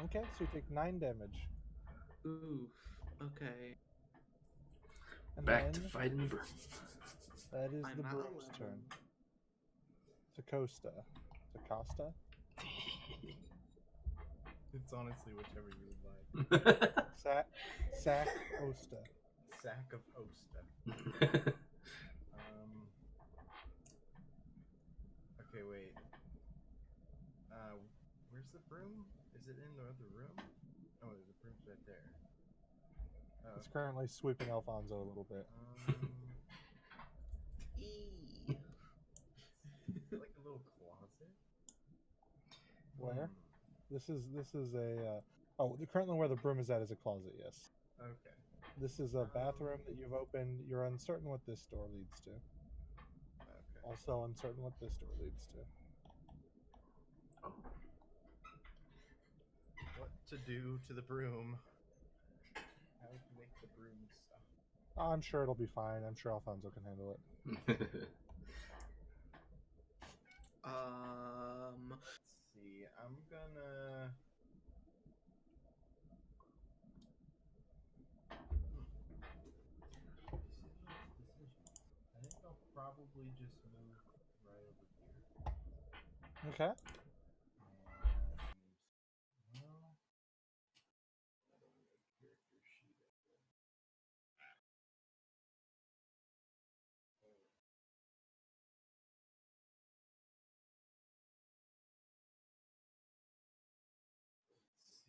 Okay, so you take 9 damage. Oof. Okay. And Back to then fighting Broom. that is I'm the at Broom's 11. turn. Tacosta. Tacosta? It's honestly whichever you would like. Sack Osta. Sack of Osta. Okay, wait. Where's the broom? Is it in the other room? Oh, the broom's right there. It's currently sweeping Alfonso a little bit. Like a little closet. Where? This is a. Currently where the broom is at is a closet. Yes. Okay. This is a bathroom that you've opened. You're uncertain what this door leads to. Okay. Also uncertain what this door leads to. Oh. What to do to the broom? How to make the broom stop? I'm sure it'll be fine. I'm sure Alfonso can handle it. Let's see. I'm gonna. Decisions. I think I'll probably just move right over here. Okay. Character sheet. Let's see.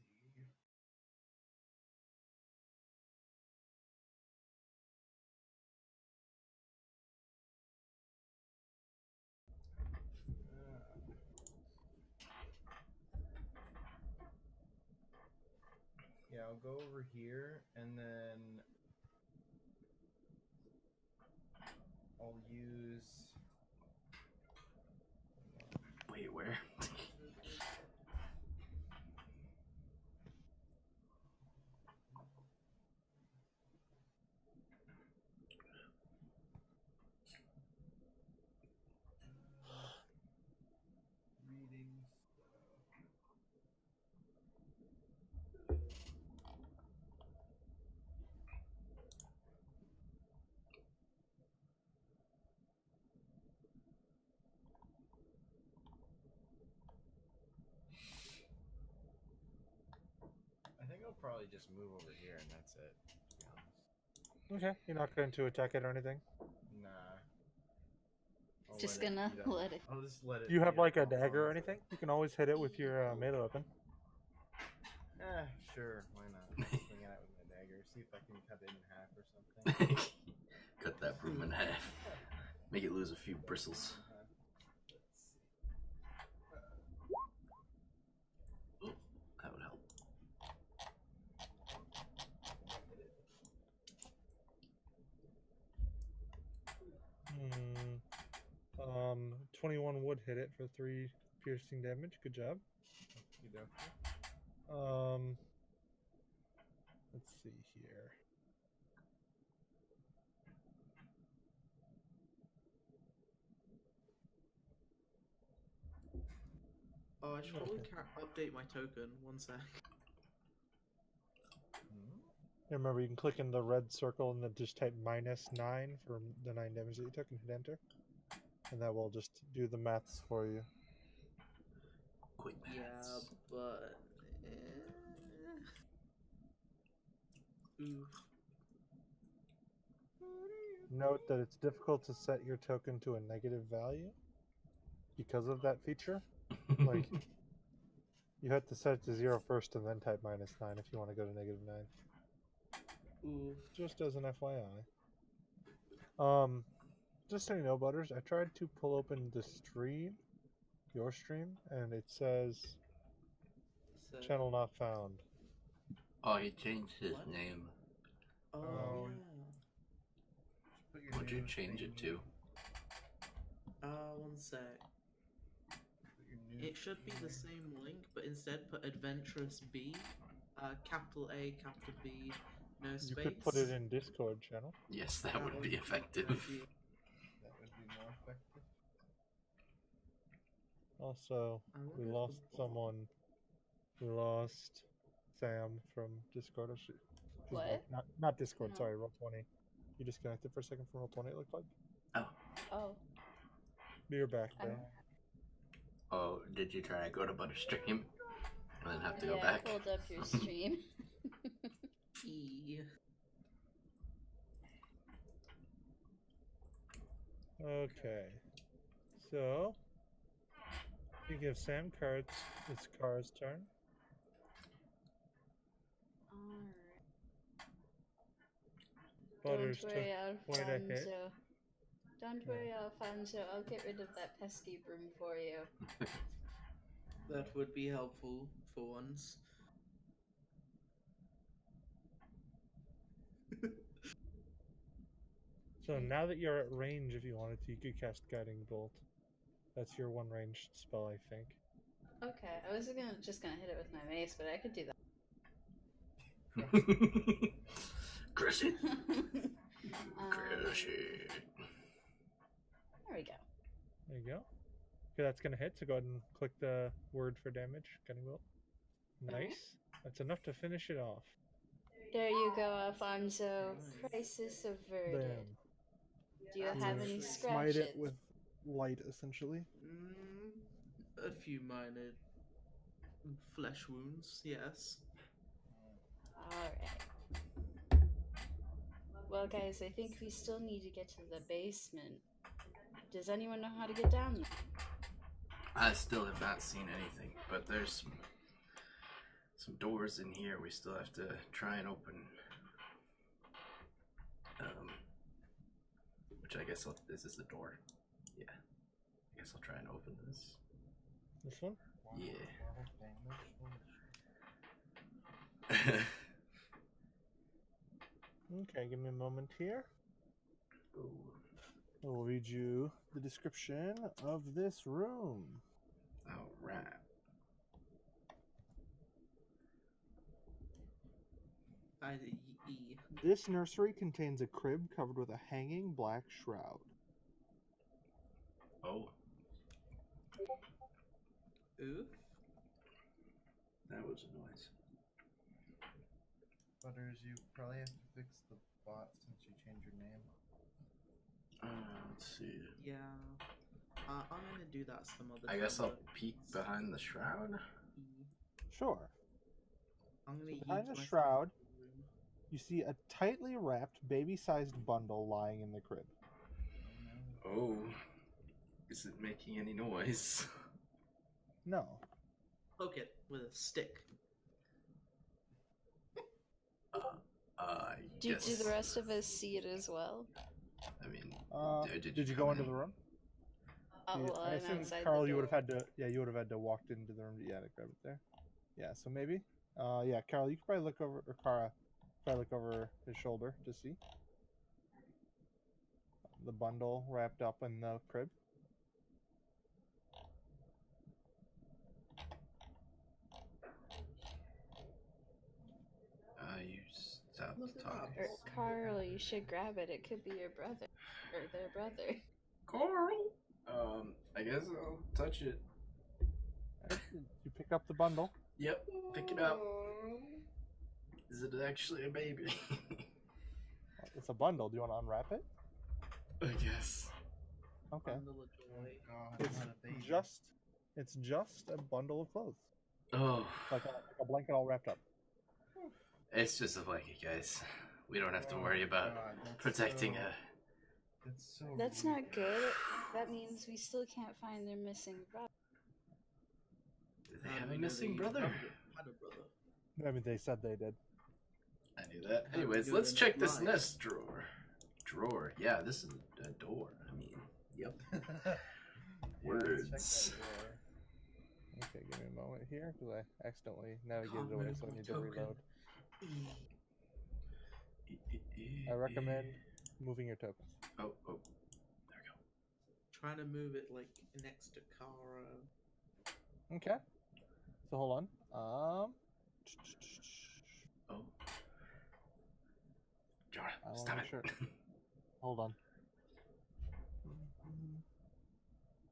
Yeah, I'll go over here and then I'll use. Wait, where? Reading I think I'll probably just move over here and that's it, to be honest. Okay. You're not going to attack it or anything? Nah. I'll Just let it gonna beat up. let it. I'll just let it. Do you have beat up like a dagger or Alfonso. anything? You can always hit it with your melee weapon. Sure, why not? I'll swing it out with my dagger. See if I can cut it in half or something. Cut that broom in half. Make it lose a few bristles. Let's see. Oh, that would help. 21 would hit it for 3 piercing damage. Good job. Let's see here. Oh, I should probably update my token. 1 sec. Remember, you can click in the red circle and then just type -9 for the 9 damage that you took and hit enter. And that will just do the maths for you. Quick maths. Yeah, but... Oof. Note that it's difficult to set your token to a negative value because of that feature. Like, you have to set it to 0 first and then type -9 if you want to go to -9. Oof. Just as an FYI. Just so you know, Butters, I tried to pull open the stream, your stream, and it says So... channel not found. Oh, he changed his What? name. Oh, Put your What'd you new change it thing to? in. 1 sec. Put your new It should be thing the in. same link, but instead put Adventurous B, capital A, capital B, no space. You could put it in Discord channel. Yes, that would be effective. That would be more effective. Also, I wonder we if lost the bot- someone We lost Sam from Discord. She's What? back. Not Discord, No. sorry, Roll20. You disconnected for a second from Roll20, it looked like. Oh, You're back, I'm- Dan. Oh, did you try to go to Butterstream? And then have to go yeah, back? I pulled up your stream. E. Okay. So, we give Sam cards. It's Car's turn. Alright. Butters Don't took worry, quite a hit. Alfonso. Don't worry, Alfonso. I'll get rid of that pesky broom for you. That would be helpful for once. So now that you're at range, if you wanted to, you could cast Guiding Bolt. That's your one ranged spell, I think. Okay, I was just gonna hit it with my mace, but I could do that. Crush it. Um, Crush it. There we go. There you go. Okay, that's gonna hit. So go ahead and click the word for damage. Guiding Bolt. Nice. That's enough to finish it off. There you go, Alfonso. Nice. Crisis averted. Bam. Do you That's have a any shame. scratches? Smite it with light, essentially. A few minor flesh wounds, yes. Alright. Well, guys, I think we still need to get to the basement. Does anyone know how to get down there? I still have not seen anything, but there's some doors in here we still have to try and open. Which I guess this is the door. Yeah. I guess I'll try and open this. This one? Yeah. Okay, give me a moment here. Ooh. I will read you the description of this room. Alright. E. This nursery contains a crib covered with a hanging black shroud. Oh, Oof. that was a noise. Butters, you probably have to fix the bot since you changed your name. Let's see. Yeah. I'm gonna do that some other I time. guess I'll but peek behind the shroud. E. Sure. I'm gonna Behind eat the myself shroud, in the room. you see a tightly wrapped, baby-sized bundle lying in the crib. Oh, is it making any noise? No. Poke it with a stick. I Do guess. the rest of us see it as well? I mean, Did you go come into in? the room? Oh, Yeah, well, I I'm assume, outside Carl, the you would have door. had to. Yeah, you would have had to walk into the room. Yeah, to grab it there. Yeah, so maybe. Yeah, Carol, you could probably look over, or Kara, probably look over his shoulder to see the bundle wrapped up in the crib. You stopped Look at talking. that. Carl, you should grab it. It could be your brother. Or their brother. Carl! I guess I'll touch it. You pick up the bundle. Yep, pick it up. Is it actually a baby? It's a bundle. Do you want to unwrap it? I guess. Okay. Bundle of joy. God, It's not a baby. just a bundle of clothes, Oh, like a blanket all wrapped up. it's just a blanket, guys. We don't have to Oh worry my about God, that's protecting so- a. That's so That's rude. not good. That means we still can't find their missing brother. They How do have we a know missing they brother. Had a brother. I mean, they said they did. I knew that. How do we Anyways, go let's to check that this line? nest drawer. Drawer. Yeah, this is a door. I mean, yep. Yeah, let's check Words. that door. Okay, give me a moment here because I accidentally navigated Can't away, move so I my need to token. reload. E. I recommend moving your token. Oh, there we go. Trying to move it like next to Kara. Okay. So hold on. Oh. Jonah, I wanna stop make it. sure. Hold on.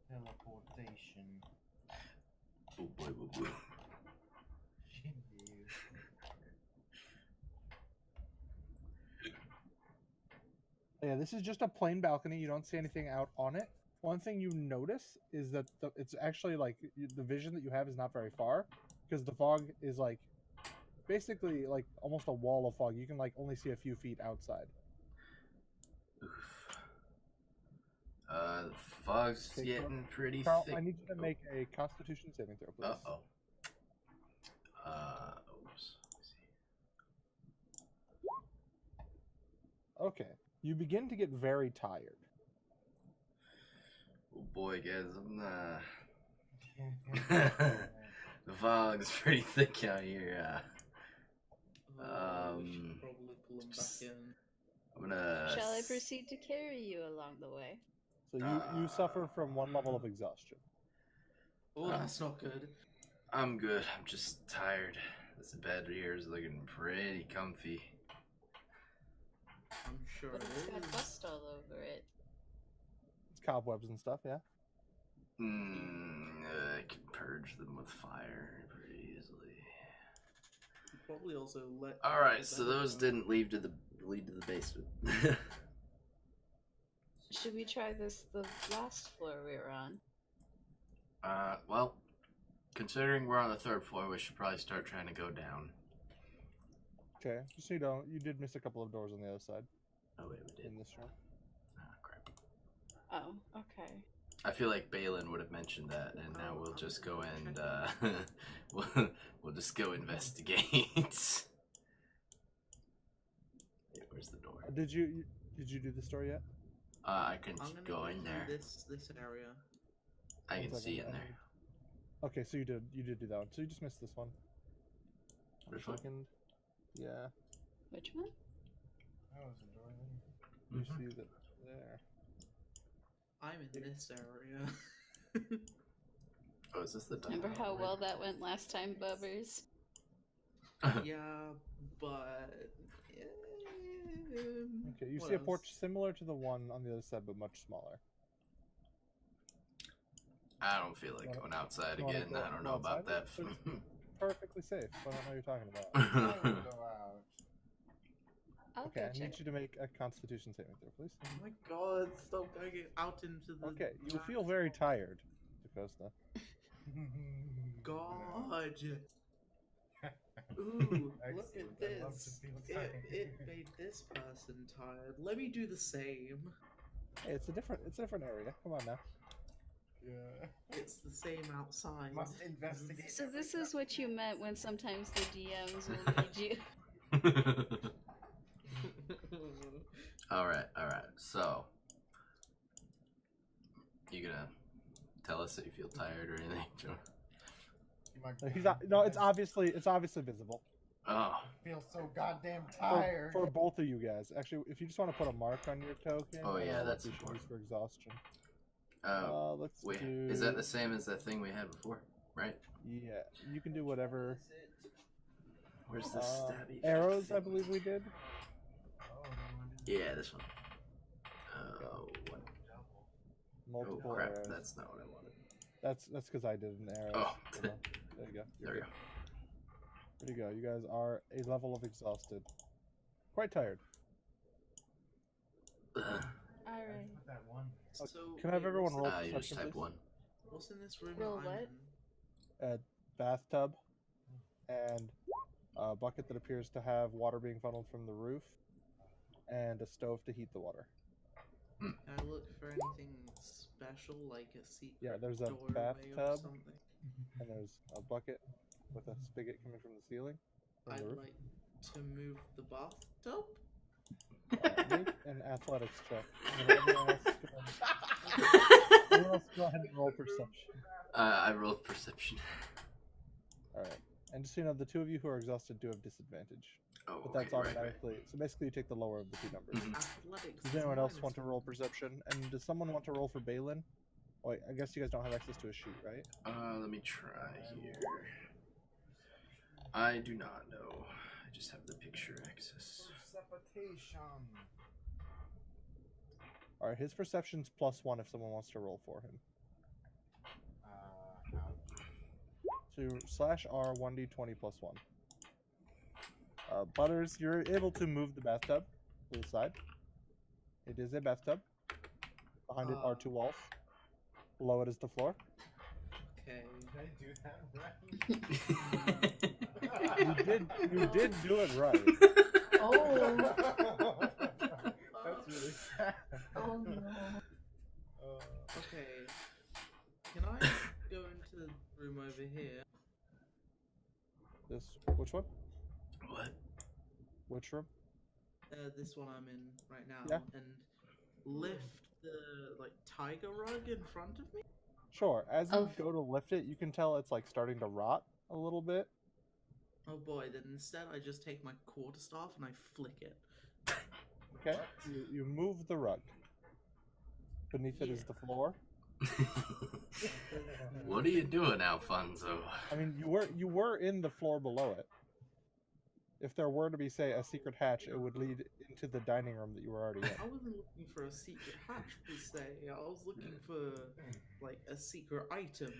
Teleportation. Oh boy, oh boy. Yeah, this is just a plain balcony. You don't see anything out on it. One thing you notice is that it's actually like the vision that you have is not very far because the fog is like basically like almost a wall of fog. You can like only see a few feet outside. Oof. The fog's Okay, getting pretty Carl, thick. I need you to make a Constitution saving throw, please. Uh-oh. Oops. Let's see. Okay. You begin to get very tired. Oh boy, guys, the fog's pretty thick out here. We should probably pull him back in. I'm gonna. Shall I proceed to carry you along the way? So you suffer from 1 level of exhaustion. Oh, that's not good. I'm good. I'm just tired. This bed here is looking pretty comfy. I'm sure But it it's got is. dust all over it. It's cobwebs and stuff, yeah? I can purge them with fire pretty easily. You probably also let. All right, so those didn't lead to the basement. Should we try this the last floor we were on? Well, considering we're on the 3rd floor, we should probably start trying to go down. Okay. Just so you know, you did miss a couple of doors on the other side Oh wait, we did. in this room. Ah, crap. Oh, okay. I feel like Balin would have mentioned that, and now we'll just go and we'll just go investigate. Wait, where's the door? Did you do the story yet? I can I'm gonna go in there. This area. I can One see second, in there. Okay, so you did do that one. So you just missed this one. Which one? Second. Yeah. Which one? Oh, there's a door there. You see that there. I'm in this area. Oh, is this the door? Remember how well that went last time, Bubbers? Yeah, but. Okay, you what see a else? porch similar to the one on the other side, but much smaller. I don't feel like going outside You wanna again. go- I don't go know about that. outside? It's perfectly safe. I don't know what you're talking about. I will go out. I'll Okay, go I need check. you to make a Constitution saving throw, please. Oh my god, stop going out into the. Okay, you feel very tired, DaCosta. God. Ooh, look Excellent, at I love to this. feel It tired. made this person tired. Let me do the same. Hey, it's a different area. Come on now. Yeah. It's the same outside. Must investigate. So this is what you meant when sometimes the DMs will lead you. all right. So, you gonna tell us that you feel tired or anything, Joe? No, it's obviously visible. Oh, I feel so goddamn For, tired. for both of you guys. Actually, if you just want to put a mark on your token. Oh, yeah, that's we should use important. for exhaustion. Let's wait. do. Is that the same as that thing we had before? Right? Yeah, you can do whatever. Where's the stabby? Arrows, I thing? believe we did. Yeah, this one. What? Multiple Oh crap! arrows. That's not what I wanted. That's because I did an arrow. Oh. There you go. There we go. There you go. You guys are a level of exhausted. Quite tired. Alright. Put that one. So, Can I have wait, everyone roll You just perception, type please? 1. What's in this room? Roll that I'm what? in? A bathtub and a bucket that appears to have water being funneled from the roof, and a stove to heat the water. Can I look for anything special, like a secret Yeah, there's a doorway or bathtub. something? And there's a bucket with a spigot coming from the ceiling. From I'd the roof. like to move the bathtub. Make an athletics check. And everyone else go ahead and roll perception. I rolled perception. Alright. And just so you know, the two of you who are exhausted do have disadvantage. Oh, But that's okay, right. automatically. So basically, you take the lower of the two numbers. Mhm. Athletics. Does is anyone else minus want to roll perception? And does someone want to roll for Balin? Oh, wait, I guess you guys don't have access to a sheet, right? Let me try here. I do not know. I just have the picture access. Precipitation. Alright, his perception's +1 if someone wants to roll for him. How? So /R 1d20 +1. Butters, you're able to move the bathtub to the side. It is a bathtub. Behind it are 2 walls. Below it is the floor. Okay. Did I do that right? You did do it right. Oh. That's really sad. Oh no. Okay. Can I go into the room over here? Which one? What? Which room? This one I'm in right now, Yeah. and lift the tiger rug in front of me. Sure. As you Of- go to lift it, you can tell it's like starting to rot a little bit. Oh boy! Then instead, I just take my quarterstaff and I flick it. Okay. You move the rug. Beneath it is the floor. What are you doing, Alfonso? I mean, you were in the floor below it. If there were to be, say, a secret hatch, it would lead into the dining room that you were already in. I wasn't looking for a secret hatch per se. I was looking for a secret item.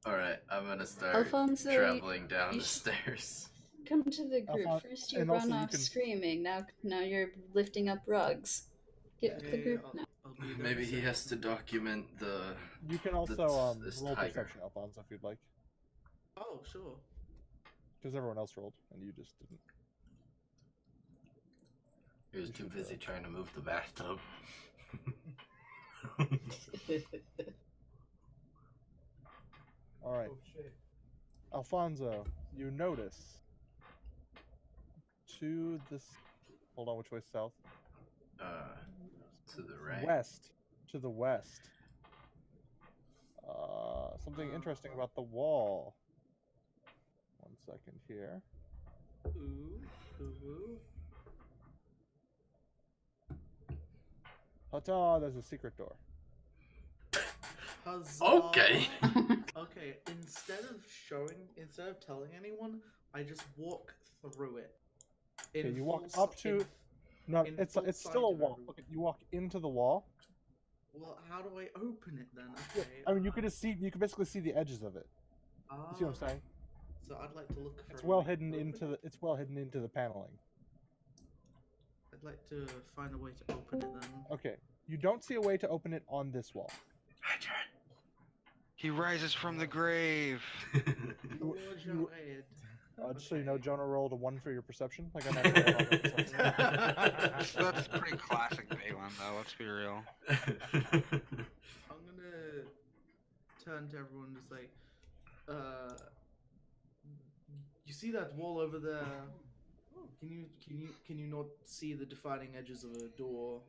Alright, I'm gonna start Alfonso, traveling down you the sh- stairs. Come to the group. First you and run also you off can- screaming. Now you're lifting up rugs. Get the group now. I'll do that Maybe he second. has to document the... You can also this roll tiger. perception, Alfonso, if you'd like. Oh, sure. Because everyone else rolled, and you just didn't. He was too busy trying to move the bathtub. Alright. Oh shit. Alfonso, you notice to this... Hold on, which way south? To the right. West. To the west. Something interesting about the wall. 1 second here. Ooh. Ta-ta, there's a secret door. Huzzah. Okay. Okay, instead of telling anyone, I just walk through it. Okay, you walk full up si- to... in- No, in it's full still a sight of wall. everyone. Okay, you walk into the wall. Well, how do I open it then? Yeah, Okay. I mean, you can basically see the edges of it. Ah, You see what I'm saying? So I'd like to look for. It's a well way to hidden open into it. it's well hidden into the paneling. I'd like to find a way to open it then. Okay, you don't see a way to open it on this wall. Hi, Jared. He rises from the grave. Oh, you- Jared. Just so you know, Okay. Jonah rolled a 1 for your perception. Like I never rolled on your perception. That's pretty classic Balin, though. Let's be real. I'm gonna turn to everyone and just like, you see that wall over there? Can you not see the defining edges of a door?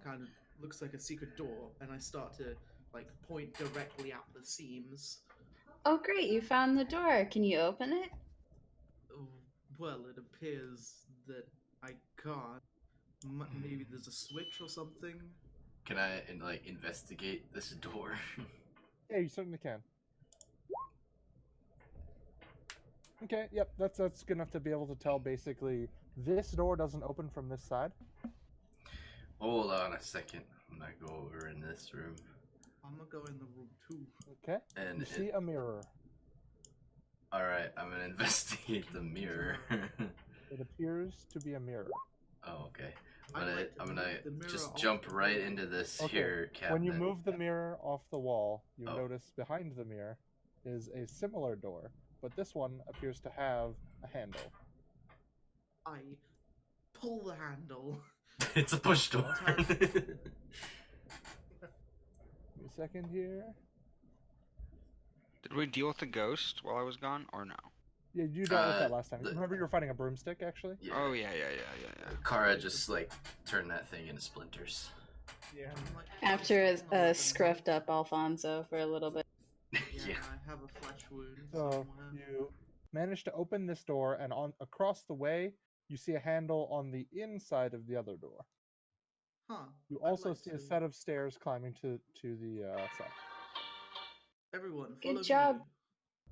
Kind of looks like a secret door, and I start to point directly at the seams. Oh great, you found the door. Can you open it? Well, it appears that I can't. Maybe there's a switch or something. Can I investigate this door? Yeah, you certainly can. Okay, yep, that's good enough to be able to tell. Basically, this door doesn't open from this side. Hold on a second. I'm gonna go over in this room. I'm gonna go in the room too. Okay, And you see a mirror. Alright, I'm gonna investigate the mirror. It appears to be a mirror. Oh, okay. I'd like to I'm move gonna the mirror just off jump the right wall. into this Okay, here cabinet. When you move the mirror off the wall, you Oh. notice behind the mirror is a similar door, but this one appears to have a handle. I pull the handle. It's a push door. Give me a second here. Did we deal with the ghost while I was gone, or no? Yeah, you dealt with that last time. the- Remember you were fighting a broomstick, actually? Yeah. Oh yeah. Kara just turned that thing into splinters. Yeah. I'm like, After "What's going on?" scruffed up Alfonso for a little bit. Yeah, Yeah. I have a flesh wound So somewhere. you manage to open this door, and across the way, you see a handle on the inside of the other door. Huh. You I'd also like see a to- set of stairs climbing to the side. Everyone, follow Good job. me.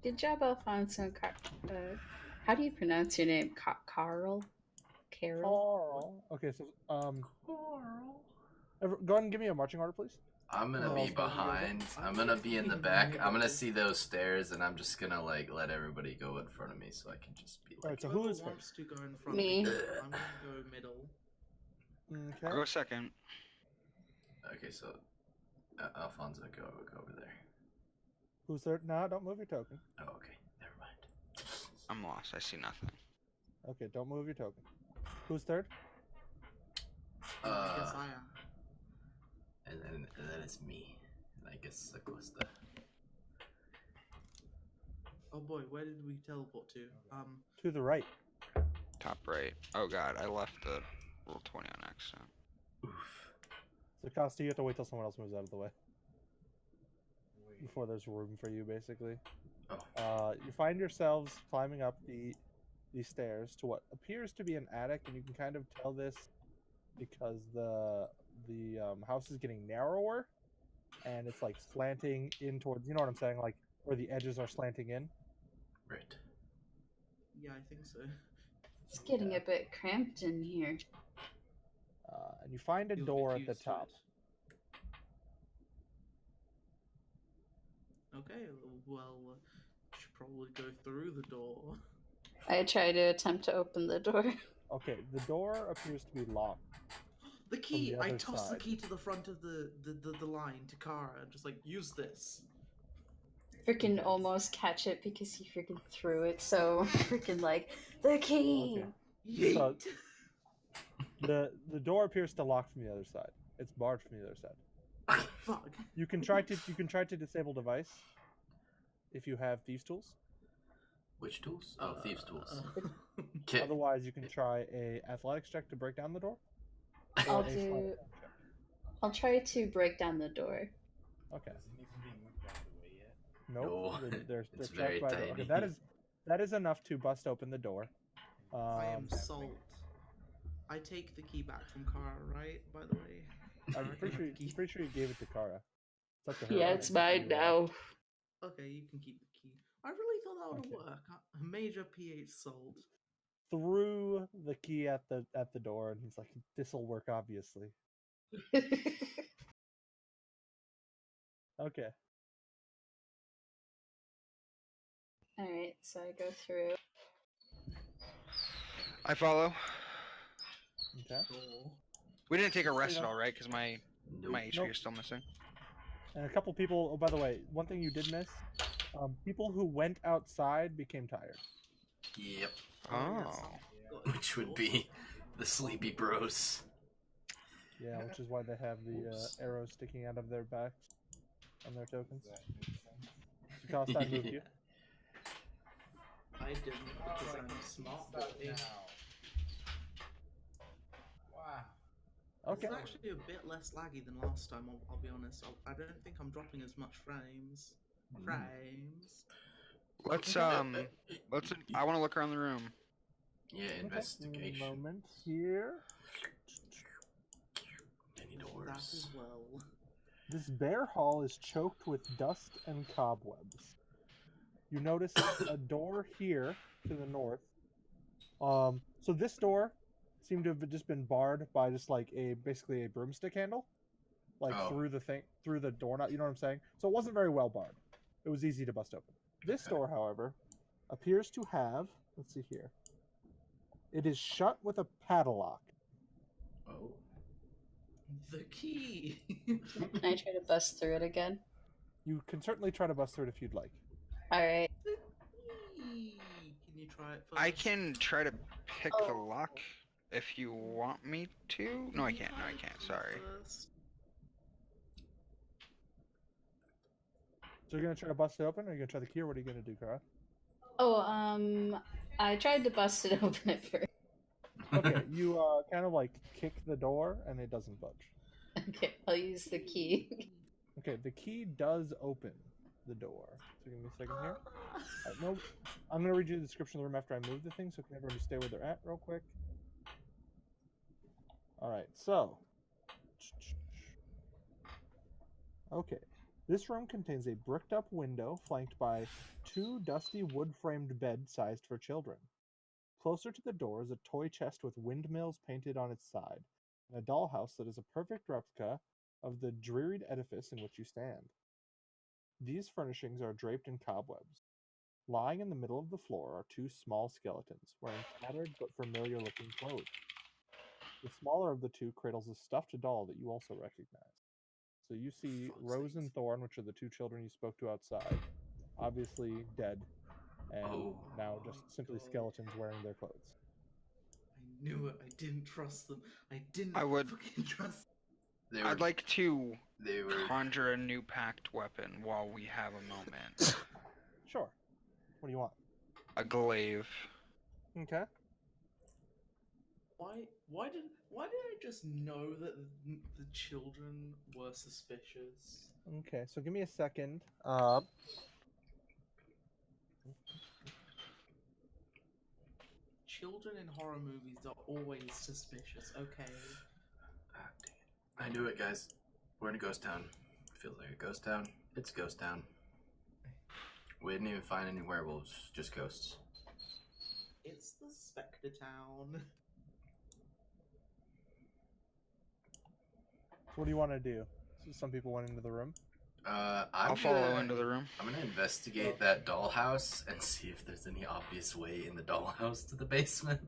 Good job, Alfonso. How do you pronounce your name? Carl? Carol? Carl. Okay, so go ahead and give me a marching order, please. I'm gonna Oh, be okay. behind. I'm gonna be in the back. I'm gonna see those stairs, and I'm just gonna let everybody go in front of me, so I can just be Alright, so Whoever who is wants first? to go in front Me. of me, I'm gonna go middle. Okay. I'll go second. Okay, so Alfonso, go over there. Who's third? No, don't move your token. Oh, okay. Never mind. I'm lost. I see nothing. Okay, don't move your token. Who's third? I guess I am. And then it's me. And I guess Acosta. Oh boy, where did we teleport to? To the right. Top right. Oh god, I left the roll 20 on accident. Oof. So Costa, you have to wait till someone else moves out of the way Wait. before there's room for you, basically. Oh. You find yourselves climbing up these stairs to what appears to be an attic, and you can kind of tell this because the house is getting narrower, and it's like slanting in towards, you know what I'm saying, like where the edges are slanting in. Right. Yeah, I think so. It's getting a bit cramped in here. And you find a You'll door get at the used to top. it. Okay, well, should probably go through the door. I try to attempt to open the door. Okay, the door appears to be locked. The key! the I other toss the side. key to the front of the line to Kara, just like, use this. Freaking almost catch it because he freaking threw it so freaking like, the key! Okay. Yeet! So- The door appears to lock from the other side. It's barred from the other side. Fuck. You can try to disable device if you have thieves tools. Which tools? Oh, thieves' tools. Okay. Otherwise, you can try a athletics check to break down the door. I'll or a sleight of do. hand check. I'll try to break down the door. Okay. Does it need to be moved out of the way yet? Nope. No, They're it's trapped very by the- tiny. okay, that is enough to bust open the door. I am Salt. I take the key back from Kara, right? By the way. I'm pretty sure you gave it to Kara. It's up to her. Yeah, right? it's mine now. Okay, you can keep the key. I really thought that would Okay. work. A major pH Salt. Threw the key at the door, and he's like, "This'll work, obviously." Okay. Alright, so I go through. I follow. Okay. Door. We didn't take a rest at all, right? Because my Nope. HP Nope. is still missing. And a couple people. Oh, by the way, one thing you did miss: people who went outside became tired. Yep. Oh. Which would be the sleepy bros. Yeah, which is why they have the Oops. arrows sticking out of their backs on their tokens. Does that make sense? Costa, I moved you. I didn't because Wow, I'm like, smart. stop boy. now. Wow. Okay. It's actually a bit less laggy than last time, I'll be honest. I don't think I'm dropping as much frames. Frames. Let's I want to look around the room. Yeah, Okay, investigation. moment here. Any That doors? as well. This bare hall is choked with dust and cobwebs. You notice a door here to the north. So this door seemed to have just been barred by just like basically a broomstick handle, like Oh. through the doorknob. You know what I'm saying? So it wasn't very well barred. It was easy to bust open. This Okay. door, however, appears to have. Let's see here. It is shut with a padlock. Oh. The key! Can I try to bust through it again? You can certainly try to bust through it if you'd like. Alright. The key! Can you try it first? I can try to pick the Oh. lock if you want me to. No, I can't. No, I can't. Sorry. First. So you're gonna try to bust it open, or are you gonna try the key, or what are you gonna do, Kara? Oh, I tried to bust it open at first. Okay, you kind of like kick the door, and it doesn't budge. Okay, I'll use the key. Okay, the key does open the door. So give me a second here. No, I'm gonna read you the description of the room after I move the thing, so can everyone just stay where they're at real quick? All right, so. Okay, this room contains a bricked-up window flanked by 2 dusty wood-framed beds sized for children. Closer to the door is a toy chest with windmills painted on its side, and a dollhouse that is a perfect replica of the drearied edifice in which you stand. These furnishings are draped in cobwebs. Lying in the middle of the floor are 2 small skeletons, wearing tattered but familiar-looking clothes. The smaller of the two cradles a stuffed doll that you also recognize. So you see Fuck's Rose and sakes. Thorn, which are the two children you spoke to outside, obviously dead, and Oh. now Oh just my simply God. skeletons wearing their clothes. I knew it. I didn't trust them. I didn't I would- fucking trust They were. I'd like to They were. conjure a new pact weapon while we have a moment. Sure. What do you want? A glaive. Okay. Why did I just know that the children were suspicious? Okay, so give me a second. Children in horror movies are always suspicious, okay? Ah, dang it. I knew it, guys. We're in a ghost town. Feels like a ghost town. It's a ghost town. We didn't even find any werewolves, just ghosts. It's the Spectre Town. So what do you want to do? So some people went into the room. I'll follow into the room. I'm gonna investigate that dollhouse and see if there's any obvious way in the dollhouse to the basement.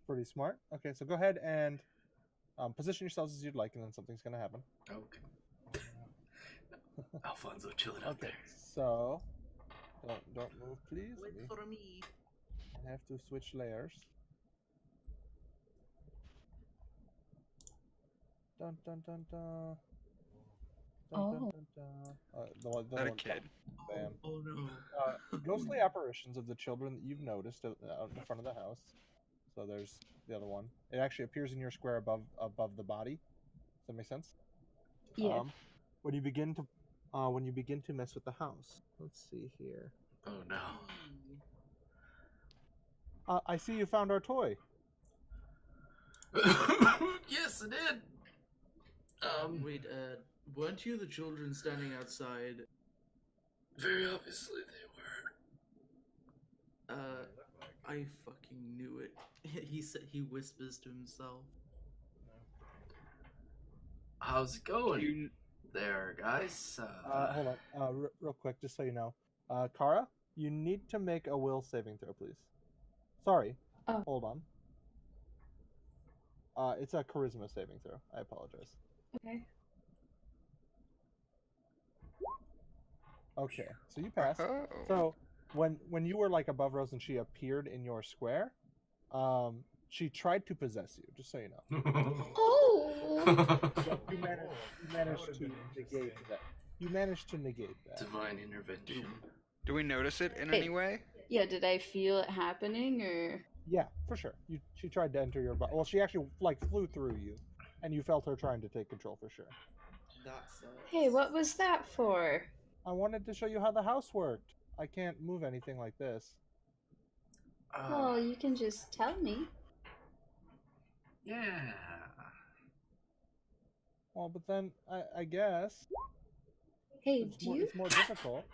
Pretty smart. Okay, so go ahead and position yourselves as you'd like, and then something's going to happen. Okay. Alfonso chilling out Okay, there. so don't move, please. Wait We for me. have to switch layers. Dun dun dun dun. Dun, dun, dun, dun. The Not a one- kid. Bam. Oh no. Ghostly apparitions of the children that you've noticed out in front of the house. So there's the other one. It actually appears in your square above the body. Does that make sense? Yeah. When you begin to mess with the house. Let's see here. Oh no. I see you found our toy. Yes, I did. Wait, weren't you the children standing outside? Very obviously they were. I fucking knew it. He whispers to himself. How's it going You, there, guys? Hold on. Real quick, just so you know. Kara, you need to make a will saving throw, please. Sorry. Oh. Hold on. It's a charisma saving throw. I apologize. Okay. Okay, so you passed. oh. So when you were like above Rose and she appeared in your square, she tried to possess you. Just so you know. Oh! But you managed to negate that. You managed to negate that. Divine intervention. Do we notice it in Hey. any way? Yeah, did I feel it happening or? Yeah, for sure. She tried to enter your body. Well, she actually like flew through you, and you felt her trying to take control for sure. That sucks. Hey, what was that for? I wanted to show you how the house worked. I can't move anything like this. Well, you can just tell me. Yeah. Well, but then I guess Hey, do you? it's more difficult.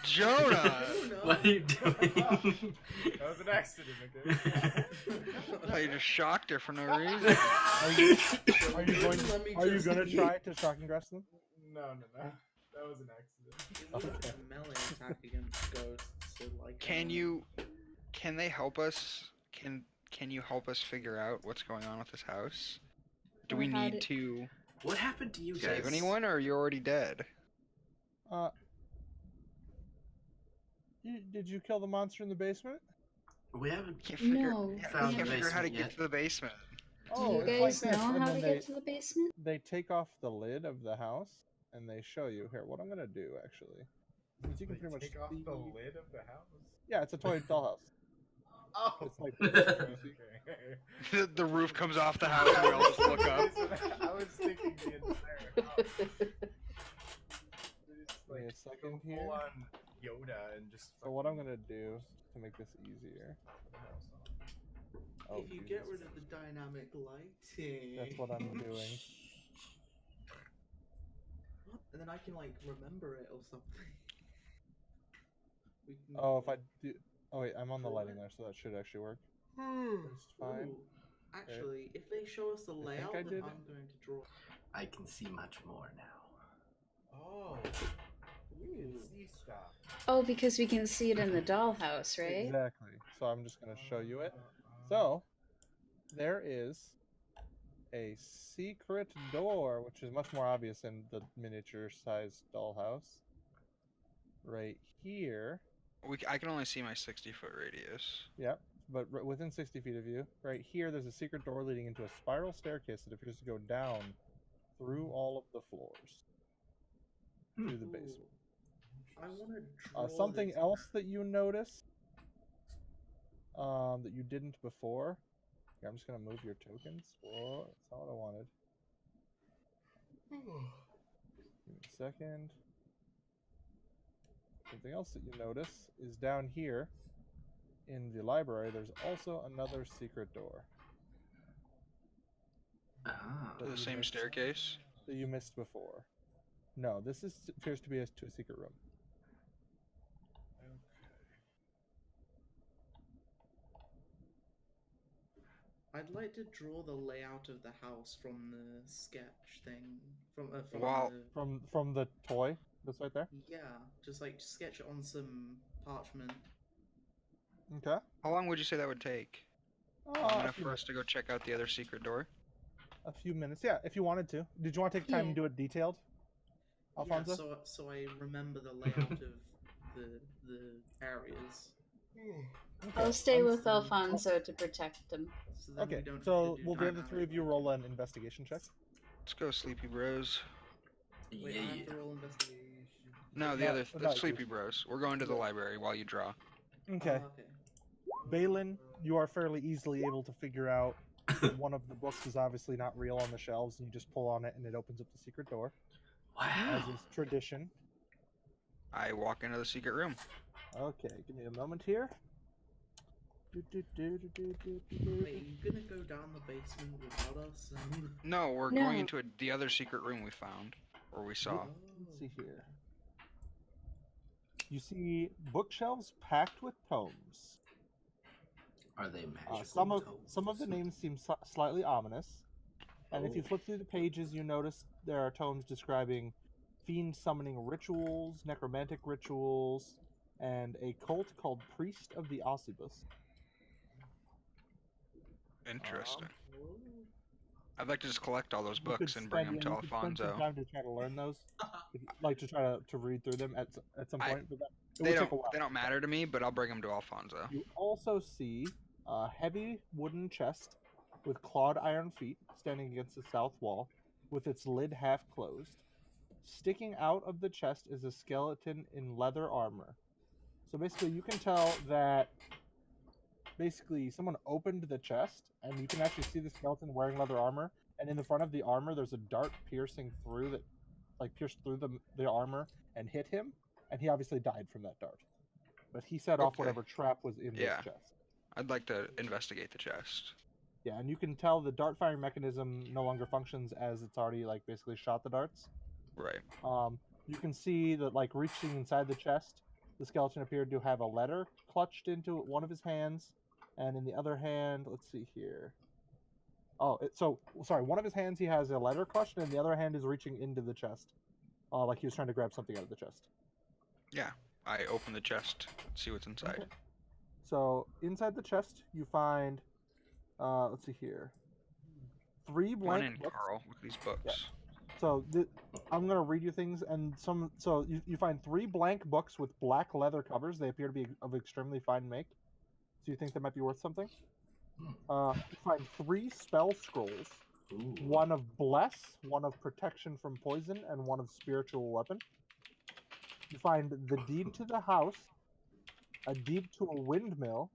Jonah! What are you doing? That was an accident, okay? I thought you just shocked her for no reason. Are you going? Let me Are you just- going to try to shock and grasp them? No. That was an accident. It was a melee attack against ghosts, so like. Can they help us? Can you help us figure out what's going on with this house? Do Or we how need did- to What happened to you guys? save anyone, or are you already dead? Did you kill the monster in the basement? We haven't. Can't figure, No, found can't the figure how to basement get yet. to the basement. Do you it's like guys this, know and how then to get to the basement? They take off the lid of the house and they show you here. What I'm gonna do actually, since you can They pretty much take off see- the lid of the house? Yeah, it's a toy dollhouse. Oh! It's like Okay. The roof comes off the house and we all just look up. I was thinking the entire house. It's Wait a like second full here. on Yoda and just. So what I'm gonna do to make this easier. Oh, If you get Jesus. rid of the dynamic lighting. That's what I'm doing. And then I can like remember it or something. We can, Oh, if I do. Oh wait, I'm on the lighting there, so that should actually work. Just fine. Ooh, actually, if they show us the think layout, I then did. I'm going to draw. I can see much more now. Oh. You can see stuff. Oh, because we can see it in the dollhouse, right? Exactly. So I'm just gonna show you it. So there is a secret door, which is much more obvious in the miniature-sized dollhouse. Right here. I can only see my 60-foot radius. Yep, but within 60 feet of you, right here, there's a secret door leading into a spiral staircase that appears to go down through all of the floors to the basement. I want to draw Something this else that you notice that you didn't before. Here, I'm just gonna move your tokens. Whoa, that's not what I wanted. Give me a second. Something else that you notice is down here in the library. There's also another secret door. Ah. To the same staircase? That you missed before. No, this appears to be to a secret room. I'd like to draw the layout of the house from the sketch thing. Wow. From the toy that's right there? Yeah, just like sketch it on some parchment. Okay. How long would you say that would take? Long enough for us to go check out the other secret door? A few minutes, yeah, if you wanted to. Did you want to take time and do it detailed, Alfonso? Yeah, so I remember the layout of the areas. Okay. I'll stay with Alfonso to protect him. So then Okay, we don't so have to do will the other dynamic three of you roll an investigation check? Let's go, Sleepy Bros. Wait, I have to roll investigation. No, No, the not Sleepy you. Bros. We're going to the library while you draw. Okay. Okay. Balin, you are fairly easily able to figure out one of the books is obviously not real on the shelves, and you just pull on it and it opens up the secret door. Wow. As is tradition. I walk into the secret room. Okay, give me a moment here. Wait, are you gonna go down the basement without us? No, we're No. going into the other secret room we found, or we saw. Let's see here. You see bookshelves packed with tomes. Are they magical Some of the names seem slightly ominous, and if you flip through the pages, you notice there are tomes describing fiend summoning rituals, necromantic rituals, and a cult called Priest of the Ossibus. Interesting. I'd like to just collect all those You could books and bring them spend- to you could spend some Alfonso. time to try to learn those, like to try to read through them at some point. But it They would take a while. don't matter to me, but I'll bring them to Alfonso. You also see a heavy wooden chest with clawed iron feet standing against the south wall, with its lid half closed. Sticking out of the chest is a skeleton in leather armor. So basically, you can tell that someone opened the chest, and you can actually see the skeleton wearing leather armor. And in the front of the armor, there's a dart pierced through the armor and hit him, and he obviously died from that dart. But he set off Okay. whatever trap was in this chest. I'd like to investigate the chest. Yeah, and you can tell the dart firing mechanism no longer functions as it's already basically shot the darts. Right. You can see that reaching inside the chest, the skeleton appeared to have a letter clutched into one of his hands, and in the other hand, let's see here. One of his hands he has a letter clutched, and the other hand is reaching into the chest, like he was trying to grab something out of the chest. Yeah, I open the chest, see what's inside. Okay. So inside the chest, you find, let's see here, 3 Come on blank in, books. Carl. Look at these books. Yeah. So I'm gonna read you things, and you find 3 blank books with black leather covers. They appear to be of extremely fine make. So you think they might be worth something? You find 3 spell scrolls. Ooh. One of bless, one of protection from poison, and one of spiritual weapon. You find the deed to the house, a deed to a windmill,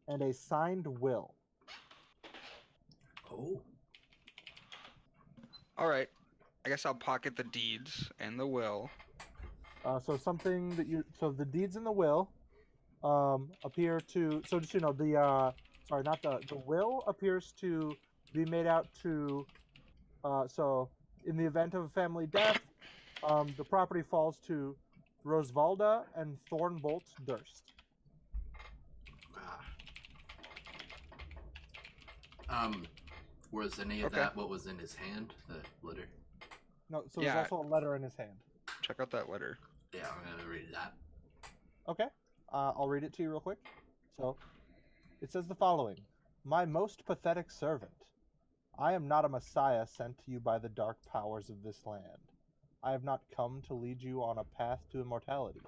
and a signed will. Oh. All right. I guess I'll pocket the deeds and the will. So the deeds in the will appear to. So just the will appears to be made out to. So in the event of a family death, the property falls to Rosvalda and Thornbolt Durst. Was any of that what was in his hand? The letter? No, so there's also a letter in his hand. Check out that letter. Yeah, I'm gonna read that. Okay. I'll read it to you real quick. So, it says the following. My most pathetic servant. I am not a messiah sent to you by the dark powers of this land. I have not come to lead you on a path to immortality.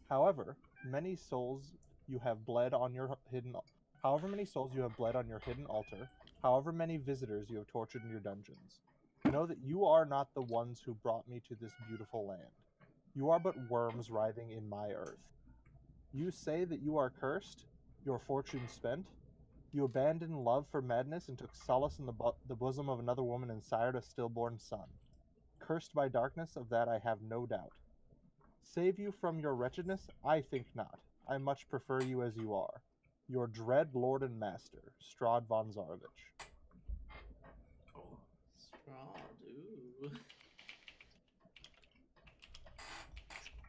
However, many souls you have bled on your hidden however many souls you have bled on your hidden altar, however many visitors you have tortured in your dungeons. Know that you are not the ones who brought me to this beautiful land. You are but worms writhing in my earth. You say that you are cursed, your fortune spent. You abandoned love for madness and took solace in the bosom of another woman and sired a stillborn son. Cursed by darkness, of that I have no doubt. Save you from your wretchedness? I think not. I much prefer you as you are. Your dread lord and master, Strahd von Zarovich. Oh. Strahd, ooh.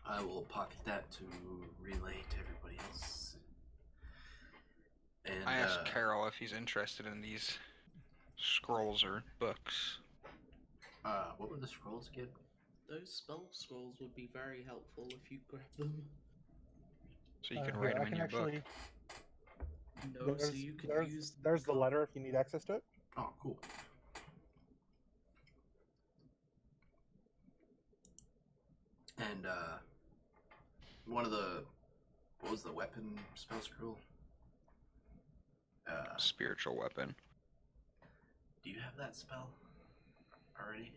I will pocket that to relay to everybody else. And I asked Carol if he's interested in these scrolls or books. what were the scrolls again? Those spell scrolls would be very helpful if you grab them. So you can write them in your book. No, so you could use. There's the letter if you need access to it. Oh, cool. And one of the what was the weapon spell scroll? Spiritual weapon. Do you have that spell already?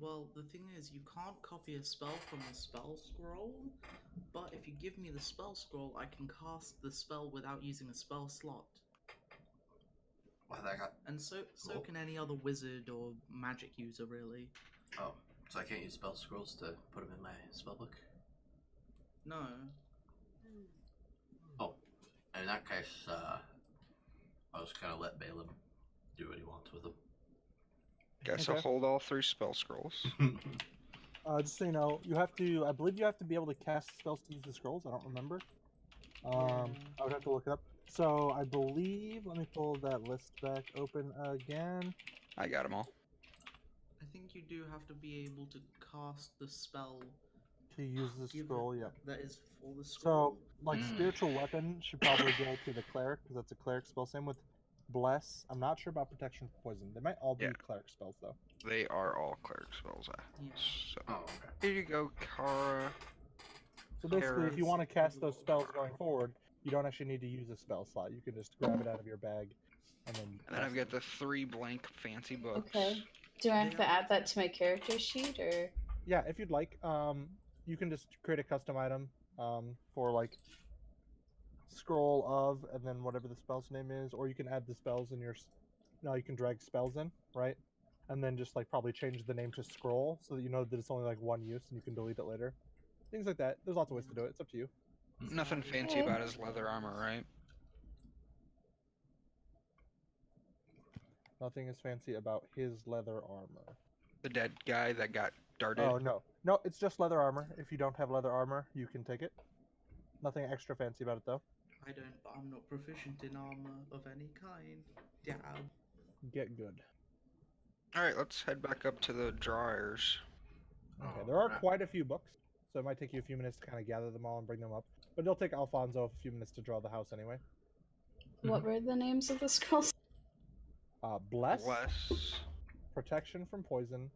Well, the thing is, you can't copy a spell from the spell scroll, but if you give me the spell scroll, I can cast the spell without using a spell slot. Well, that got. And so Cool. can any other wizard or magic user, really. Oh, so I can't use spell scrolls to put them in my spell book? No. Oh, in that case, I'll just kind of let Balaam do what he wants with them. Guess Okay. I'll hold all 3 spell scrolls. Just so you know, I believe you have to be able to cast spells to use the scrolls. I don't remember. I would have to look it up. So I believe, let me pull that list back open again. I got them all. I think you do have to be able to cast the spell To use the scroll, yeah. that is for the So, scroll. like, spiritual weapon should probably go to the cleric, because that's a cleric spell. Same with bless. I'm not sure about protection from poison. They might all be Yeah. cleric spells, though. They are all cleric spells. Yeah. So Oh, okay. here you go, Kara. So basically, if you Arrows. want to cast those spells going forward, you don't actually need to use a spell slot. You can just grab it out of your bag, and then. And then I've got the 3 blank fancy books. Okay. Do I have to add that to my character sheet, or? Yeah, if you'd like, you can just create a custom item for like scroll of, and then whatever the spell's name is, or you can add the spells in your. No, you can drag spells in, right? And then just like probably change the name to scroll so that you know that it's only like one use and you can delete it later. Things like that. There's lots of ways to do it. It's up to you. Nothing fancy about his leather armor, right? Nothing is fancy about his leather armor. The dead guy that got darted. Oh no, no, it's just leather armor. If you don't have leather armor, you can take it. Nothing extra fancy about it though. I'm not proficient in armor of any kind. Yeah. Get good. Alright, let's head back up to the drawers. Okay, there are quite a few books, so it might take you a few minutes to kind of gather them all and bring them up. But it'll take Alfonso a few minutes to draw the house anyway. What were the names of the scrolls? Bless, Bless. protection from poison,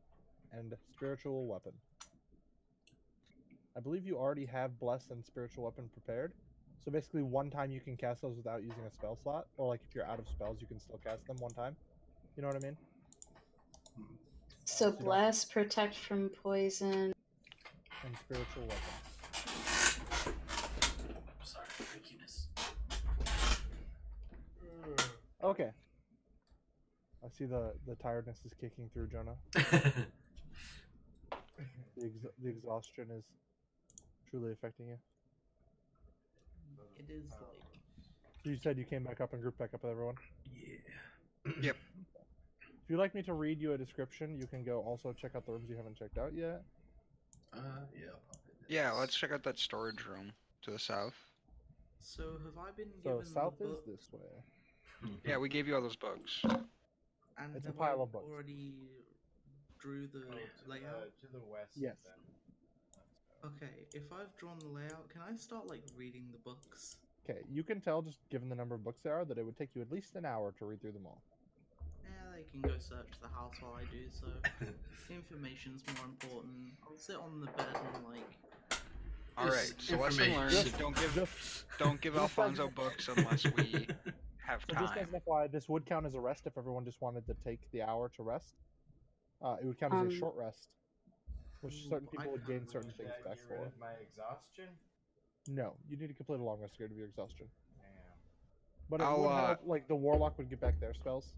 and spiritual weapon. I believe you already have bless and spiritual weapon prepared. So basically, one time you can cast those without using a spell slot, or like if you're out of spells, you can still cast them one time. You know what I mean? So bless, protect from poison. And spiritual weapon. Sorry, freakiness. Okay. I see the tiredness is kicking through, Jonah. The exhaustion is truly affecting you. It is like. So you said you came back up and grouped back up with everyone? Yeah. Yep. If you'd like me to read you a description, you can go also check out the rooms you haven't checked out yet. Yeah. I'll pop in Yeah, this. let's check out that storage room to the south. So have I been So given south the is book? this way. Yeah, we gave you all those books. And It's a have pile I of books. already drew the layout? To the west. Yes. Then. Okay, if I've drawn the layout, can I start like reading the books? Okay, you can tell just given the number of books there are that it would take you at least an hour to read through them all. can go search the house while I do so. Information's more important. I'll sit on the bed and like. All right. So lesson learned: don't give Alfonso books unless we have So just as time. an FYI, this would count as a rest if everyone just wanted to take the hour to rest. It would count as a short rest, which certain people would gain certain Should things I back get for. rid of my exhaustion? No, you need to complete a long rest to get rid of your exhaustion. Damn. But it I'll, would help, like the warlock would get back their spells.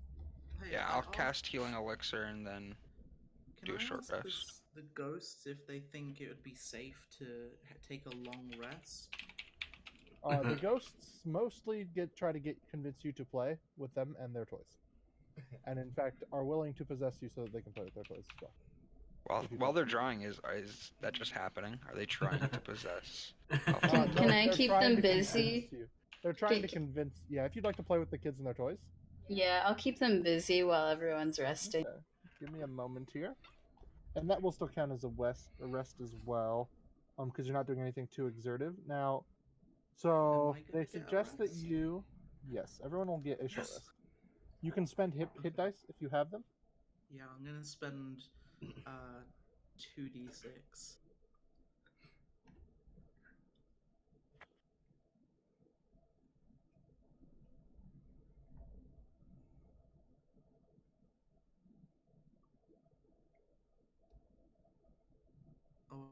Hey, Yeah, I'll cast healing elixir and then Can do a I short ask rest. the ghosts if they think it would be safe to take a long rest? The ghosts mostly try to convince you to play with them and their toys, and in fact are willing to possess you so that they can play with their toys as well. While they're drawing, is that just happening? Are they trying to possess? Can I they're keep trying them to convince busy? you. They're trying to convince. Yeah, if you'd like to play with the kids and their toys. Yeah, I'll keep them busy while everyone's resting. Okay. Give me a moment here, and that will still count as a rest as well, because you're not doing anything too exertive now. So Am I gonna they get a suggest that rest? yes, everyone will get a short rest. You can spend hit dice if you have them. Yeah, I'm gonna spend 2d6. Oh,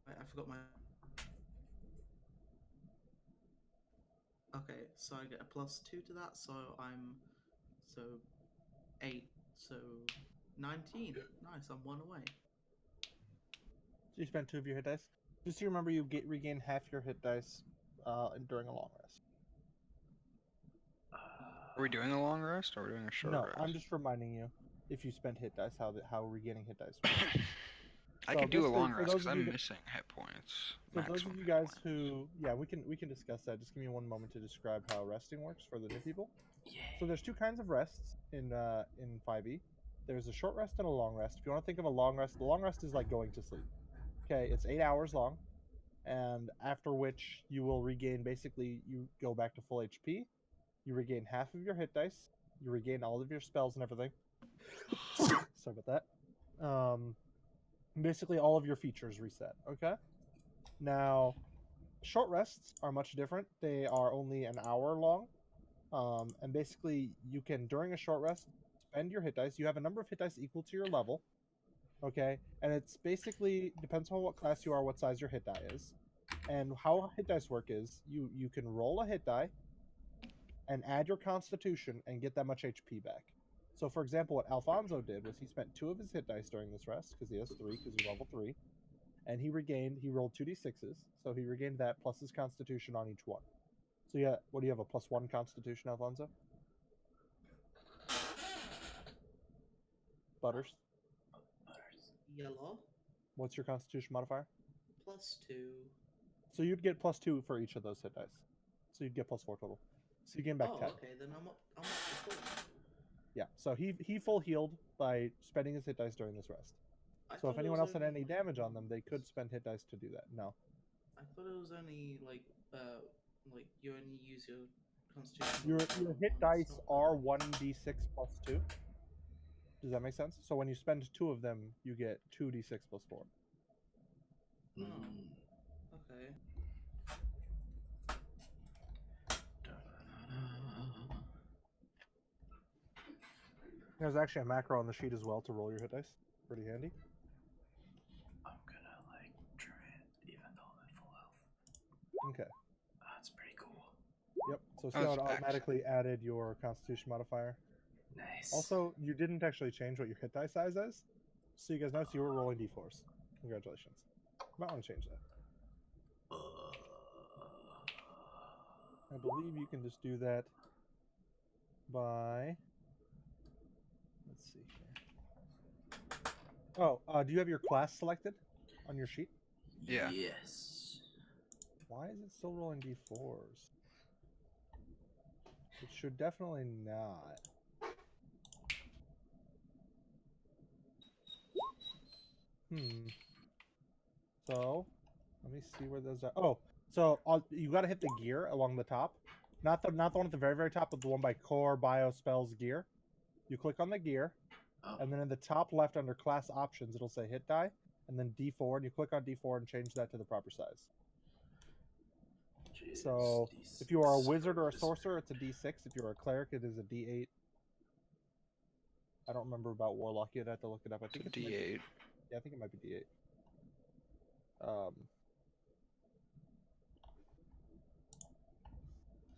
wait, I forgot my. Okay, so I get a +2 to that, so I'm 8, so 19. Nice, I'm 1 away. So you spend 2 of your hit dice. Just so you remember, you regain half your hit dice during a long rest. Are we doing a long rest or are we doing a short No, rest? I'm just reminding you, if you spend hit dice, how regaining hit dice works. I So could do a basically, long for rest those because of I'm you missing hit points. So those Maximum of you hit guys points. who, we can discuss that. Just give me one moment to describe how resting works for the new people. Yeah. So there's 2 kinds of rests in 5e. There's a short rest and a long rest. If you want to think of a long rest, the long rest is like going to sleep. Okay, it's 8 hours long, and after which you will regain. Basically, you go back to full HP. You regain half of your hit dice. You regain all of your spells and everything. Sorry about that. Basically, all of your features reset. Okay. Now, short rests are much different. They are only an hour long. And basically, you can, during a short rest, spend your hit dice. You have a number of hit dice equal to your level. Okay? And it's basically, depends on what class you are, what size your hit die is. And how hit dice work is, you can roll a hit die and add your constitution and get that much HP back. So, for example, what Alfonso did was he spent 2 of his hit dice during this rest, because he has 3, because he's level 3. And he rolled 2d6s, so he regained that plus his constitution on each one. So yeah, what do you have, a +1 constitution, Alfonso? Butters, Yellow, what's your constitution modifier? +2. So you'd get +2 for each of those hit dice. So you'd get +4 total. So you gain back 10. Okay, then I'm up to 4. Yeah, so he full healed by spending his hit dice during this rest. So if anyone else had any damage on them, they could spend hit dice to do that. No. I thought it was only like you only use your constitution. Your hit dice are 1d6 + 2. Does that make sense? So when you spend 2 of them, you get 2d6 + 4. Oh, okay. There's actually a macro on the sheet as well to roll your hit dice. Pretty handy. I'm gonna try it even though I'm at full health. Okay. That's pretty cool. Yep. So see how it That's automatically added your constitution modifier. Nice. Also, you didn't actually change what your hit die size is. So you guys notice you were rolling d4s. Congratulations. Might want to change that. I believe you can just do that by... Let's see here. Oh, do you have your class selected on your sheet? Yeah. Yes. Why is it still rolling d4s? It should definitely not. So, let me see where those are. Oh, so you got to hit the gear along the top Not the one at the very, very top, but the one by core, bio, spells, gear. You click on the gear, Oh. and then in the top left under class options, it'll say hit die, and then D4, and you click on D4 and change that to the proper size. Jeez, So if you are a wizard or a sorcerer, it's a D6. If you're a cleric, it is a D8. I don't remember about warlock. You'd have to look it up. I think It's it's a D8. Yeah, I think it might be D8.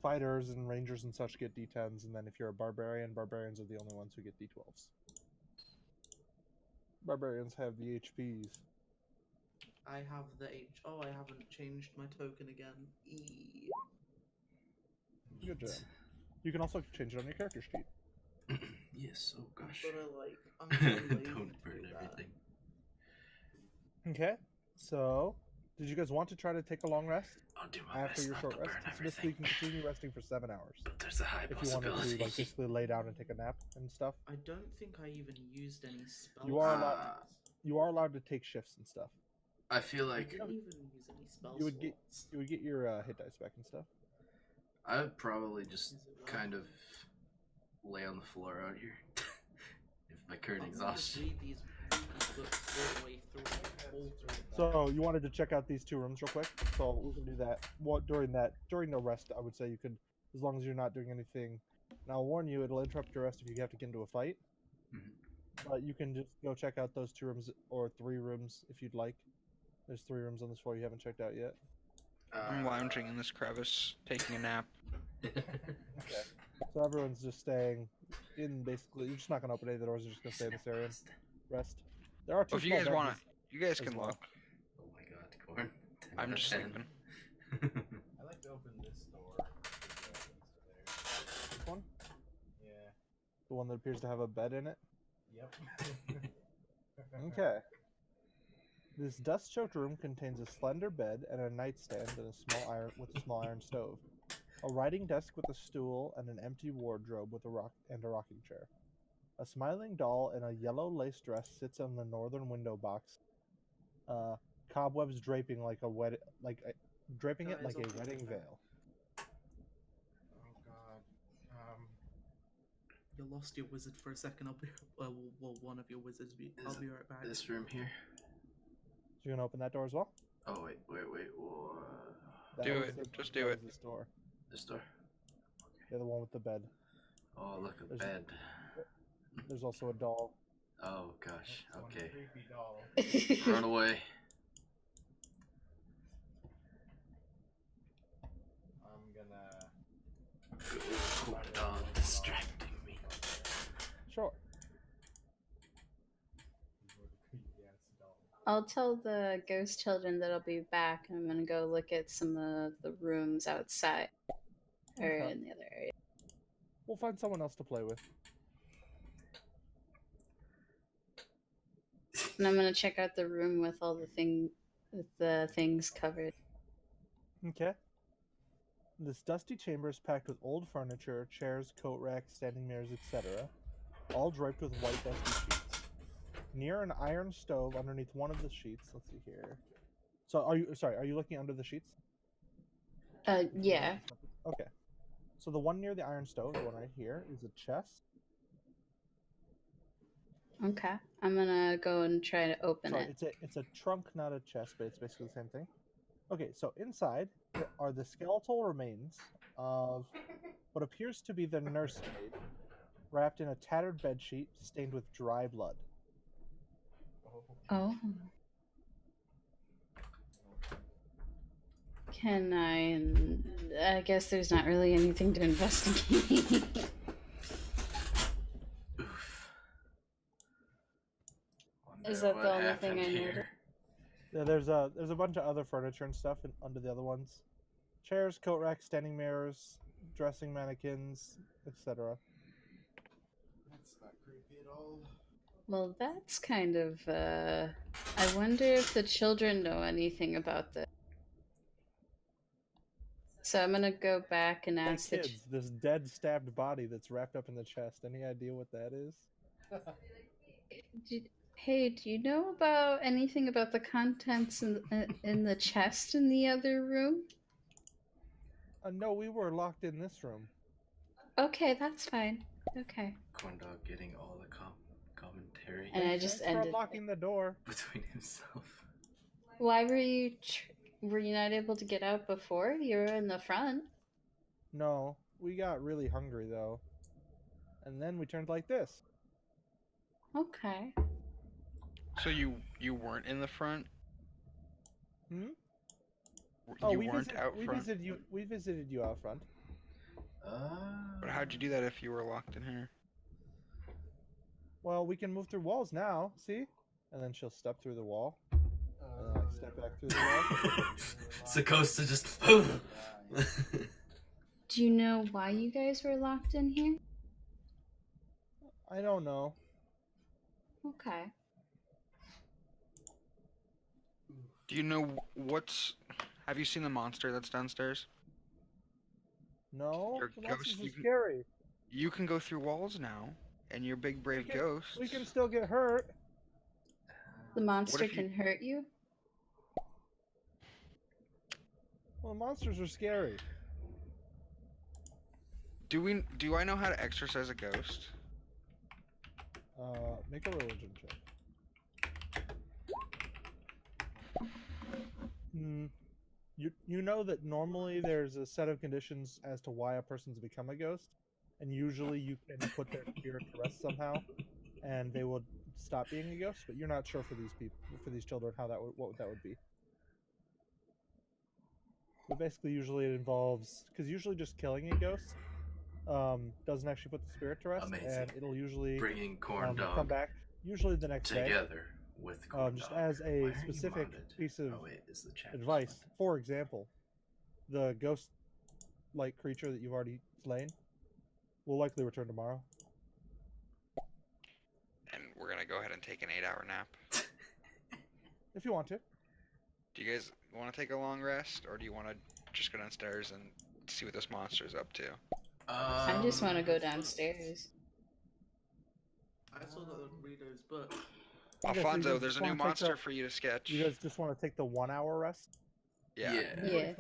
Fighters and rangers and such get D10s, and then if you're a barbarian, barbarians are the only ones who get D12s. Barbarians have the HPs. I have the H. Oh, I haven't changed my token again. E. Good job. You can also change it on your character sheet. Yes, oh gosh. But I'm too lazy Don't to burn do that. everything. Okay, so did you guys want to try to take a long rest I'll do my after best your not short to rest? burn So basically, you everything. can continue resting for 7 hours. There's a high If you wanted possibility. to, like, basically lay down and take a nap and stuff. I don't think I even used any spells. You are allowed. You are allowed to take shifts and stuff. I feel I like didn't even use any spells. You would get your hit dice back and stuff. I would probably just Is it worth kind it? of lay on the floor out here. If my current I'm gonna just exhaustion. read these books all the way through. All through. So you wanted to check out these 2 rooms real quick. So we can do that. What during the rest, I would say you could, as long as you're not doing anything. And I'll warn you, it'll interrupt your rest if you have to get into a fight. Mhm. But you can just go check out those 2 rooms or 3 rooms if you'd like. There's 3 rooms on this floor you haven't checked out yet. I'm lounging in this crevice, taking a nap. Okay. So everyone's just staying in. Basically, you're just not gonna open any of the doors. You're just gonna stay in this area and rest. There are 2 Well, if you small guys beds want to, you guys as can well. look. Oh my god, Corn. 10 I'm out of just 10. sleeping. I like to open this door. This one, Yeah. the one that appears to have a bed in it. Yep. Okay. This dust-choked room contains a slender bed and a nightstand and a small iron stove, a writing desk with a stool and an empty wardrobe with a rocking chair. A smiling doll in a yellow lace dress sits on the northern window box. Cobwebs draping like a draping it Guys, like a I'll be wedding right back. veil. Oh god. You lost your wizard for a second. I'll be. Well, one of your wizards be. I'll Is be right back. This room here. So you're gonna open that door as well? Oh wait. Whoa. That Do was it. Just do that it. was This door. This door. Yeah, the one with the bed. Oh look, a There's- bed. There's also a doll. Oh gosh. That's one Okay. creepy doll. Run away. I'm gonna. Cool dog distracting me. Sure. Creepy ass doll. I'll tell the ghost children that I'll be back, and I'm gonna go look at some of the rooms outside or Okay. in the other area. We'll find someone else to play with. And I'm gonna check out the room with all the things covered. Okay. This dusty chamber is packed with old furniture, chairs, coat racks, standing mirrors, etc., all draped with white dusty sheets. Near an iron stove underneath one of the sheets, let's see here. So are you looking under the sheets? Yeah. Okay. So the one near the iron stove, the one right here, is a chest. Okay. I'm gonna go and try to open Sorry, it. it's a trunk, not a chest, but it's basically the same thing. Okay, so inside are the skeletal remains of what appears to be the nursemaid, wrapped in a tattered bedsheet stained with dry blood. Oh. Can I guess there's not really anything to investigate. Oof. Is Wonder that the what only thing happened I here. noticed? Yeah, there's a bunch of other furniture and stuff under the other ones. Chairs, coat racks, standing mirrors, dressing mannequins, etc. That's not creepy at all. Well, that's kind of, I wonder if the children know anything about this. So I'm gonna go back and Hey ask the kids, this dead stabbed body that's wrapped up in the chest. Any idea what that is? Hey, do you know about anything about the contents in the chest in the other room? No, we were locked in this room. Okay, that's fine. Okay. Corndog getting all the commentary And I just Thanks for ended. unlocking the door. between himself. Why were you? Were you not able to get out before? You were in the front. No, we got really hungry though. And then we turned like this. Okay. So you weren't in the front? Hmm? You weren't out we front? visited you out front. But how'd you do that if you were locked in here? Well, we can move through walls now, see? And then she'll step through the wall. And then I step back through the wall. Sakosta just Do you know why you guys were locked in here? I don't know. Okay. Do you know what's... Have you seen the monster that's downstairs? No? Your The monsters ghost, are you can- scary. You can go through walls now, and you're big brave ghosts. We can still get hurt. The monster if you- can hurt you? Well, monsters are scary. Do I know how to exorcise a ghost? Make a religion check. You know that normally there's a set of conditions as to why a person's become a ghost, and usually you can put their spirit to rest somehow, and they will stop being a ghost. But you're not sure for these children, what that would be. But basically, usually it involves, because usually just killing a ghost doesn't actually put the spirit to rest, Amazing. and it'll usually bringing Corndog come back usually the next day. together with Corndog. Just as Why a aren't you specific modded? piece of Oh, wait, is the chat advice. just For example, the ghost-like creature that you've already slain will likely return tomorrow. And we're gonna go ahead and take an 8-hour nap. If you want to. Do you guys want to take a long rest, or do you want to just go downstairs and see what this monster's up to? I just want to go downstairs. I still gotta read those books. Okay, so you Alfonso, guys there's just a new wanna take monster the- for you to sketch. You guys just want to take the 1 hour rest? Yeah. Yeah.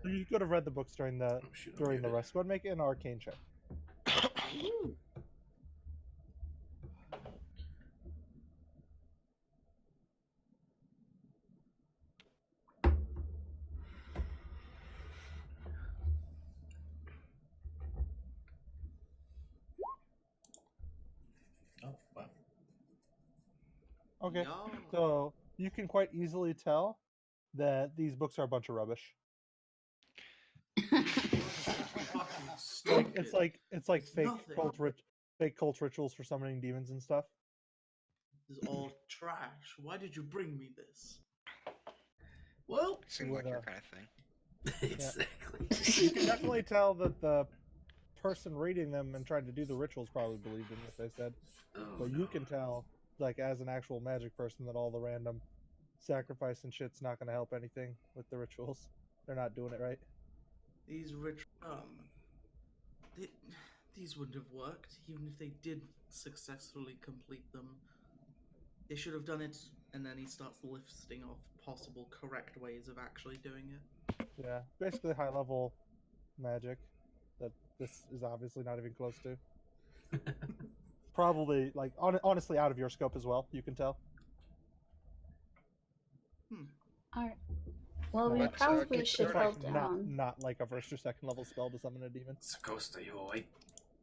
So you could have read the books during the Oh, shoot, I'm during the muted. rest. Go ahead and make an arcane check. Ooh. Oh, wow. Okay. No. So you can quite easily tell that these books are a bunch of rubbish. Fucking Like stupid. it's like It's fake nothing. fake cult rituals for summoning demons and stuff. This is all trash. Why did you bring me this? Well, Seems like With, your kind of thing. exactly. You can definitely tell that the person reading them and trying to do the rituals probably believed in what they said. Oh, But no. you can tell, like as an actual magic person, that all the random sacrifice and shit's not going to help anything with the rituals. They're not doing it right. These these wouldn't have worked, even if they did successfully complete them. They should have done it, and then he starts listing off possible correct ways of actually doing it. Yeah, basically high level magic that this is obviously not even close to. Probably, like, honestly, out of your scope as well. You can tell. Alright. Well, we Let's, probably get should started. hold not down. not like a first or second level spell to summon a demon. Sakosta, you awake?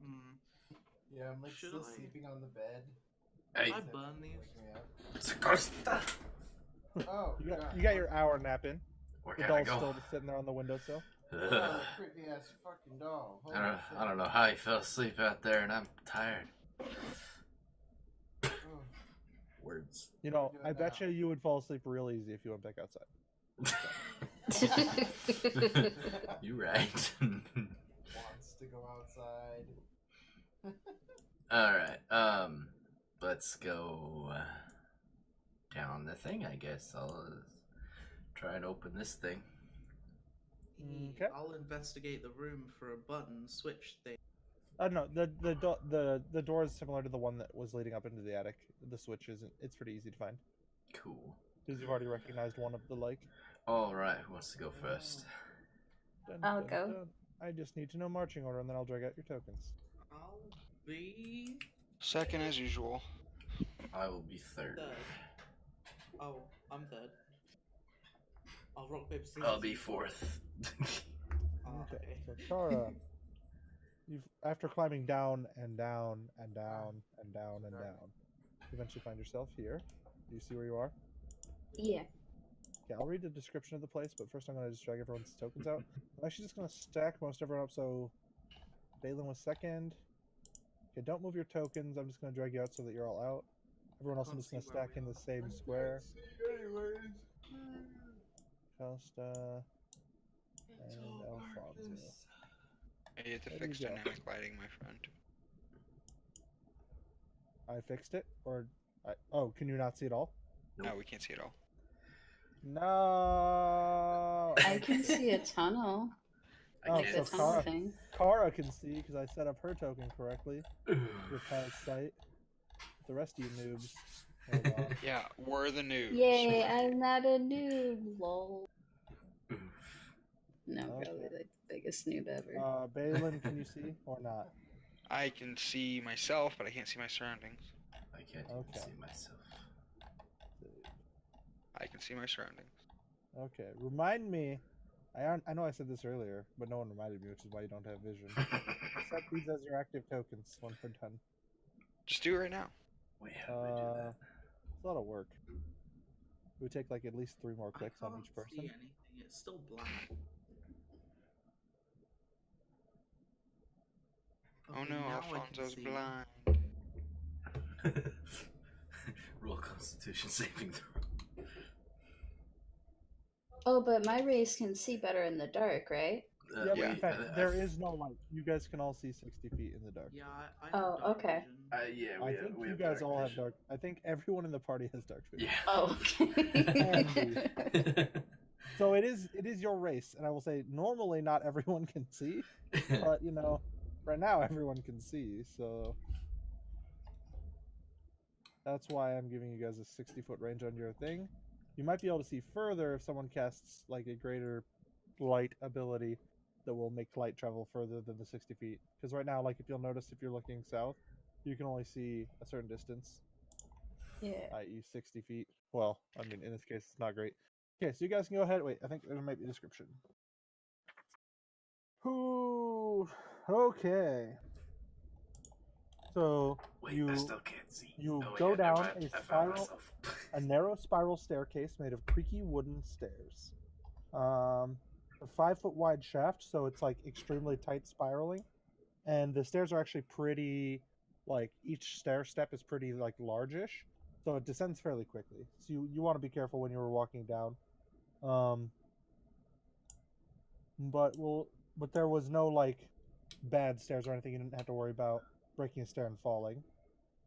Hmm. Yeah, I'm like Should still I? sleeping on the bed. Hey, I burn these. Wake me up. Sakosta! Oh, You got your hour nap in. Where The can I doll's go? still just sitting there on the windowsill. Ugh. Creepy ass fucking doll. Holy I don't know how you fell asleep out there, and I'm tired. Oh, Words. You know, do it I bet now. you would fall asleep real easy if you went back outside. You right. wants to go outside. Alright, let's go down the thing, I guess. I'll try and open this thing. Okay. I'll investigate the room for a button switch thing. No, the door is similar to the one that was leading up into the attic. The switch isn't. It's pretty easy to find Cool. because you've already recognized one of the like. Alright, who wants to go first? Dun, I'll dun, go. dun. I just need to know marching order, and then I'll drag out your tokens. I'll be Second as usual. I will be third. third. Oh, I'm third. I'll rock paper scissors. I'll be fourth. Oh, Okay, so Kara, you've after climbing down and down and down and down and down, you eventually find yourself here. Do you see where you are? Yeah. Okay, I'll read the description of the place, but first I'm going to just drag everyone's tokens out. I'm actually just going to stack most everyone up, so Balin was second. Okay, don't move your tokens. I'm just going to drag you out so that you're all out. Everyone else, I'm Can't just going to see where stack we in the are. same square. Costa and Alfonso. I need to There fix you go. dynamic lighting, my friend. I fixed it? Or... oh, can you not see it all? No, we can't see it all. No! I can see a tunnel. I Oh, Like can't the so tunnel Kara, thing. Kara can see because I set up her token correctly with past sight. The rest of you noobs. Hold on. Yeah, we're the noobs. Yay, I'm not a noob, lol. No, Okay. probably like the biggest noob ever. Balin, can you see or not? I can see myself, but I can't see my surroundings. I can't Okay. even see myself. I can see my surroundings. Okay, remind me. I know I said this earlier, but no one reminded me, which is why you don't have vision. Set these as your active tokens when we're done. Just do it right now. Wait, how do I do that? It's a lot of work. It would take like at least 3 more clicks I on can't each see person. anything. It's still black. Oh Okay, no, now I can Alfonso's see. blind. Roll Constitution saving throw. Oh, but my race can see better in the dark, right? Yeah, but in wait, fact, there is no light. You guys can all see 60 feet in the dark. Yeah, I Oh, have dark okay. vision. yeah, I think you guys all have dark. I think everyone in the party has dark vision. Yeah. Oh, okay. So it is your race, and I will say normally not everyone can see, but you know, right now everyone can see, so that's why I'm giving you guys a 60-foot range on your thing. You might be able to see further if someone casts like a greater light ability that will make light travel further than the 60 feet. Because right now, like if you'll notice, if you're looking south, you can only see a certain distance. Yeah. I.e. 60 feet. Well, I mean, in this case, it's not great. Okay, so you guys can go ahead. Wait, I think there might be a description. Ooh, okay. So Wait, you I still can't see. you Oh, go yeah, never down mind. a I found spiral, myself. a narrow spiral staircase made of creaky wooden stairs. A 5-foot wide shaft, so it's like extremely tight spiraling, and the stairs are actually pretty. Like each stair step is pretty like largish, so it descends fairly quickly. So you want to be careful when you're walking down. But there was no like bad stairs or anything. You didn't have to worry about breaking a stair and falling.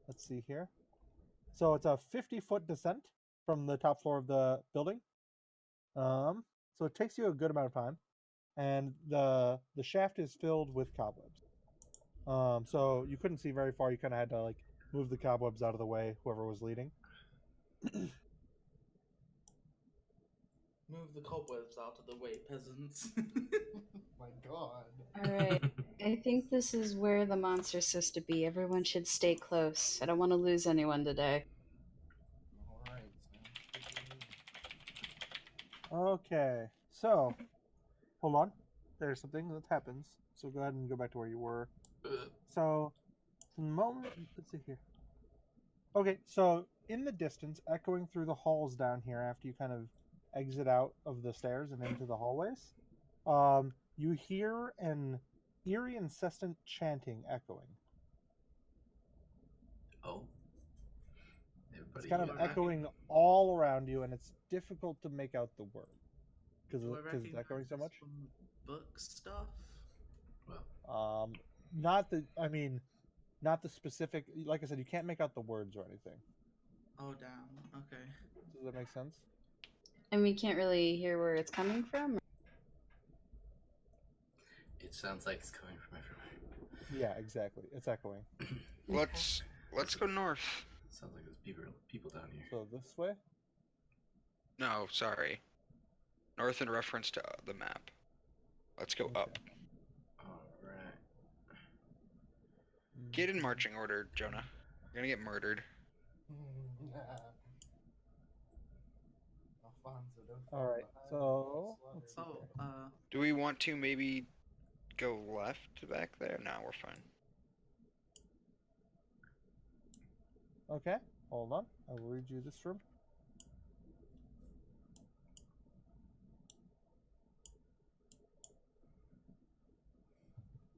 Let's see here. So it's a 50-foot descent from the top floor of the building. So it takes you a good amount of time, and the shaft is filled with cobwebs. So you couldn't see very far. You kind of had to like move the cobwebs out of the way, whoever was leading. Move the cobwebs out of the way, peasants. My God. Alright. I think this is where the monster's supposed to be. Everyone should stay close. I don't want to lose anyone today. All right. Okay, so hold on. There's something that happens. So go ahead and go back to where you were. So, the moment, let's see here. Okay, so in the distance, echoing through the halls down here, after you kind of exit out of the stairs and into the hallways, you hear an eerie, incessant chanting echoing. Oh. It's Everybody kind of here. echoing all around you, and it's difficult to make out the word because Do I it's recognize echoing so this much. from book stuff? Not the. I mean, not the specific. Like I said, you can't make out the words or anything. Oh, damn. Okay. Does that make sense? And we can't really hear where it's coming from? It sounds like it's coming from everywhere. Yeah, exactly. It's echoing. Let's go north. Sounds like there's people down here. So this way. No, sorry. North in reference to the map. Let's go Okay. up. Alright. Get in marching order, Jonah. You're gonna get murdered. Alfonso, don't All fall right, behind so me, let's see Oh, here. Do we want to maybe go left back there? No, we're fine. Okay, hold on. I will read you this room.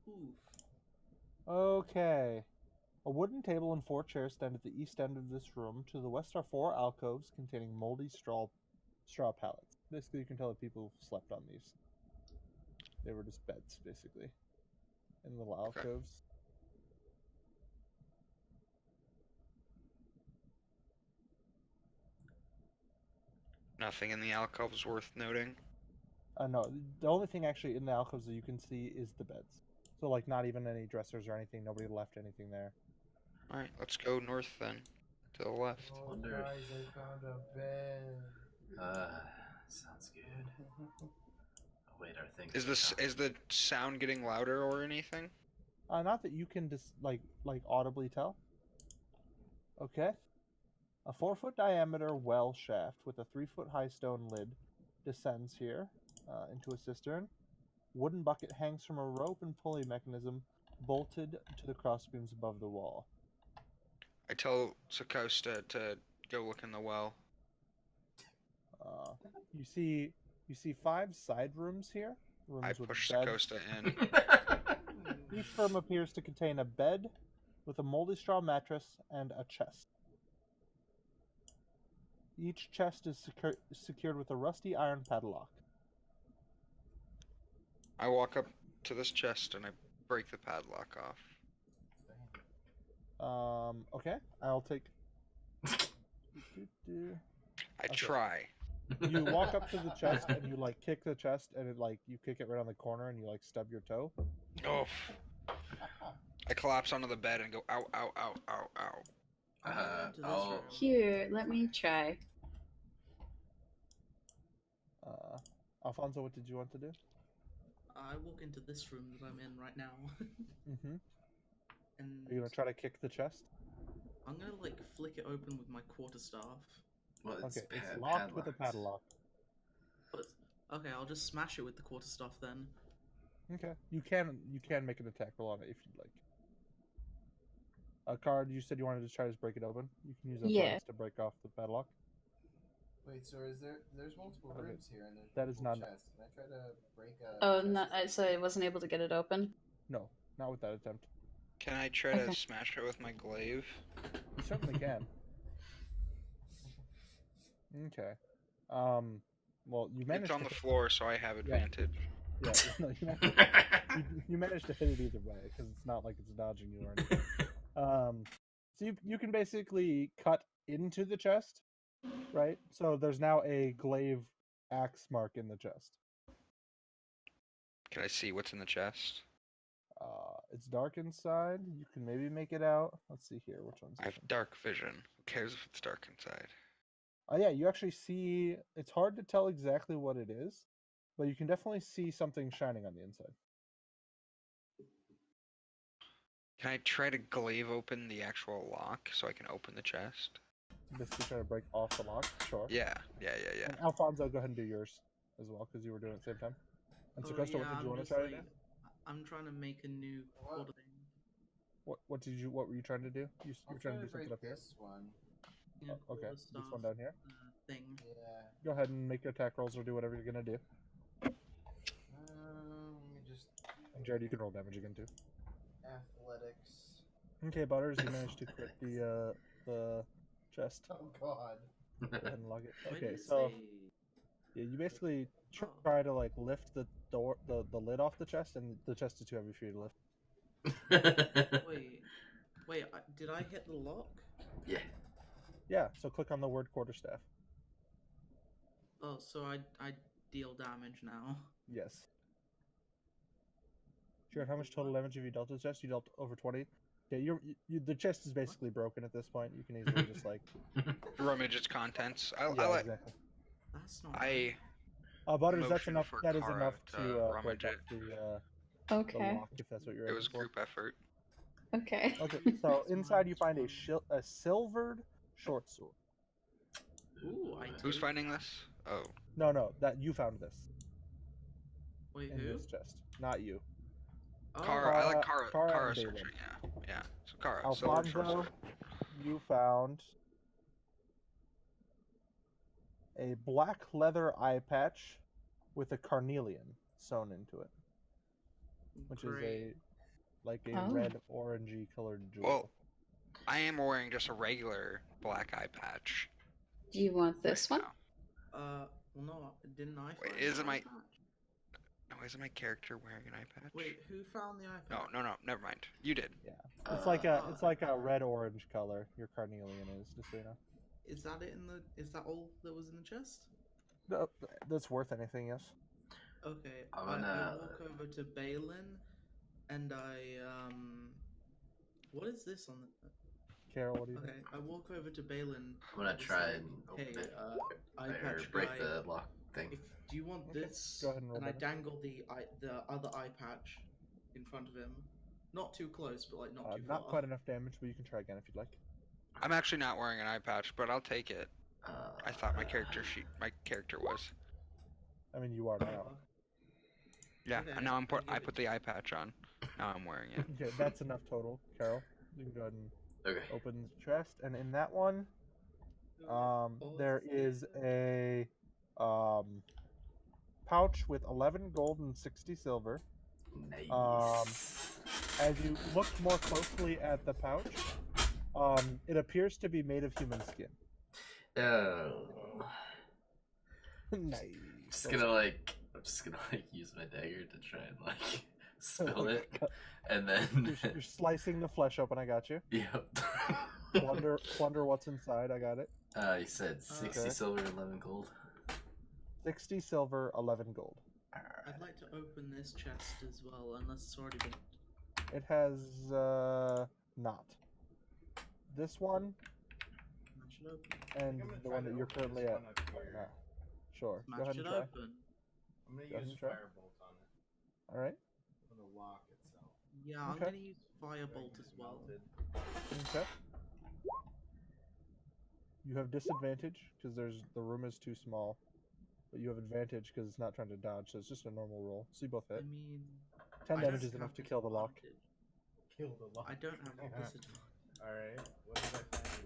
oof. Okay. A wooden table and 4 chairs stand at the east end of this room. To the west are 4 alcoves containing moldy straw pallets. Basically, you can tell that people slept on these. They were just beds, basically, in little Okay. alcoves. Nothing in the alcoves worth noting. No, the only thing actually in the alcoves that you can see is the beds. So, like, not even any dressers or anything. Nobody left anything there. Alright, let's go north then. To the left. Oh, Wonder guys, I found a bed. Sounds good. Oh, wait, our thing. Is the sound getting louder or anything? Not that you can just like audibly tell. Okay. A 4-foot diameter well shaft with a 3-foot high stone lid descends here into a cistern. Wooden bucket hangs from a rope and pulley mechanism bolted to the crossbeams above the wall. I tell Sakosta to go look in the well. You see 5 side rooms here. Rooms I with push beds. Sakosta in. Each room appears to contain a bed with a moldy straw mattress and a chest. Each chest is secured with a rusty iron padlock. I walk up to this chest and I break the padlock off. Okay. I'll take. I Okay. try. You walk up to the chest and you like kick the chest and it like you kick it right on the corner and you like stub your toe. Oh. I collapse onto the bed and go ow, ow, ow, ow, ow. I'm gonna go into this I'll- room. Here, let me try. Alfonso, what did you want to do? I walk into this room that I'm in right now, Mm-hmm. and Are you gonna try to kick the chest? I'm gonna like flick it open with my quarterstaff. Well, Okay, it's locked with a padlock. But okay, I'll just smash it with the quarterstaff then. Okay, you can make an attack roll on it if you'd like. Card, you said you wanted to try to break it open. You can use athletics to break off the padlock. Wait, so there's multiple Okay. rooms here and there's That is multiple not- chests. Can I try to break a Oh, chest? no, so I wasn't able to get it open? No, not with that attempt. Can I try to Okay. smash it with my glaive? You certainly can. Okay. Well, you managed It's on to the floor, so I have advantage. Yeah, no, you managed to hit it either way because it's not like it's dodging you or anything. So you can basically cut into the chest, right? So there's now a glaive axe mark in the chest. Can I see what's in the chest? It's dark inside. You can maybe make it out. Let's see here. Which one's I have open? dark vision. Who cares if it's dark inside? Oh yeah, you actually see. It's hard to tell exactly what it is, but you can definitely see something shining on the inside. Can I try to glaive open the actual lock so I can open the chest? Basically, trying to break off the lock. Sure. Yeah. And Alfonso, go ahead and do yours as well because you were doing it at the same time. And Oh, Sakosta, yeah, what did you I'm want to just try like, to do? I'm trying to make a new quarter thing. What were you trying to do? You I'm were trying to do break something up here. this one. Yeah, Okay, quarter this staff, one down here. Thing. Yeah. Go ahead and make your attack rolls or do whatever you're gonna do. Let me just And Jared, you can roll damage again too. athletics. Okay, Butters, you managed to crit the chest. Oh God. Go ahead and log it. Why Okay, did it so say- yeah, you basically Oh. try to like lift the door, the lid off the chest, and the chest is too heavy for you to lift. Wait, did I hit the lock? Yeah. Yeah, so click on the word quarterstaff. Oh, so I deal damage now. Yes. Jared, how much total damage have you dealt to the chest? You dealt over 20. Yeah, the chest is basically broken at this point. You can easily just like Rummage its contents. yeah, exactly. That's not. I Butters, that's motion enough. for That is Kara enough to to rummage break it. up the Okay. lock, if that's what you're It aiming was for. group effort. Okay. Okay, so inside you find a silvered short sword. Ooh, I Who's take. finding this? Oh, No, that you found this Wait, in who? this chest, not you. Oh, Kara. I like Kara Kara. and Kara's Balin. searching. Yeah. So Kara, silver short Alfonso, sword. you found a black leather eye patch with a carnelian sewn into it, which is great. a Oh. red orangey colored jewel. Well, I am wearing just a regular black eye patch. Do you want this right one? now. Well, no, didn't I Wait, find isn't the my- eye patch? Oh, isn't my character wearing an eye patch? Wait, who found the eye No, patch? never mind. You did. It's like a Oh, it's like a red orange color. Your carnelian is, just so you know. Is that it in the? Is that all that was in the chest? No, that's worth anything, yes. Okay, I'm I gonna- walk over to Balin, and what is this on the? Carol, what do you Okay, I walk over to Balin. I'm gonna just try like, and open hey, it. eye Or patch break guy. the lock thing. Do you want Okay, this? go ahead and roll And I damage. dangle the other eye patch in front of him, not too close, but like not too far. Not quite enough damage, but you can try again if you'd like. I'm actually not wearing an eye patch, but I'll take it. I thought my character was. I mean, you are now. Yeah, Okay, and now I I give put it the eye patch on. Now I'm wearing it. Okay, that's enough total. Carol, you can go ahead and Okay. open the chest, and in that one, there is a pouch with 11 gold and 60 silver. Nice. As you look more closely at the pouch, it appears to be made of human skin. Oh. Nice. I'm just gonna use my dagger to try and spill it, and then You're slicing the flesh open. I got you. yep. Plunder what's inside. I got it. You said 60 Okay. silver, 11 gold. 60 silver, 11 gold. I'd like to open this chest as well, unless it's already been. It has not. This one Smash it open. and the one that you're currently at. Yeah. Sure. Go Smash ahead it and try. open. I'm gonna Go ahead use and try. firebolt on it. All right. For the lock itself. Yeah, I'm Okay. gonna use firebolt as well. Melted. Okay. You have disadvantage because the room is too small, but you have advantage because it's not trying to dodge, so it's just a normal roll. So you both I hit. mean, 10 I damage don't is enough have to kill the lock. disadvantage. Kill the lock. I don't have disadvantage. Alright. What did I find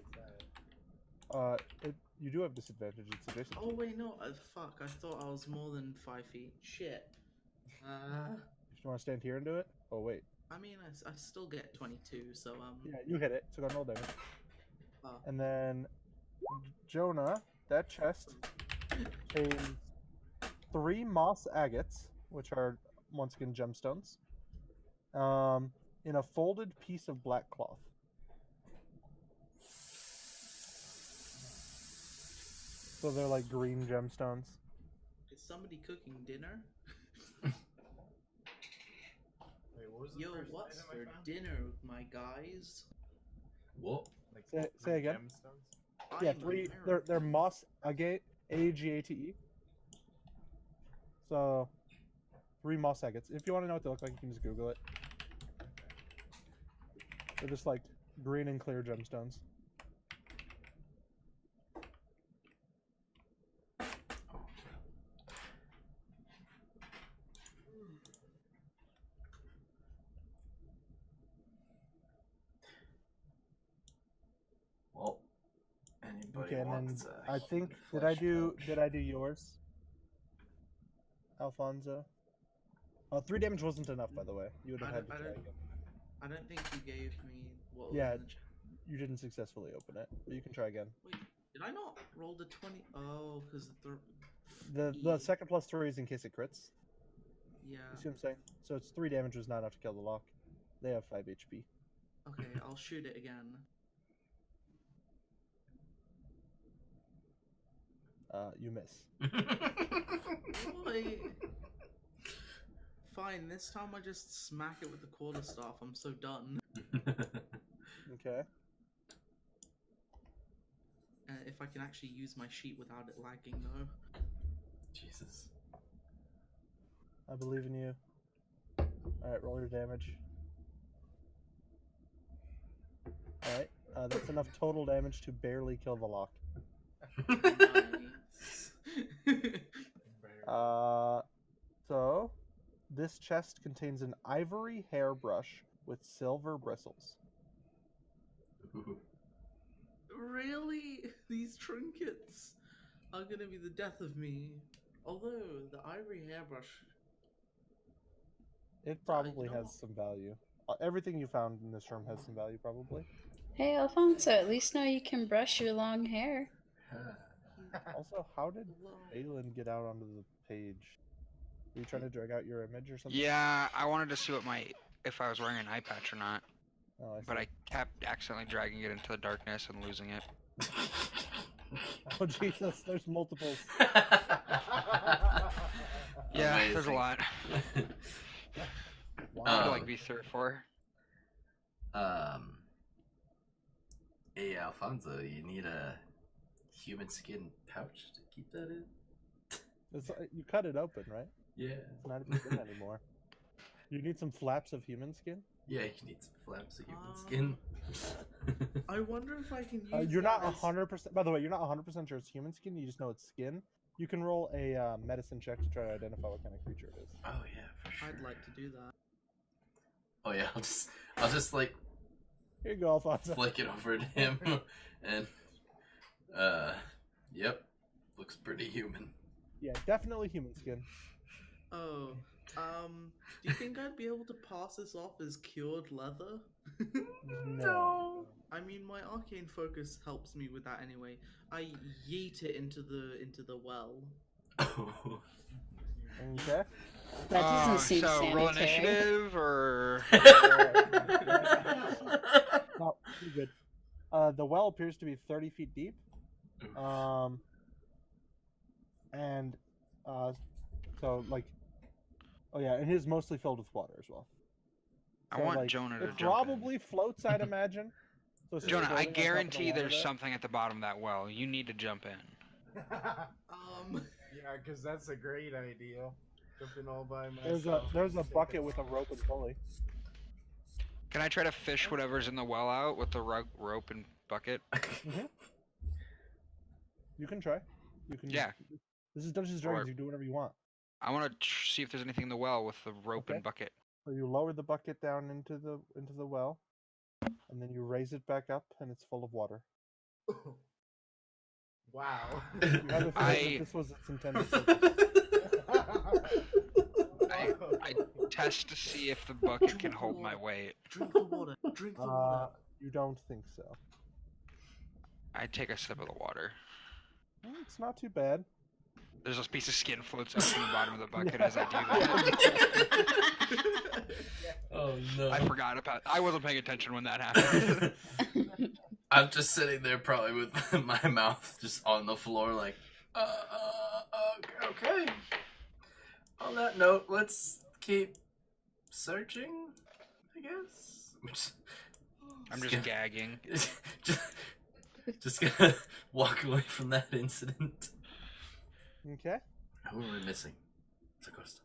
inside? You do have disadvantage. It's adjacent. Oh wait, no, fuck! I thought I was more than 5 feet. Shit. If you want to stand here and do it. Oh wait. I mean, I still get 22, so Yeah, you hit it. So go and roll damage. Oh. And then Jonah, that chest contains 3 moss agates, which are once again gemstones, in a folded piece of black cloth. So they're like green gemstones. Is somebody cooking dinner? Wait, what was the Yo, first what's item I for found? dinner, my guys? What? Like, Say again? Gemstones? Yeah, I'm 3. American. They're moss agate, AGATE. So 3 moss agates. If you want to know what they look like, you can just Google it. They're just like green and clear gemstones. Well, anybody Okay, and then wants I think did I do yours, Alfonso? Oh, 3 damage wasn't enough, by the way. You would have had to try again. I don't think you gave me what was Yeah. in the chat. You didn't successfully open it, but you can try again. Wait, did I not roll the 20? Oh, because The second plus 3 is in case it crits. Yeah. You see what I'm saying? So it's 3 damage was not enough to kill the lock. They have 5 HP. Okay, I'll shoot it again. You miss. Wait. Fine, this time I just smack it with the quarterstaff. I'm so done. Okay. If I can actually use my sheet without it lagging, though. Jesus. I believe in you. Alright, roll your damage. Alright, that's enough total damage to barely kill the lock. Nice. So, this chest contains an ivory hairbrush with silver bristles. Ooh. Really? These trinkets are gonna be the death of me. Although the ivory hairbrush. It probably know has what? some value. Everything you found in this room has some value, probably. Hey, Alfonso, at least now you can brush your long hair. Also, how did Lol. Aelin get out onto the page? Were you trying to drag out your image or something? Yeah, I wanted to see if I was wearing an eye patch or not, Oh, but see. I kept accidentally dragging it into the darkness and losing it. Oh, Jesus, there's multiples. Yeah, there's a Amazing. lot. Wow. Could like be 3 or 4. Hey Alfonso, you need a human skin pouch to keep that in? You cut it open, right? Yeah. It's not even skin anymore. You need some flaps of human skin? Yeah, you need some flaps of human skin. I wonder if I can use. You're not that as- 100%. By the way, you're not 100% sure it's human skin. You just know it's skin. You can roll a medicine check to try to identify what kind of creature it is. Oh yeah, for sure. I'd like to do that. Oh yeah, I'll just like Here you go, Alfonso. flick it over to him, and yep, looks pretty human. Yeah, definitely human skin. Oh, do you think I'd be able to pass this off as cured leather? No. I mean, my arcane focus helps me with that anyway. I yeet it into the well. Oh. Okay. That doesn't seem so roll sanitary. initiative or No, you're good. The well appears to be 30 feet deep. And so like, oh yeah, and it is mostly filled with water as well. I So, want like, Jonah to it jump probably floats, I'd imagine. So it's just Jonah, I floating on top of the guarantee water there's there. something at the bottom of that well. You need to jump in. Yeah, because that's a great idea. Jumping all by myself. There's a bucket with a rope and pulley. Can I try to fish whatever's in the well out with the rope and bucket? You can try. You can. Yeah. This is Dungeons and Dragons. Or- You do whatever you want. I want to see if there's anything in the well with the rope Okay. and bucket. So you lower the bucket down into the well, and then you raise it back up, and it's full of water. Wow. You have a feeling that this was its intended purpose. I test to see if the bucket can hold my weight. Drink the water. Drink the water. You don't think so. I take a sip of the water. It's not too bad. There's a piece of skin floats up from the bottom of the bucket as I do that. Oh no. I wasn't paying attention when that happened. I'm just sitting there probably with my mouth just on the floor like, okay. On that note, let's keep searching, I guess. I'm just gagging. just gonna walk away from that incident. Okay. Who are we missing? It's a ghost.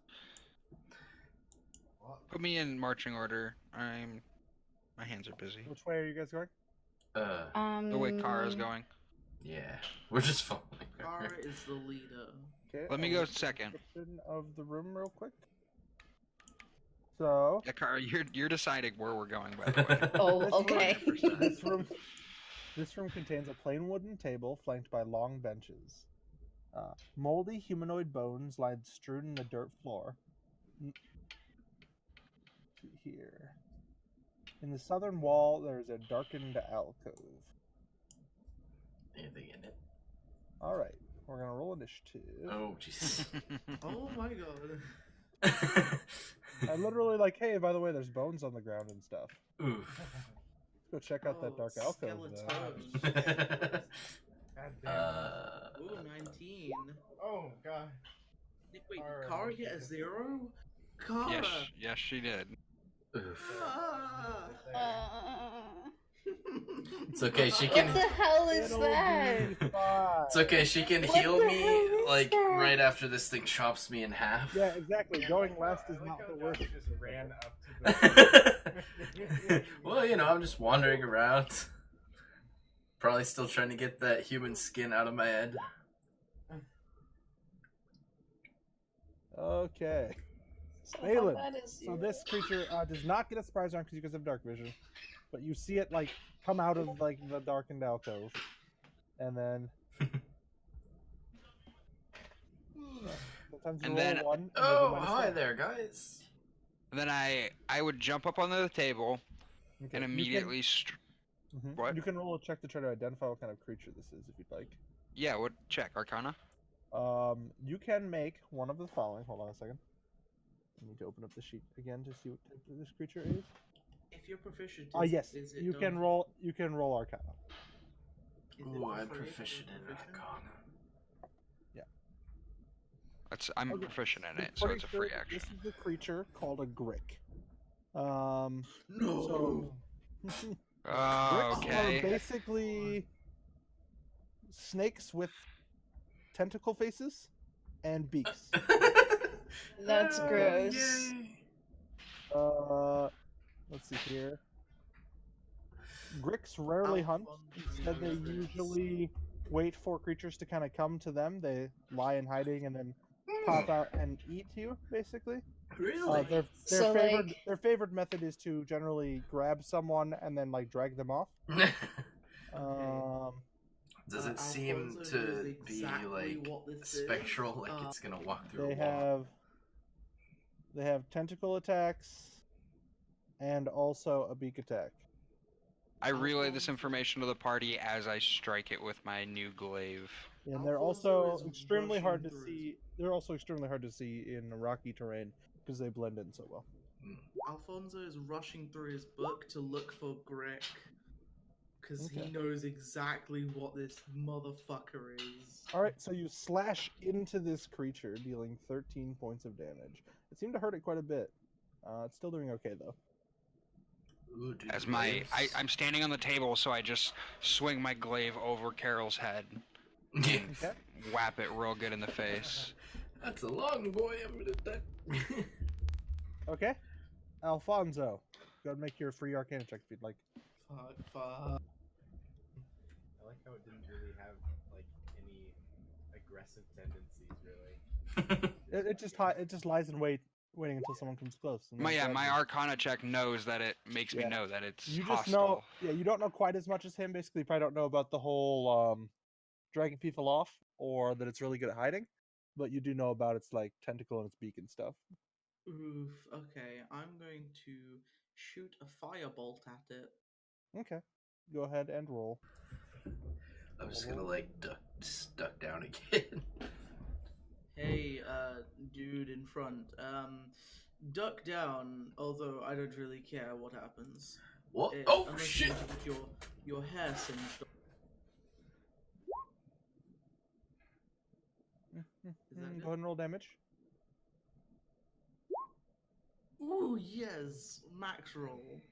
Put me in marching order. My hands are busy. Which way are you guys going? The way Kara's going. Yeah, we're just following her. Kara is the leader. Okay. Let me go second. Description of the room, real quick. So. Yeah, Kara, you're deciding where we're going, by the way. Oh, okay. This room contains a plain wooden table flanked by long benches. Moldy humanoid bones lie strewn in the dirt floor. Here. In the southern wall, there is a darkened alcove. Anything in it? Alright, we're gonna roll initiative. Oh, Jesus. Oh my god. I literally like, hey, by the way, there's bones on the ground and stuff. Oof. Let's go check out that dark alcove. Skeleton. God damn. Ooh, 19. Oh god. Wait, did Alright. Kara get a 0? Kara! Yes, she did. Oof. Ah! It's okay. She What can. the hell is It'll that? be fine. It's okay. She can What heal the me hell is like that? right after this thing chops me in half. Yeah, exactly. Going last is I not like the how worst. Josh just ran up to the. Well, you know, I'm just wandering around. Probably still trying to get that human skin out of my head. Okay. So how Balin, bad is so you? this creature does not get a surprise round because you guys have dark vision, but you see it like come out of like the darkened alcove, and then sometimes you And roll then- a 1. And Oh, there's a hi -1. there, guys. Then I would jump up onto the table Okay, and immediately. What? You can roll a check to try to identify what kind of creature this is if you'd like. Yeah. What? Check Arcana. You can make one of the following. Hold on a second. I need to open up the sheet again to see what type this creature is. If you're proficient, Yes, is it you done can for- roll. You can roll Arcana. is it Ooh, for I'm free if you're proficient in proficient? Arcana. I'm Okay, proficient in the it, so it's a free creature- action. This is the creature called a Grick. No. So Oh, Gricks okay. are basically snakes with tentacle faces and beaks. That's Oh, gross. yay. Let's see here. Gricks rarely hunt. Instead, they usually wait for creatures to kind of come to them. They lie in hiding and then pop out and eat you, basically. Really? Their So, favorite like- their favorite method is to generally grab someone and then like drag them off. Does it seem Alfonso to knows be exactly like what this spectral, is. like it's gonna walk through They a wall? have tentacle attacks and also a beak attack. I relay this information to the party as I strike it with my new glaive. And they're Alfonso also is extremely hard to rushing through see. They're also extremely hard to see in rocky terrain because they blend in so well. Alfonso is rushing through his book to look for Grick because Okay. he knows exactly what this motherfucker is. All right, so you slash into this creature, dealing 13 points of damage. It seemed to hurt it quite a bit. It's still doing okay though. Ooh, dude, As glaives. I'm standing on the table, so I just swing my glaive over Carol's head and Okay. whap it real good in the face. That's a long boy. I'm gonna die. Okay. Alfonso, go ahead and make your free Arcana check if you'd like. Fuck. I like how it didn't really have like any aggressive tendencies, really. It just lies in waiting until someone comes close. and then grabs My you. Arcana check knows that it makes me Yeah. know that it's You just hostile. know, yeah, you don't know quite as much as him. Basically, you probably don't know about the whole dragging people off or that it's really good at hiding, but you do know about its like tentacle and its beak and stuff. Oof. Okay, I'm going to shoot a firebolt at it. Okay, go ahead and roll. I'm just gonna like duck down again. Hey, dude in front. Duck down. Although I don't really care what happens. What? Oh Unless shit! you want to get your hair singed. that Go good? ahead and roll damage. Ooh, yes, max roll.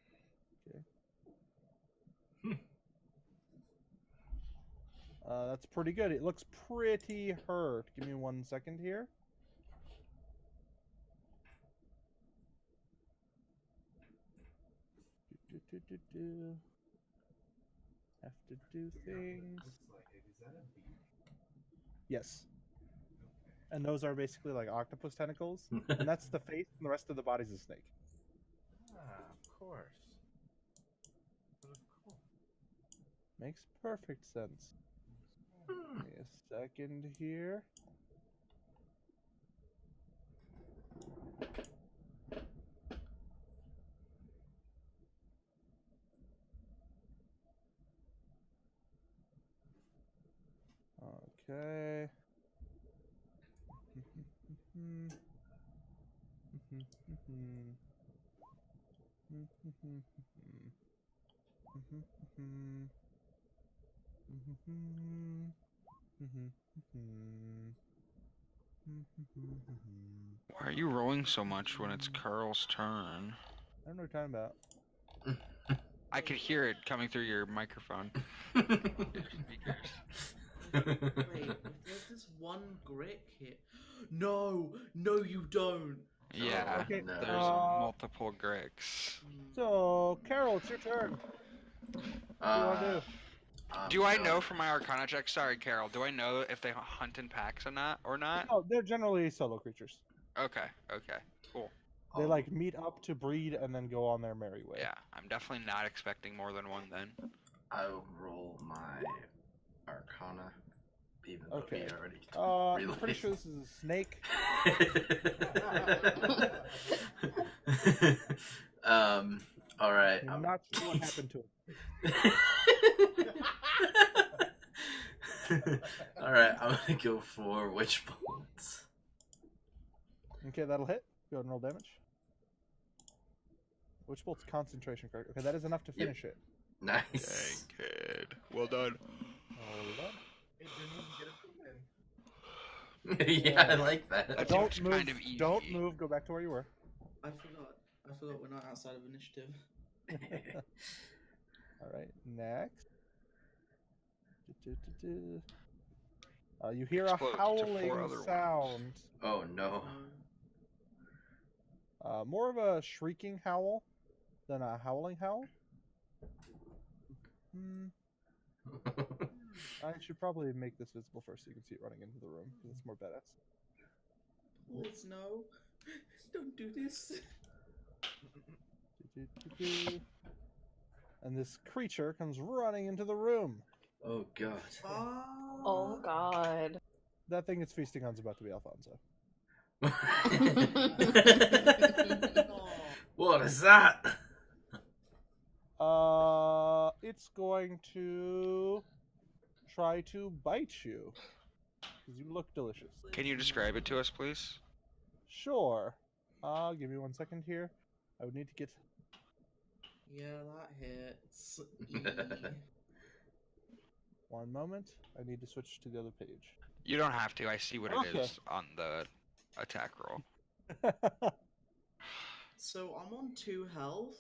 That's pretty good. It looks pretty hurt. Give me 1 second here. Have to do things. Looks like it. Is that a beak? Yes. Okay. And those are basically like octopus tentacles. And that's the face, and the rest of the body's a snake. Ah, of course. But of course. Makes perfect sense. Give me a second here. Okay. Why are you rolling so much when it's Carl's turn? I don't know what you're talking about. I could hear it coming through your microphone. Your speakers. Wait, if there's this one grit hit. No, no, you don't. Yeah, Okay, no. there's multiple Gricks. So, Carol, it's your turn. What do you want to do? Do I know from my Arcana check? Sorry, Carol. Do I know if they hunt in packs or not? Oh, they're generally solo creatures. Okay. Okay. Cool. They like meet up to breed and then go on their merry way. Yeah, I'm definitely not expecting more than one then. I'll roll my Arcana, even though Okay. he already. I'm pretty sure this is a snake. All right. I'm not sure what happened to it. All right, I'm gonna go for witch bolts. Okay, that'll hit. Go ahead and roll damage. Witch bolt's concentration card. Okay, that is enough to finish it. Nice. Kid. Well done. Hold on. It didn't even get a win. Yeah, I like that. That Don't seems move. kind of easy. Don't move. Go back to where you were. I forgot we're not outside of initiative. All right. Next. You hear Explode a to 4 howling other sound. Oh no. More of a shrieking howl than a howling howl. I should probably make this visible first so you can see it running into the room because it's more badass. Please no. Don't do this. And this creature comes running into the room. Oh god. Oh god. That thing it's feasting on is about to be Alfonso. What is that? It's going to try to bite you because you look delicious. Can you describe it to us, please? Sure. Give me 1 second here. I would need to get. Yeah, that hits. 1 moment. I need to switch to the other page. You don't have to. I see what it Okay. is on the attack roll. So I'm on 2 health.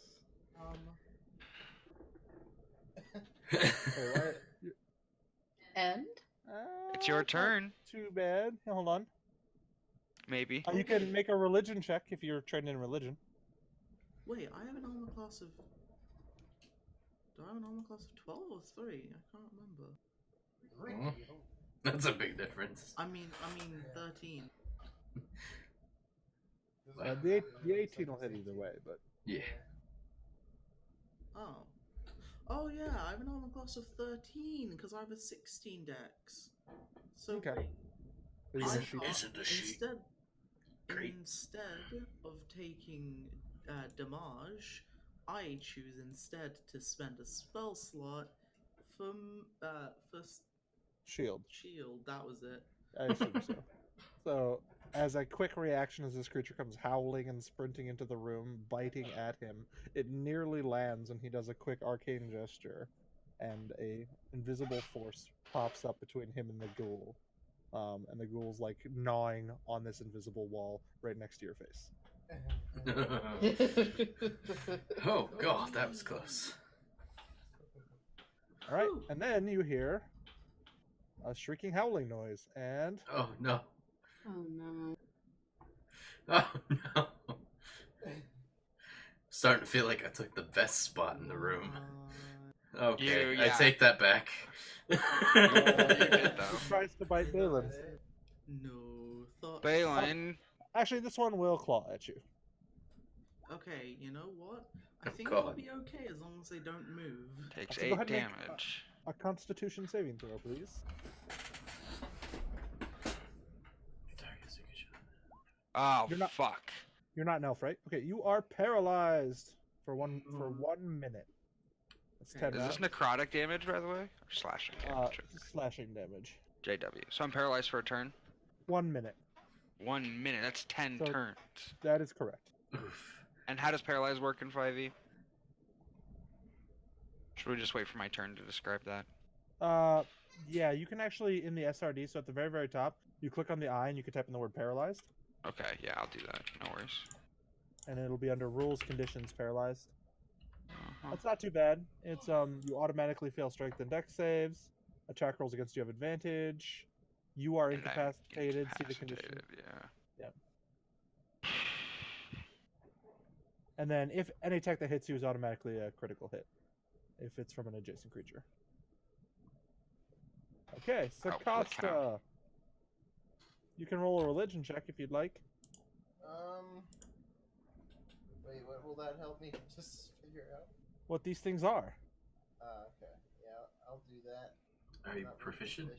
And? It's your turn. Too bad. Hold on. Maybe. You can make a religion check if you're trained in religion. Wait, I have an armor class of. Do I have an armor class of 12 or 3? I can't remember. That's a big difference. I mean 13. The 18 will hit either way, but Yeah. Oh. Oh yeah, I have an armor class of 13 because I have a 16 dex. So Okay. wait, Isn't I she- can't- isn't the sheet great? Instead of taking damage, I choose instead to spend a spell slot for shield. shield. That was it. I assume so. So, as a quick reaction, as this creature comes howling and sprinting into the room, biting at him, it nearly lands, and he does a quick arcane gesture, and a invisible force pops up between him and the ghoul. And the ghoul's like gnawing on this invisible wall right next to your face. Oh god, that was close. All right, Whew. and then you hear a shrieking howling noise, and Oh no. Oh no. Oh no. Starting to feel like I took the best spot in the room. Okay, You- I yeah. take that back. You did, though. he tries to bite Balin. No thought. Balin. Actually, this one will claw at you. Okay, you know what? I Oh, think God. it'll be okay as long as they don't move. Takes So go 8 ahead and make, damage. A Constitution saving throw, please. Oh, You're not- fuck. You're not an elf, right? Okay, you are paralyzed for one minute. That's Okay. 10 Is this rounds. necrotic damage, by the way? Or slashing damage? Slashing damage. JW. So I'm paralyzed for a turn? 1 minute. 1 minute. That's 10 So- turns. That is correct. Oof. And how does paralyze work in 5e? Should we just wait for my turn to describe that? Yeah, you can actually, in the SRD, so at the very, very top, you click on the eye and you can type in the word paralyzed, Okay, yeah, I'll do that. No worries. and it'll be under rules, conditions, paralyzed. That's not too bad. It's you automatically fail strength and dex saves. Attack rolls against you have advantage. You are And I'm incapacitated. See the condition. incapacitated, yeah. And then if any attack that hits you is automatically a critical hit, if it's from an adjacent creature. Okay, so Oh, flip Costa, count. you can roll a religion check if you'd like. Wait, what will that help me just figure out? What these things are. Okay. Yeah, I'll do that. Are you Not really proficient?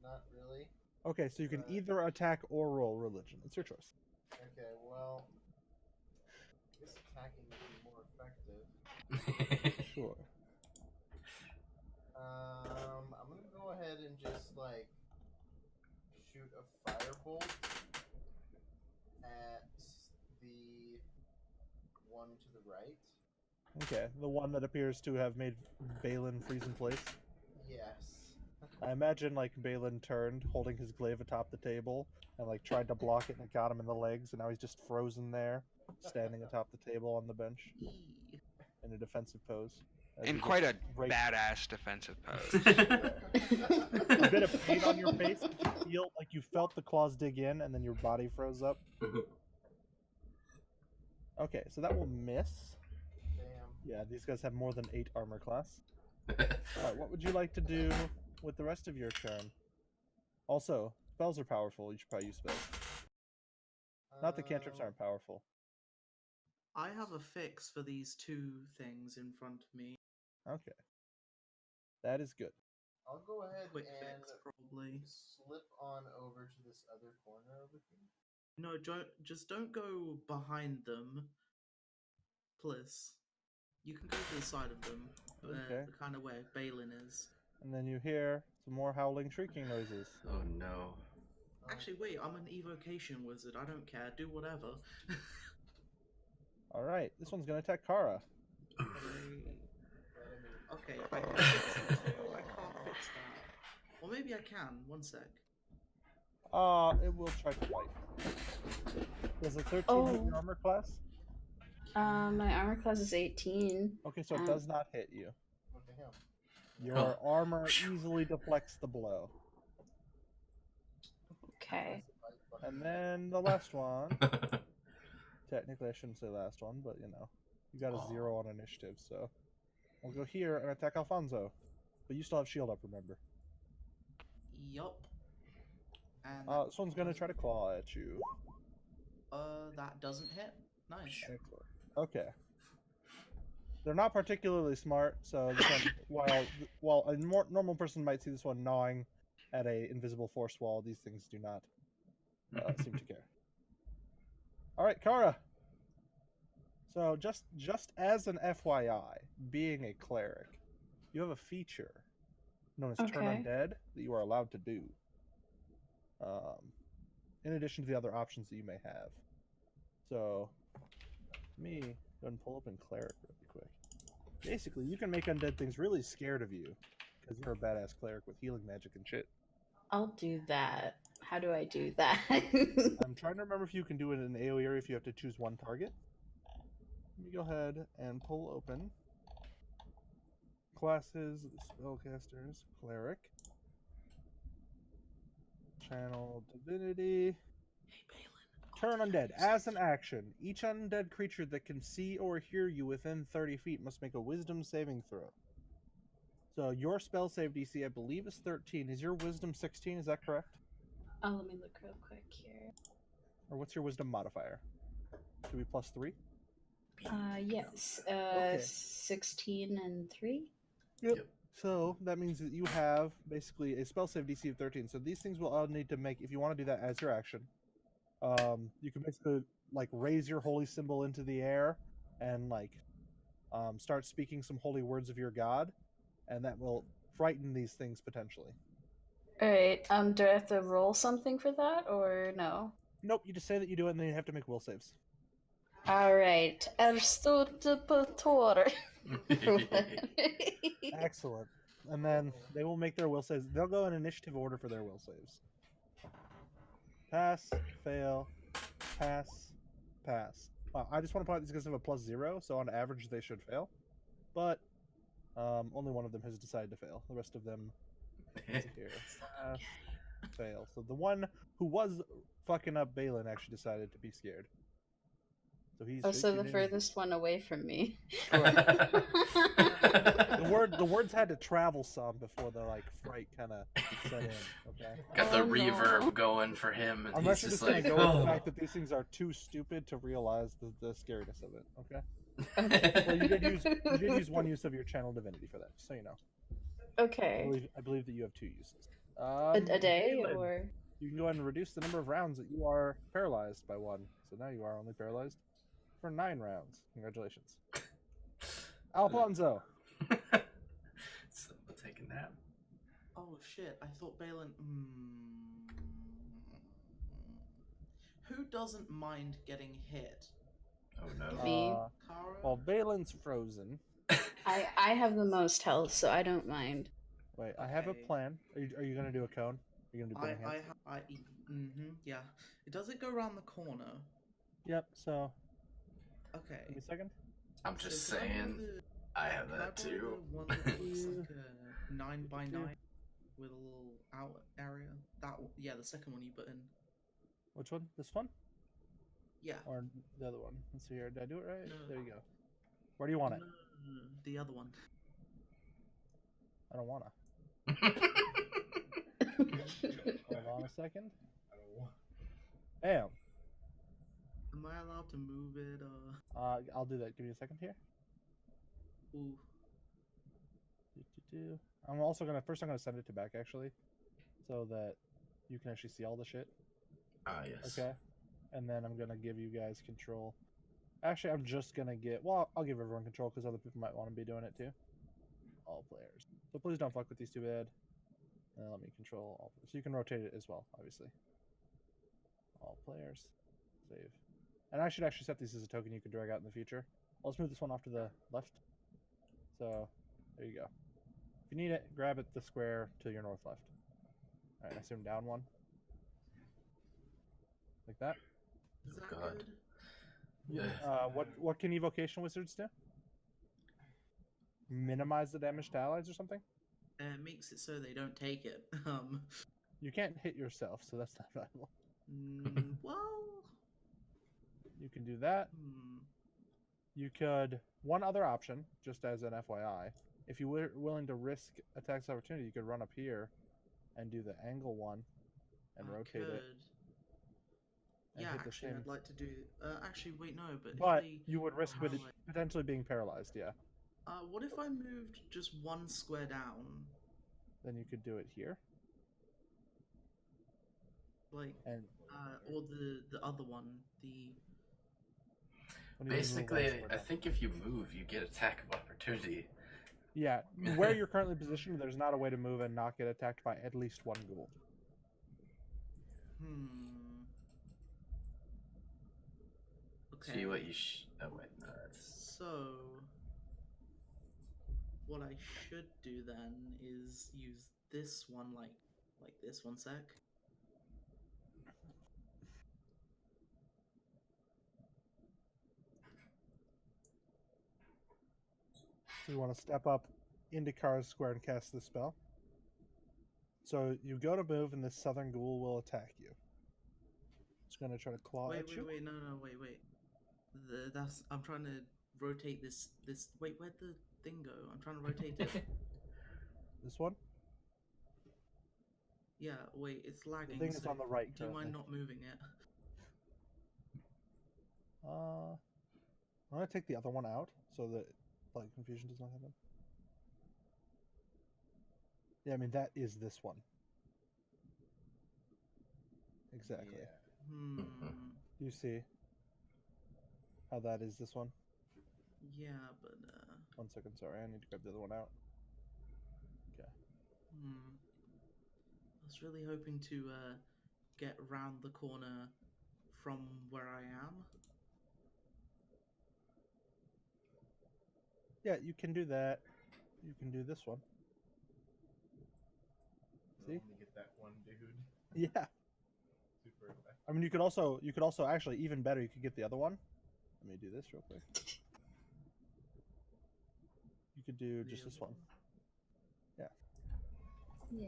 Not really. Okay, so you can either attack or roll religion. It's your choice. Okay, well, I guess attacking would be more effective. Sure. I'm gonna go ahead and just like shoot a firebolt at the one to the right. Okay, the one that appears to have made Balin freeze in place. Yes. I imagine like Balin turned, holding his glaive atop the table, and like tried to block it and it got him in the legs, and now he's just frozen there, standing atop the table on the bench in a defensive pose. as In he quite a gets raked. badass defensive pose. A bit of pain on your face. You felt the claws dig in, and then your body froze up. Okay, so that will miss. Damn. Yeah, these guys have more than 8 armor class. Alright, what would you like to do with the rest of your turn? Also, spells are powerful. You should probably use spells. Not that cantrips aren't powerful. I have a fix for these two things in front of me. Okay. That is good. I'll go ahead Quick and fix, probably. slip on over to this other corner over here. No, don't go behind them, please. You can go to the side of them, Okay. the kind of where Balin is. And then you hear some more howling, shrieking noises. Oh no. Actually, wait, I'm an evocation wizard. I don't care. Do whatever. Alright, this one's gonna attack Kara. Okay, I can fix it too. I can't fix that. Or maybe I can. One sec. It will try to bite. Does a 13 hit your armor class? My armor class is 18. Okay, so it does not hit you. What the hell? Your armor easily deflects the blow. Okay. And then the last one. Technically, I shouldn't say last one, but you know. You got a 0 on initiative, so. I'll go here and attack Alfonso. But you still have shield up, remember. Yup. And This one's gonna try to claw at you. that doesn't hit. Nice. Excellent. Okay. They're not particularly smart, so this one, while a more normal person might see this one gnawing at a invisible force wall, these things do not seem to care. All right, Kara. So just as an FYI, being a cleric, you have a feature known as Turn Undead that you are allowed to do. In addition to the other options that you may have. So, let me go ahead and pull up in cleric really quick. Basically, you can make undead things really scared of you because you're a badass cleric with healing magic and shit. I'll do that. How do I do that? I'm trying to remember if you can do it in AoE or if you have to choose one target. Let me go ahead and pull open classes, spellcasters, cleric, channel divinity. Turn undead. As an action, each undead creature that can see or hear you within 30 feet must make a wisdom saving throw. So your spell save DC, I believe, is 13. Is your wisdom 16? Is that correct? Oh, let me look real quick here. Or what's your wisdom modifier? Should be +3? Yes. Okay. 16 and 3. Yep. So that means that you have basically a spell save DC of 13. So these things will all need to make, if you want to do that as your action, you can basically like raise your holy symbol into the air and like start speaking some holy words of your god, and that will frighten these things potentially. All right. Do I have to roll something for that or no? Nope. You just say that you do it, and then you have to make will saves. All right. Erstutpator. Excellent. And then they will make their will saves. They'll go in initiative order for their will saves. Pass, fail, pass, pass. I just want to point out these guys have a +0, so on average they should fail. but only one of them has decided to fail. The rest of them, let's see here, fail. So the one who was fucking up Balin actually decided to be scared. So he's Oh, so shaking the his- furthest one away from me. the words had to travel some before the like fright kind of set in. Okay. Got the Oh, no. reverb going for him, and I'm he's actually just just gonna like, go with the oh. fact that these things are too stupid to realize the scariness of it. Okay. Okay. Well, you did use one use of your channel divinity for that, just so you know. Okay. I believe that you have 2 uses. A day Balin, or? you can go ahead and reduce the number of rounds that you are paralyzed by 1. So now you are only paralyzed for 9 rounds. Congratulations. Alfonso. So we'll take a nap. Oh shit! I thought Balin. Who doesn't mind getting hit? Oh no. Me. Kara. Well, Balin's frozen. I have the most health, so I don't mind. Wait, I have a Okay. plan. Are you gonna do a cone? Are you gonna do I burning hands? yeah. Does it go around the corner? Yep. So Okay. give me a second. I'm just So can I borrow saying, the- I have can I that borrow too. the one that looks like a 9x9 with a little out area. Yeah, the second one you put in. Which one? This one Yeah. or the other one? Let's see here. Did I do it right? No. There you go. Where do you want it? No, the other one. I don't wanna. Hold on a second. I don't want. Bam. Am I allowed to move it? I'll do that. Give me a second here. Ooh. I'm also gonna I'm gonna send it to back actually, so that you can actually see all the shit. Ah, yes. Okay. And then I'm gonna give you guys control. Actually, I'm just gonna I'll give everyone control because other people might want to be doing it too. All players. So please don't fuck with these too bad. Let me control all. So you can rotate it as well, obviously. All players. Save. And I should actually set these as a token you can drag out in the future. Let's move this one off to the left. So, there you go. If you need it, grab it the square to your north left. Alright, I assume down one. Like that. Is Oh, that God. good? Yeah. What can evocation wizards do? Minimize the damage to allies or something? It makes it so they don't take it. You can't hit yourself, so that's not valuable. Well. You can do that. You could one other option, just as an FYI, if you were willing to risk attacks opportunity, you could run up here and do the angle one and rotate it. And Yeah, hit the actually, same. I'd like to do. Actually, wait, no, but But if they, you would risk paralyzed- potentially being paralyzed, yeah. what if I moved just one square down? Then you could do it here. Like, And or the other one, the. when you move Basically, one square I down. think if you move, you get attack of opportunity. Yeah, where you're currently positioned, there's not a way to move and not get attacked by at least one ghoul. Okay. See what you oh wait, no, that's So, what I should do then is use this one like this. One sec. So you want to step up into Kara's square and cast this spell. So you go to move, and this southern ghoul will attack you. It's going to try to claw Wait, at you. wait, no, wait. That's I'm trying to rotate this. Wait, where'd the thing go? I'm trying to rotate it. This one? Yeah, wait, it's lagging. thing is so on the right Do you mind currently. not moving it? I'm going to take the other one out so that like confusion does not happen. Yeah, I mean, that is this one. Exactly. Yeah. You see how that is this one? Yeah, but 1 second, sorry, I need to grab the other one out. Okay. I was really hoping to get round the corner from where I am. Yeah, you can do that. You can do this one. You'll See? only get that one dude. Yeah. Super effective. I mean, you could also actually even better. You could get the other one. Let me do this real quick. could do The just this other one. Yeah.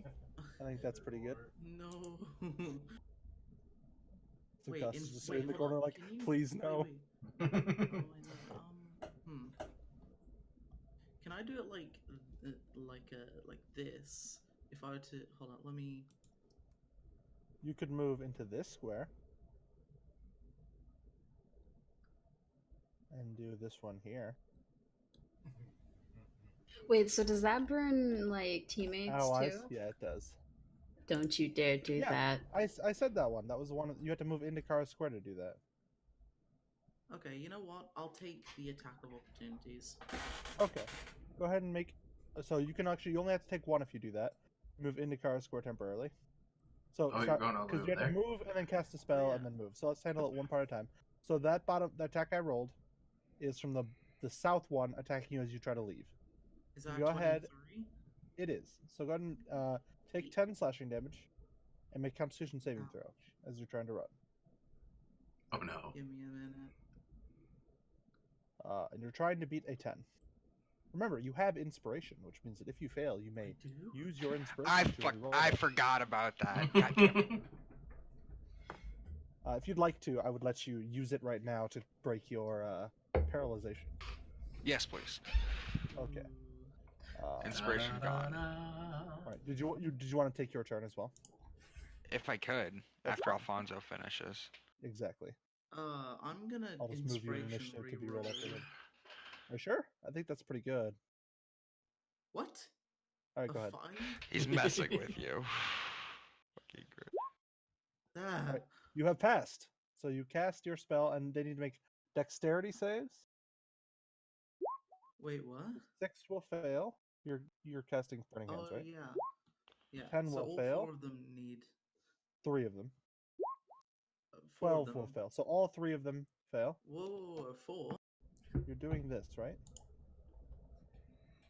I think that's pretty good. No. So Wait, Gus in, is just wait, sitting in the hold corner on. like, Can you, please no. Wait. Oh, I know. Can I do it like this? If I were to hold on, let me. You could move into this square. And do this one here. Wait, so does that burn like teammates Allies? too? Yeah, it does. Don't you dare do Yeah. that. I said that one. That was the one you had to move into Kara Square to do that. Okay, you know what? I'll take the attack of opportunities. Okay. Go ahead and make. So you can actually. You only have to take one if you do that. Move into Kara Square temporarily. So Oh, you're going all the way because you over have to there? move and then cast a spell yeah. and then move. So let's handle it one part at a time. So that attack I rolled is from the south one attacking you as you try to leave. Is that Go 23? ahead. It is. So go ahead and take 10 slashing damage and make Constitution saving Ow. throw as you're trying to run. Oh no. Give me a minute. And you're trying to beat a 10. Remember, you have inspiration, which means that if you fail, you may I do? use your inspiration to reroll I that. forgot about that. God damn it. If you'd like to, I would let you use it right now to break your paralyzation. Yes, please. Okay. Inspiration gone. Right. Did you want to take your turn as well? If I could, That's after fine. Alfonso finishes. Exactly. I'm gonna I'll just move you an inspiration initiative to be rolled reroll. afterward. Are you sure? I think that's pretty good. What? All right, A go ahead. 5? He's messing with you. Fucking great. Ah. Right. You have passed. So you cast your spell, and they need to make dexterity saves. Wait, what? 6 will fail. You're casting Burning Hands, Oh right? yeah. Yeah. 10 so will all fail. 4 of them need. 3 of them. 4 of 12 them. will fail. So all 3 of them fail. Whoa, 4. You're doing this, right?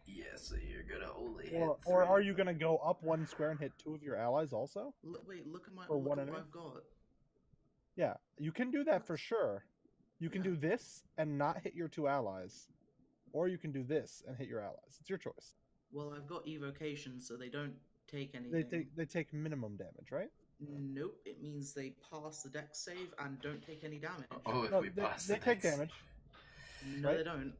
Yeah, so you're gonna only hit Or three. are you going to go up 1 square and hit 2 of your allies also? Wait, look at my. For Look one at what enemy? I've got. Yeah, you can do that for sure. You can Yeah. do this and not hit your 2 allies. Or you can do this and hit your allies. It's your choice. Well, I've got evocation, so they don't take anything. They take minimum damage, right? Nope, it means they pass the dex save and don't take any damage. Oh, if No, we pass they the take next- damage. No, right? they don't.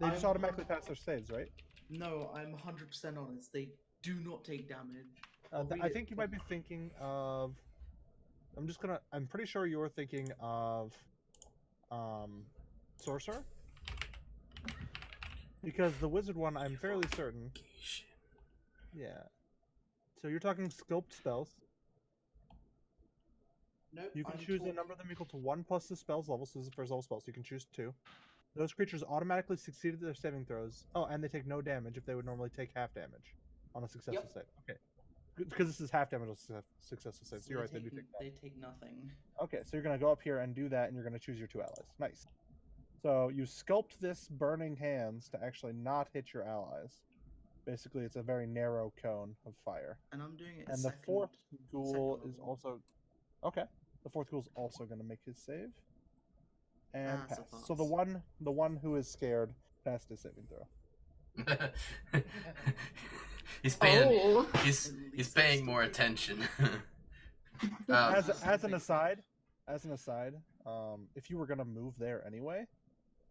They just I'm automatically 100 pass their saves, right? No, I'm 100% honest. They do not take damage. I'll read I it. think you might be thinking of. I'm pretty sure you're thinking of, sorcerer. Because the wizard one, I'm fairly certain. Yeah. So you're talking sculpt spells. Nope, You can I'm choose a talking- number of them equal to 1 plus the spell's level. So this is the first level spell, so you can choose 2. Those creatures automatically succeeded their saving throws. Oh, and they take no damage if they would normally take half damage on a successful save. Okay. Because this is half damage on successful save. So you're right, they do take that. They take nothing. Okay, so you're going to go up here and do that, and you're going to choose your 2 allies. Nice. So you sculpt this burning hands to actually not hit your allies. Basically, it's a very narrow cone of fire. And I'm doing it. And the 4th ghoul is also... Okay. The 4th ghoul is also going to make his save. And That's a pass. So pass. the one who is scared passed his saving throw. he's paying. Oh. He's At he's least paying it's more still- attention. As an aside, if you were gonna move there anyway,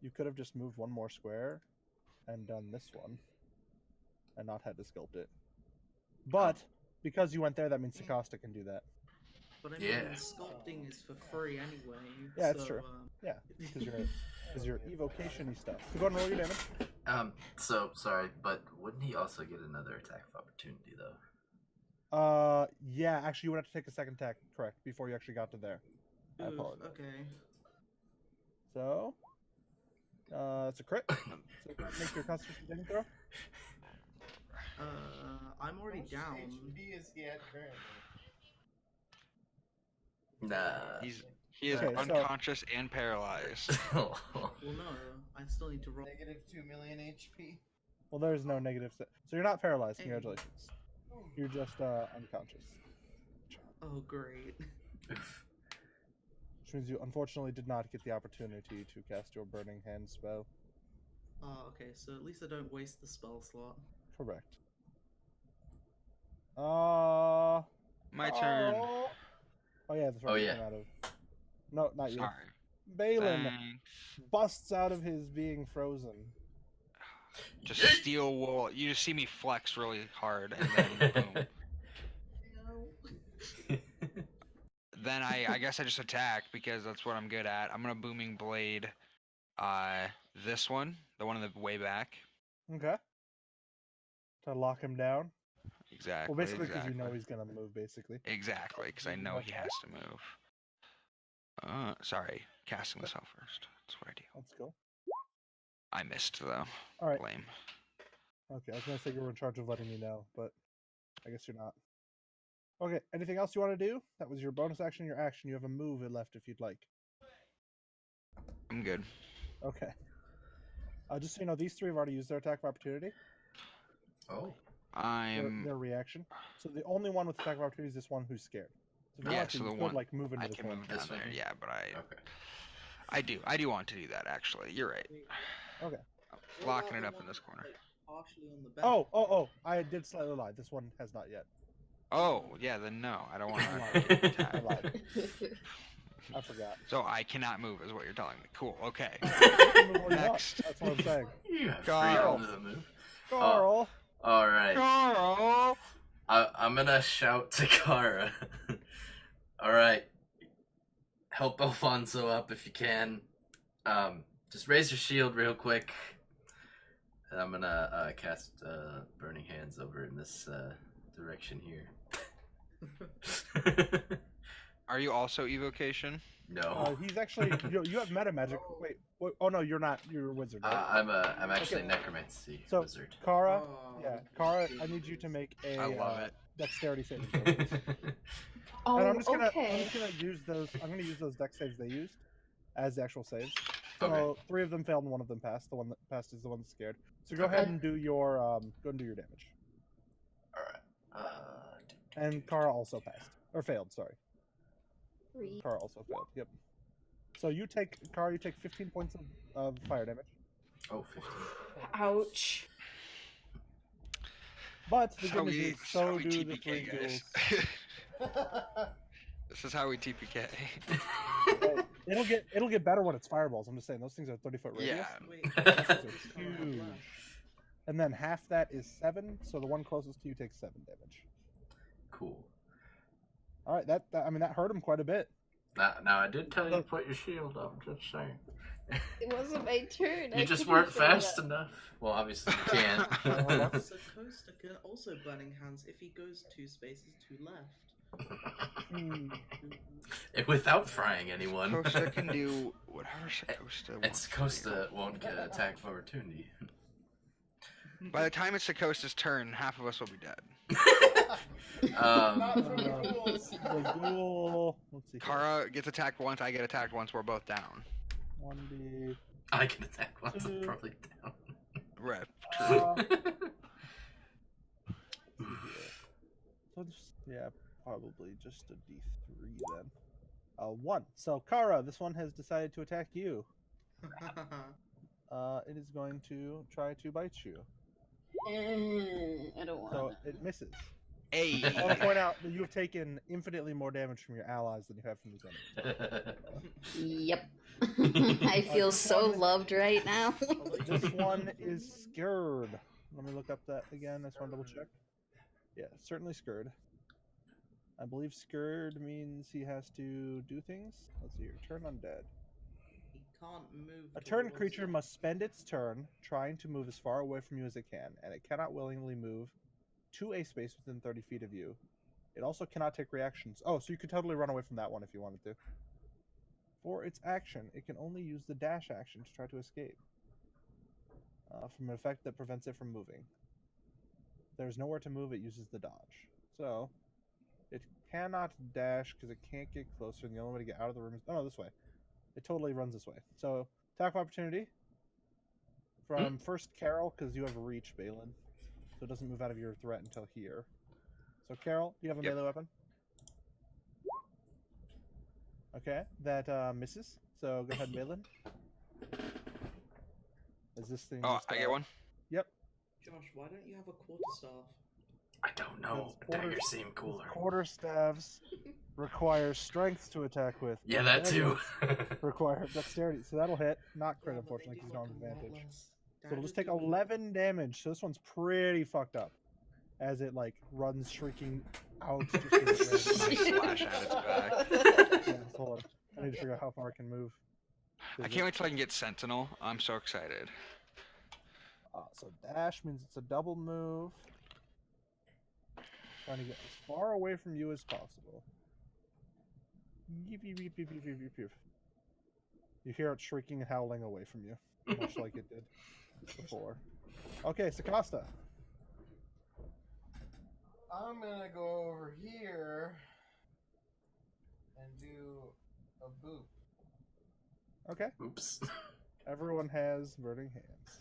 you could have just moved 1 more square and done this one, and not had to sculpt it. But because you went there, that means Sakasta can do that. But I mean, Yeah. sculpting is for free anyway. Yeah, it's so, true. Yeah, because you're evocation-y stuff. So go ahead and roll your damage. So sorry, but wouldn't he also get another attack of opportunity though? Yeah, actually, you would have to take a second attack, correct, before you actually got to there. I Oof, apologize. okay. So, it's a crit. So go ahead and make your Constitution saving throw. I'm already How much down. HP is he at currently? Nah. He is Okay, so- unconscious and paralyzed. Well, no, I still need to roll. Negative 2 million HP. Well, there's no negative. So you're not paralyzed. Hey. Congratulations. You're just unconscious. Oh, great. Which means you unfortunately did not get the opportunity to cast your Burning Hand spell. Oh, okay, so at least I don't waste the spell slot. Correct. My turn. Carl. Oh yeah, that's right. Oh, you yeah. came out of... No, not you. Sorry. Balin Thanks. busts out of his being frozen. Just steel wool. You just see me flex really hard, and then boom. No. Then I guess I just attack because that's what I'm good at. I'm gonna booming blade. This one, the one in the way back. Okay. To lock him down. Exactly. Well, basically, because exactly. you know he's gonna move. Basically. Exactly, because I know he has to move. Sorry, casting the spell first. That's what I do. Let's go. I missed though. All right. Lame. Okay, I was gonna say you were in charge of letting me know, but I guess you're not. Okay. Anything else you want to do? That was your bonus action. Your action. You have a move left if you'd like. I'm good. Okay. Just so you know, these three have already used their attack of opportunity. Oh. Their reaction. So the only one with attack of opportunity is this one who's scared. So if you Yeah, want to, so you the could, one like move into I this can one. move down This one? there. Yeah, but Okay. I do want to do that actually. You're right. Okay. I'm locking it up in this corner. Partially on the back. Oh! I did slightly lie. This one has not yet. Oh, yeah, then no. I don't want I lied. to I attack. lied. I forgot. So I cannot move is what you're telling me. Cool, okay. You can move where you want. Next. That's what I'm saying. You have Carl. freedom to move. Carl. All right. Carl! I'm gonna shout to Kara. All right. Help Alfonso up if you can. Just raise your shield real quick. And I'm gonna cast Burning Hands over in this direction here. Are you also evocation? No. He's actually. You have meta magic. Wait. Oh no, you're not. You're a wizard. Right? I'm actually Okay. necromancy So, wizard. Kara. Oh, Yeah, Kara. I need you to make a I love it. dexterity saving throw. And Oh, I'm just gonna okay. use those. I'm gonna use those dex saves they used as the actual saves. So Okay. 3 of them failed and 1 of them passed. The one that passed is the one that's scared. So go Okay. ahead and do your damage. All right. And Kara also passed or failed. Sorry, 3. Kara also failed. Yep. So you take 15 points of fire damage. Oh, 15. Ouch. But the That's how good news we, is, that's how so we do the TPK, 3 guys. ghouls. This is how we TPK. It'll get better when it's fireballs. I'm just saying those things are 30-foot radius. Yeah. Wait, It's huge. And then half that is 7, so the one closest to you takes 7 damage. Cool. All right, that hurt him quite a bit. Now I did tell you to put your shield up. Just saying. It wasn't my turn. You just weren't fast enough. Well, obviously you can't. So Costa can also burning hands if he goes 2 spaces to left. Without frying anyone. Costa can do whatever Costa wants. It's Costa won't get an attack of opportunity. By the time it's Costa's turn, half of us will be dead. Not from the ghouls. The ghoul. Let's see. Kara gets attacked once, I get attacked once, we're both down. 1d. I can attack once. I'm probably down. Rip. So yeah, probably just a d3 then. 1. So Kara, this one has decided to attack you. It is going to try to bite you. I don't want So to. it misses. Hey. I want to point out that you have taken infinitely more damage from your allies than you have from these enemies. Yep. I feel so loved right now. This one is scared. Let me look up that again. I just want to double check. Yeah, certainly scared. I believe scared means he has to do things. Let's see here. Turn undead. He can't move. A turn towards creature you. must spend its turn trying to move as far away from you as it can, and it cannot willingly move to a space within 30 feet of you. It also cannot take reactions. Oh, so you could totally run away from that one if you wanted to. For its action, it can only use the dash action to try to escape from an effect that prevents it from moving. If there's nowhere to move, it uses the dodge. So, it cannot dash because it can't get closer, and the only way to get out of the room is... Oh, no, this way. It totally runs this way. So, attack of opportunity from first Carol, because you have reach, Balin. So it doesn't move out of your threat until here. So, Carol, do you have a melee weapon? Okay, that misses. So go ahead, Balin. Is this thing? Oh, just, I get one. Yep. Josh, why don't you have a quarterstaff? I don't know. Because Daggers seem cooler. Quarterstaffs require strength to attack with. Yeah, that too. Daggers require dexterity, so that'll hit. Not crit, Yeah, but they unfortunately, because do you don't have like a lot advantage. less So it'll just take damage. 11 damage. So this one's pretty fucked up, as it like runs shrieking out. Just Nice slash at its back. Yeah, hold on. I need to figure out how far I can move. I can't wait till I can get Sentinel. I'm so excited. So dash means it's a double move. Trying to get as far away from you as possible. Yeep, yeep, yeep, yeep, yeep, yeep, yeep. You hear it shrieking and howling away from you, much like it did before. Okay, Sakasta. I'm gonna go over here and do a boop. Okay, Oops. everyone has burning hands.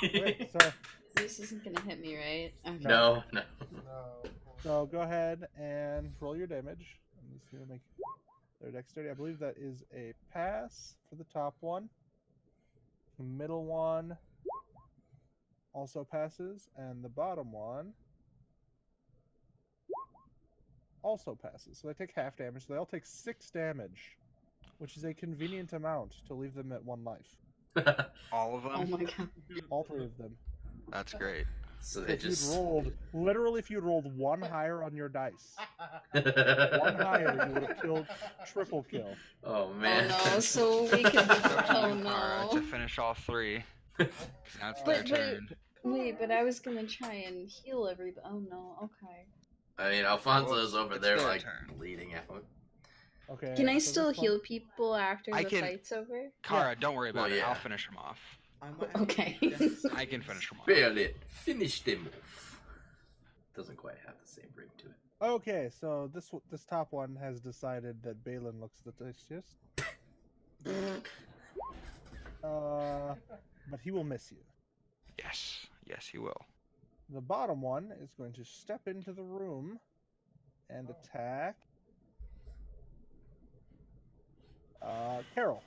Okay, so This isn't gonna hit me, right? Okay. No. No. So go ahead and roll your damage. I'm just gonna make their dexterity. I believe that is a pass for the top one. The middle one also passes, and the bottom one also passes. So they take half damage. So they all take 6 damage, which is a convenient amount to leave them at 1 life. All of them? Oh my god. All 3 of them. That's great. So they If you'd just. rolled, literally, if you'd rolled 1 higher on your dice, 1 higher, you would have killed triple kill. Oh man. Oh no, so we could. It's up to Oh you, Kara, to no. finish all 3. Now it's their But turn. wait, but I was gonna try and heal everybody. Oh no, okay. I mean, Alfonso's over It's there, their like, turn. bleeding out. Okay. Can I so still this one- heal people after I the can- fight's over? Kara, don't worry about Well, it. yeah. I'll finish him off. I might have Okay. a dex I can saving. finish him off. Barely. Finish them off. Doesn't quite have the same ring to it. Okay, so this top one has decided that Balin looks the tastiest. But he will miss you. Yes. Yes, he will. The bottom one is going to step into the room and attack Carol.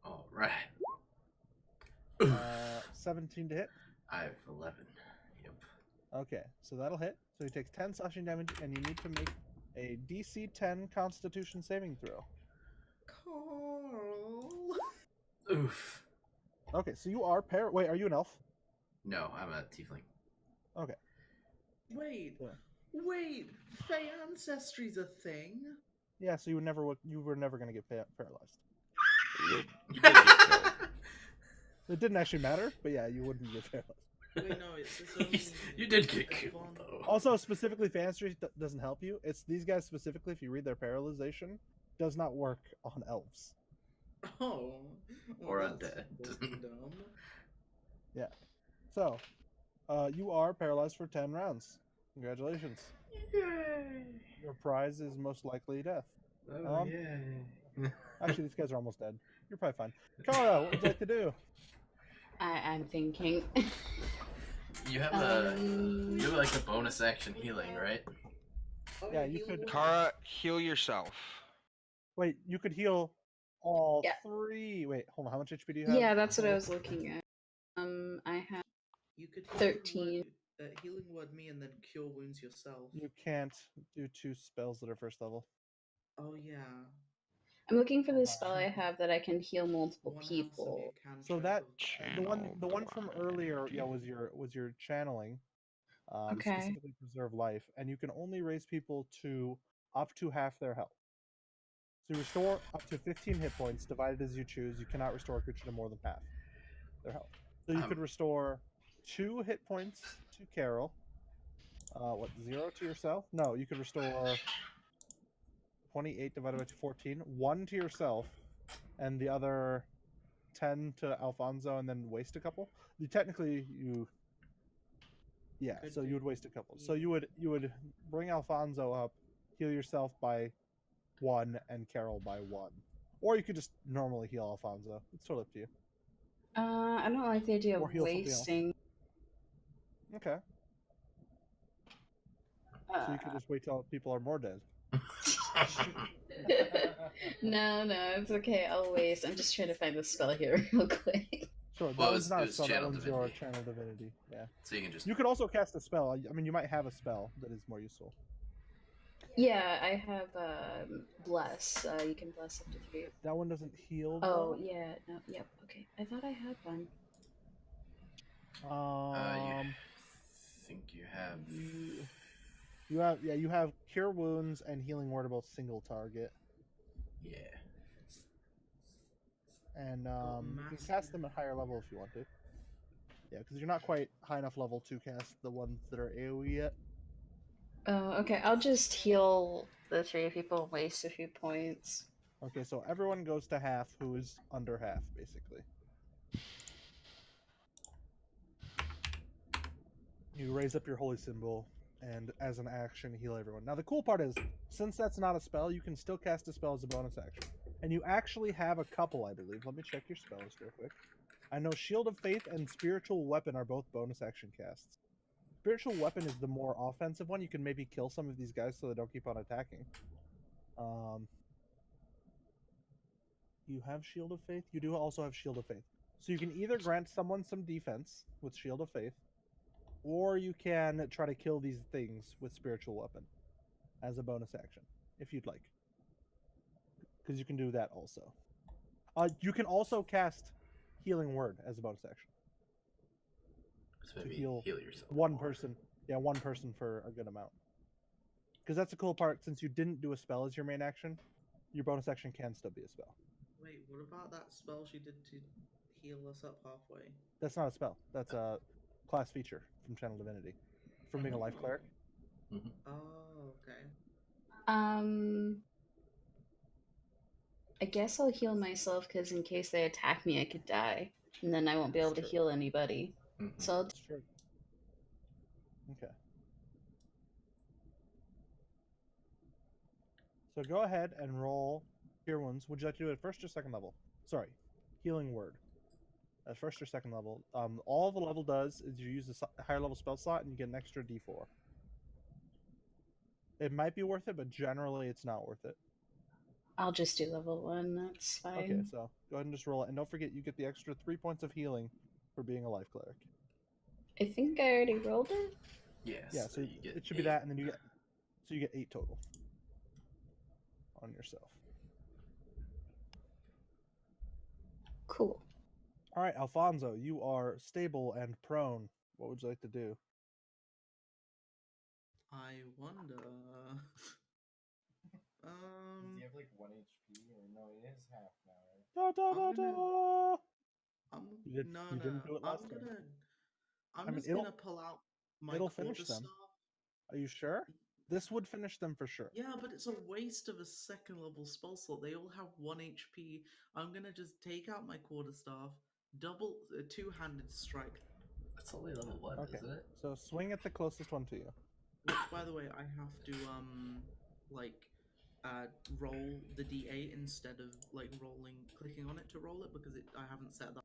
All right. 17 to hit. I have 11. Yep. Okay, so that'll hit. So he takes 10 slashing damage, and you need to make a DC 10 Constitution saving throw. Carl. Oof. Okay, so you are Wait, are you an elf? No, I'm a tiefling. Okay. Wait. Yeah. Wait. Fey ancestry's a thing. Yeah, so you were never going to get paralyzed. You did get killed. It didn't actually matter, but yeah, you wouldn't get paralyzed. Wait, no, it's only You did get killed, advan- though. Also, specifically, Fantasy doesn't help you. It's these guys specifically, if you read their paralyzation, does not work on elves. Oh. Well, Or that's undead. fucking dumb. Yeah. So, you are paralyzed for 10 rounds. Congratulations. Yay. Your prize is most likely death. Oh, Um, yay. Actually, these guys are almost dead. You're probably fine. Kara, what would you like to do? I'm thinking. You have you have like a bonus action healing, right? Oh, Yeah, you heal could- one. Kara, heal yourself. Wait, you could heal all Yeah. 3. Wait, hold on. How much HP do you have? Yeah, that's what I was looking at. I have. You could 13. Healing word me and then cure wounds yourself. You can't do 2 spells that are first level. Oh yeah. I'm looking for the spell I have that I can heal multiple One people. So that the Channel one from blind. earlier, yeah, was your channeling. Okay. Specifically preserve life, and you can only raise people to up to half their health. So you restore up to 15 hit points, divided as you choose. You cannot restore a creature to more than half their health. So you could restore 2 hit points to Carol. 0 to yourself? No, you could restore 28 divided by 14. 1 to yourself, and the other 10 to Alfonso, and then waste a couple. Yeah, Could so do- you would waste a couple. So you would bring Alfonso up, heal yourself by 1, and Carol by 1. Or you could just normally heal Alfonso. It's totally up to you. I don't like the idea Or of heal something else. wasting. Okay. So you could just wait till people are more dead. No, it's okay. I'll waste. I'm just trying to find the spell here real quick. Sure, that Well, one's not it a was spell. That channel one's your divinity. channel divinity. Yeah. So you can just. You could also cast a spell. I mean, you might have a spell that is more useful. Yeah, I have bless. You can bless up to 3. That one doesn't heal. Oh Though. yeah, no, yep. Okay, I thought I had one. You think you have. You have cure wounds and healing word about single target, Yeah. and you can massive. cast them at higher level if you want to. Yeah, because you're not quite high enough level to cast the ones that are AOE yet. Okay, I'll just heal the 3 people and waste a few points. Okay, so everyone goes to half who is under half, basically. You raise up your holy symbol, and as an action, heal everyone. Now, the cool part is, since that's not a spell, you can still cast a spell as a bonus action. And you actually have a couple, I believe. Let me check your spells real quick. I know Shield of Faith and Spiritual Weapon are both bonus action casts. Spiritual Weapon is the more offensive one. You can maybe kill some of these guys so they don't keep on attacking. You have Shield of Faith? You do also have Shield of Faith. So you can either grant someone some defense with Shield of Faith, or you can try to kill these things with Spiritual Weapon as a bonus action, if you'd like. Because you can do that also. You can also cast Healing Word as a bonus action. So maybe heal yourself. One person. Yeah, one person for a good amount. Because that's the cool part. Since you didn't do a spell as your main action, your bonus action can still be a spell. Wait, what about that spell she did to heal us up halfway? That's not a spell. That's a class feature from Channel Divinity. From being a life cleric. Mm-hmm. Oh, okay. I guess I'll heal myself because in case they attack me, I could die, and then I won't be able to Sure. heal anybody. Mm-hmm. So I'll That's true. Okay. So go ahead and roll Cure Wounds. Would you like to do it at first or second level? Sorry, Healing Word. At first or second level. All the level does is you use a higher level spell slot and you get an extra D4. It might be worth it, but generally it's not worth it. I'll just do level 1. That's fine. Okay, so go ahead and just roll it, and don't forget you get the extra 3 points of healing for being a life cleric. I think I already rolled it. Yes. Yeah, so you get it should be that, and then you get 8 total on yourself. Cool. All right, Alfonso, you are stable and prone. What would you like to do? I wonder. Does he have like 1 HP? Or no, he has half now, right? Da, da, da, I'm da. I'm You did- no you no. didn't do it last I'm time. gonna. I'm I mean, just gonna pull out my it'll finish them. quarterstaff. Are you sure? This would finish them for sure. Yeah, but it's a waste of a second level spell slot. They all have 1 HP. I'm gonna just take out my quarterstaff, double two-handed strike. That's only level 1, Okay. isn't it? So swing at the closest one to you. Which, by the way, I have to roll the D8 instead of clicking on it to roll it because I haven't set that.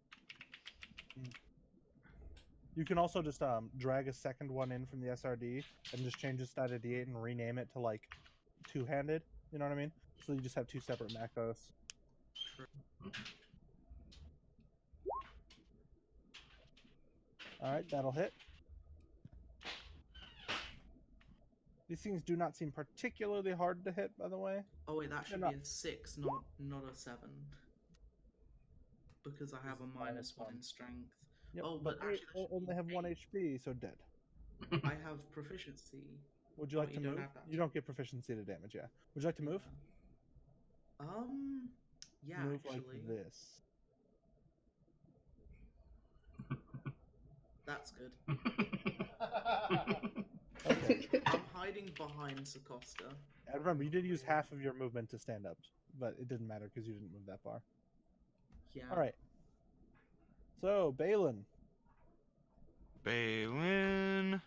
You can also just drag a second one in from the SRD and just change this die to D8 and rename it to like two-handed. You know what I mean? So you just have 2 separate macros. All right, that'll hit. These things do not seem particularly hard to hit, by the way. Oh wait, that should They're be a 6, not a 7, because I have a -1 in strength. Yep, Oh, but but actually, that should only be have 1 8. HP, so dead. I have proficiency. Would you Oh, like to you don't move? have that. You don't get proficiency to damage, yeah. Would you like to move? Yeah, Move actually. like this. That's good. Okay. I'm hiding behind Sakosta. And remember, you did use half of your movement to stand up, but it didn't matter because you didn't move that far. Yeah. All right. So, Balin. Balin.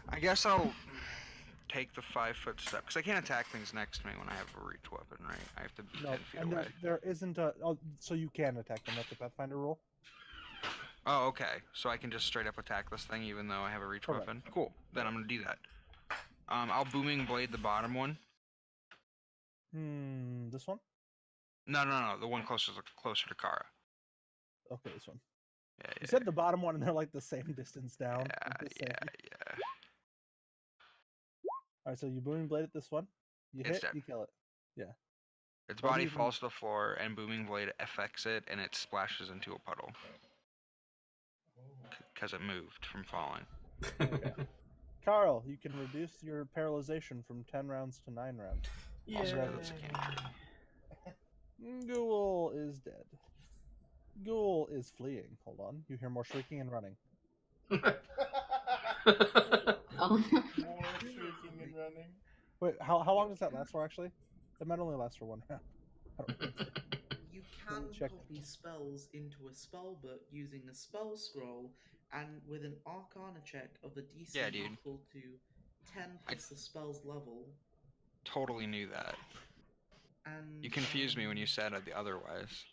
I guess I'll take the 5-foot step because I can't attack things next to me when I have a reach weapon, right? I have to be 10 feet and away. there isn't a. Oh, so you can attack them. That's a Pathfinder rule. Oh, okay. So I can just straight up attack this thing even though I have a reach Correct. weapon? Cool. Then I'm gonna do that. I'll Booming Blade the bottom one. This one? No. The one closer to Kara. Okay, this one. Yeah, You said the bottom one, and they're like the same distance down. yeah. All right, so you booming blade at this one. You It's hit, dead. you kill it. Yeah. Its What do body you falls to the floor, and booming blade affects it, and it splashes into a puddle because it moved from falling. Okay. Carl, you can reduce your paralyzation from 10 rounds to 9 rounds. Also, that's a cantrip. Ghoul is dead. Ghoul is fleeing. Hold on. You hear more shrieking and running. Oh. More shrieking and running. Wait, how long does that last for, actually? It might only last for 1 round. I don't think so. You can Check. copy spells into a spell book using a spell scroll, and with an Arcana check of the DC Yeah, dude. equal to 10 plus the spell's level. Totally knew that. And You confused me when you said it otherwise.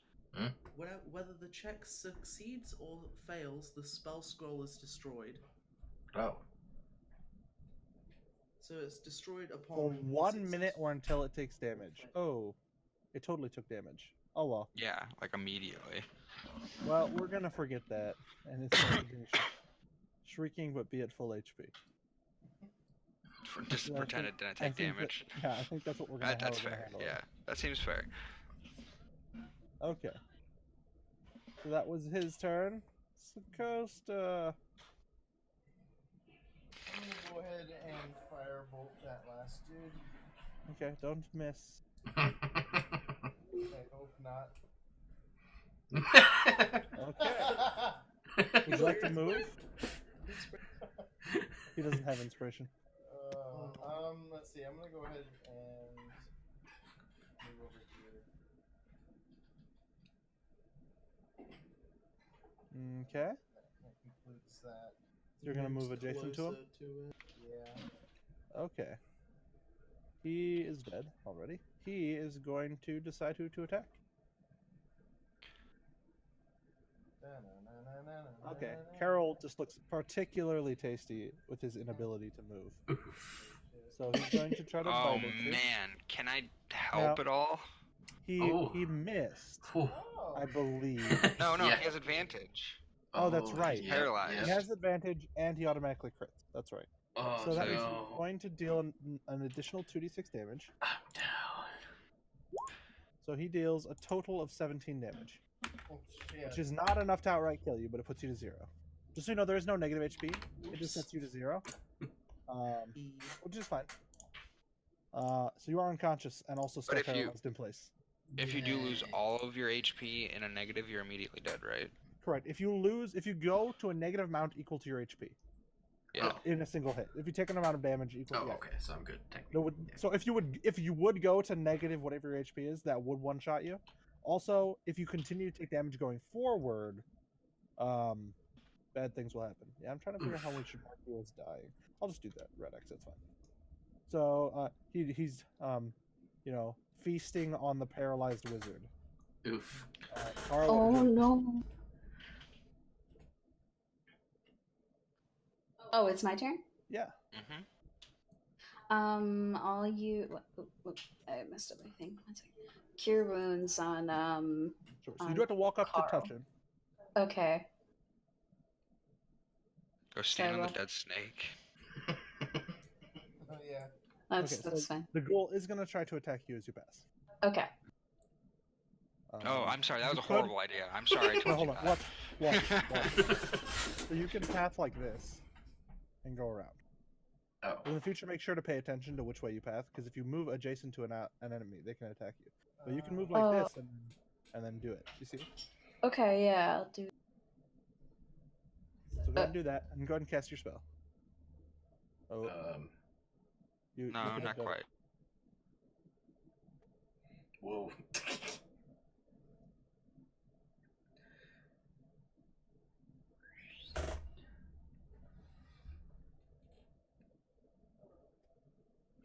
whether the check succeeds or fails, the spell scroll is destroyed. Oh. So it's destroyed upon For 1 minute success. or until it takes damage. Oh, it totally took damage. Oh well. Yeah, like immediately. Well, we're gonna forget that, and it's going to be shrieking, but be at full HP. Just Yeah, I pretend think- it didn't I take think that- damage. yeah, I think that's what we're gonna. That's how we're gonna fair. handle it. Yeah, that seems fair. Okay. So that was his turn. Costa. I'm gonna go ahead and firebolt that last dude. Okay, don't miss. I hope not. Okay. Would you like to move? He doesn't have inspiration. Let's see. I'm gonna go ahead and move over here. Okay. That concludes that. So you're gonna move adjacent to him? Closer to it. Yeah. Okay. He is dead already. He is going to decide who to attack. Okay. Carol just looks particularly tasty with his inability to move. So he's going to try to Oh bite at you. man, can I help at all? He Oh. he missed, Whew. I believe. No, Yeah. he has advantage. Oh, that's right. Yep, Paralyzed. He yep. has advantage and he automatically crits. That's right. Oh, So that means no. he's going to deal an additional 2d6 damage. I'm down. So he deals a total of 17 damage, Oh, shit. which is not enough to outright kill you, but it puts you to 0. Just so you know, there is no negative HP. It just sets you to 0, which is fine. So you are unconscious and also still if you- paralyzed in place. If you do lose all of your HP in a negative, you're immediately dead, right? Correct. If you go to a negative amount equal to your HP Yeah. in a single hit, if you take an amount of damage equal, Oh, yeah. okay, so I'm good. No, Technically. so if you would go to negative whatever your HP is, that would one shot you. Also, if you continue to take damage going forward, bad things will happen. Yeah, I'm trying to figure out how we should mark you as dying. I'll just do that. Red X, that's fine. So he's feasting on the paralyzed wizard. Oof. Carl, Oh what would you- no. Oh, it's my turn? Yeah. Mm-hmm. I'll use. I messed up my thing. One second. Cure wounds on. Sure. So you do have to walk up Carl. to touch him. Okay. Go stand on the Sorry, dead snake. Oh, yeah. That's Okay, that's so fine. the ghoul is going to try to attack you as you pass. Okay. Oh, I'm sorry. That was you a could- horrible idea. I'm sorry. I No, told hold you on. that. Watch. So you can path like this and go around. Oh. In the future, make sure to pay attention to which way you path, because if you move adjacent to an enemy, they can attack you. But you can move like Oh. this and then do it. You see? Okay, yeah, I'll do. So go ahead and do that, and go ahead and cast your spell. Oh, you No, look at not it, quite. Whoa.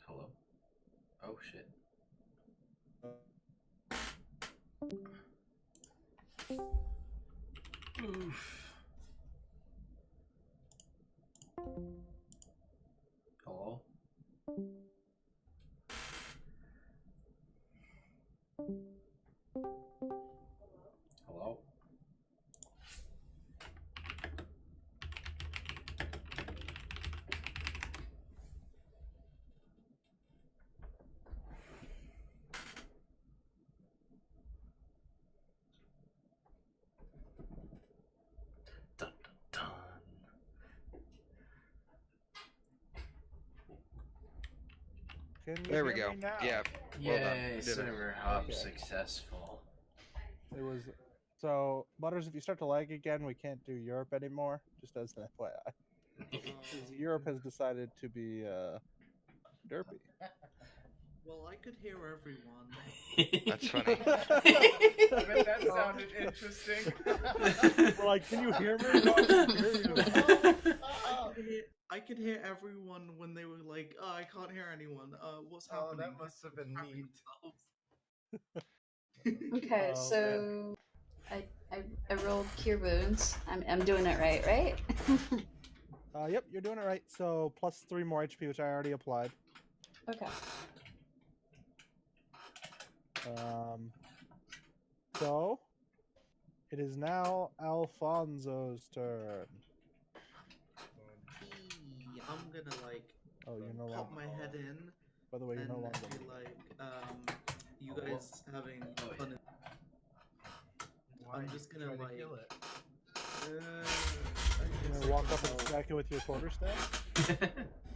Hello? Oh shit. Oof. Hello? Hello? Dun, dun, dun. Can you There we hear go. me now? Yeah. Well done. Yay, You did it. server hop Okay. successful. It was so Butters. If you start to lag again, we can't do Europe anymore. Just as an FYI, because Europe has decided to be derpy. Well, I could hear everyone. That's funny. I bet that sounded interesting. Like, can you hear me? No, I can hear you. I could hear everyone when they were like, "Oh, I can't hear anyone. What's Oh, happening?" that must have been Happy neat. themselves. Okay, Oh, so I rolled Cure Wounds. I'm doing it right? Yep, you're doing it right. So +3 more HP, which I already applied. Okay. So it is now Alfonso's turn. I'm gonna like Oh, you're no pop longer. my head in By the way, you're and no longer. be like, you Oh, guys having Oh, yeah. fun? Why I'm did just you gonna, try to like, kill it? You're gonna walk up and smack it with your quarterstaff.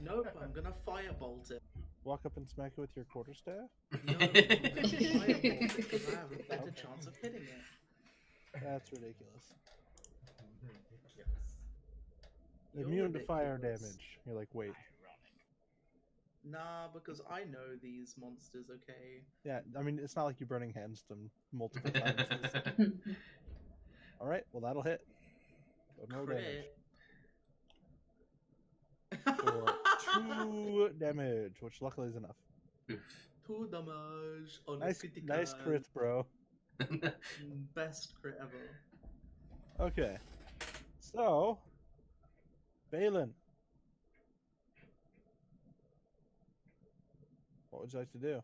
Nope, I'm gonna firebolt it. Walk up and smack it with your quarterstaff. No, I'm gonna firebolt it because I have a better chance of hitting it. That's ridiculous. Ridiculous. You're Immune to fire ridiculous. damage. You're like, wait. Nah, because I know these monsters, okay? Yeah, I mean, it's not like you burning hands them multiple times. All right, well that'll hit. Go and roll damage. Crit. For 2 damage, which luckily is enough. Oof. 2 damage on a Nice, critical. nice crit, bro. Best crit ever. Okay, so Balin, what would you like to do?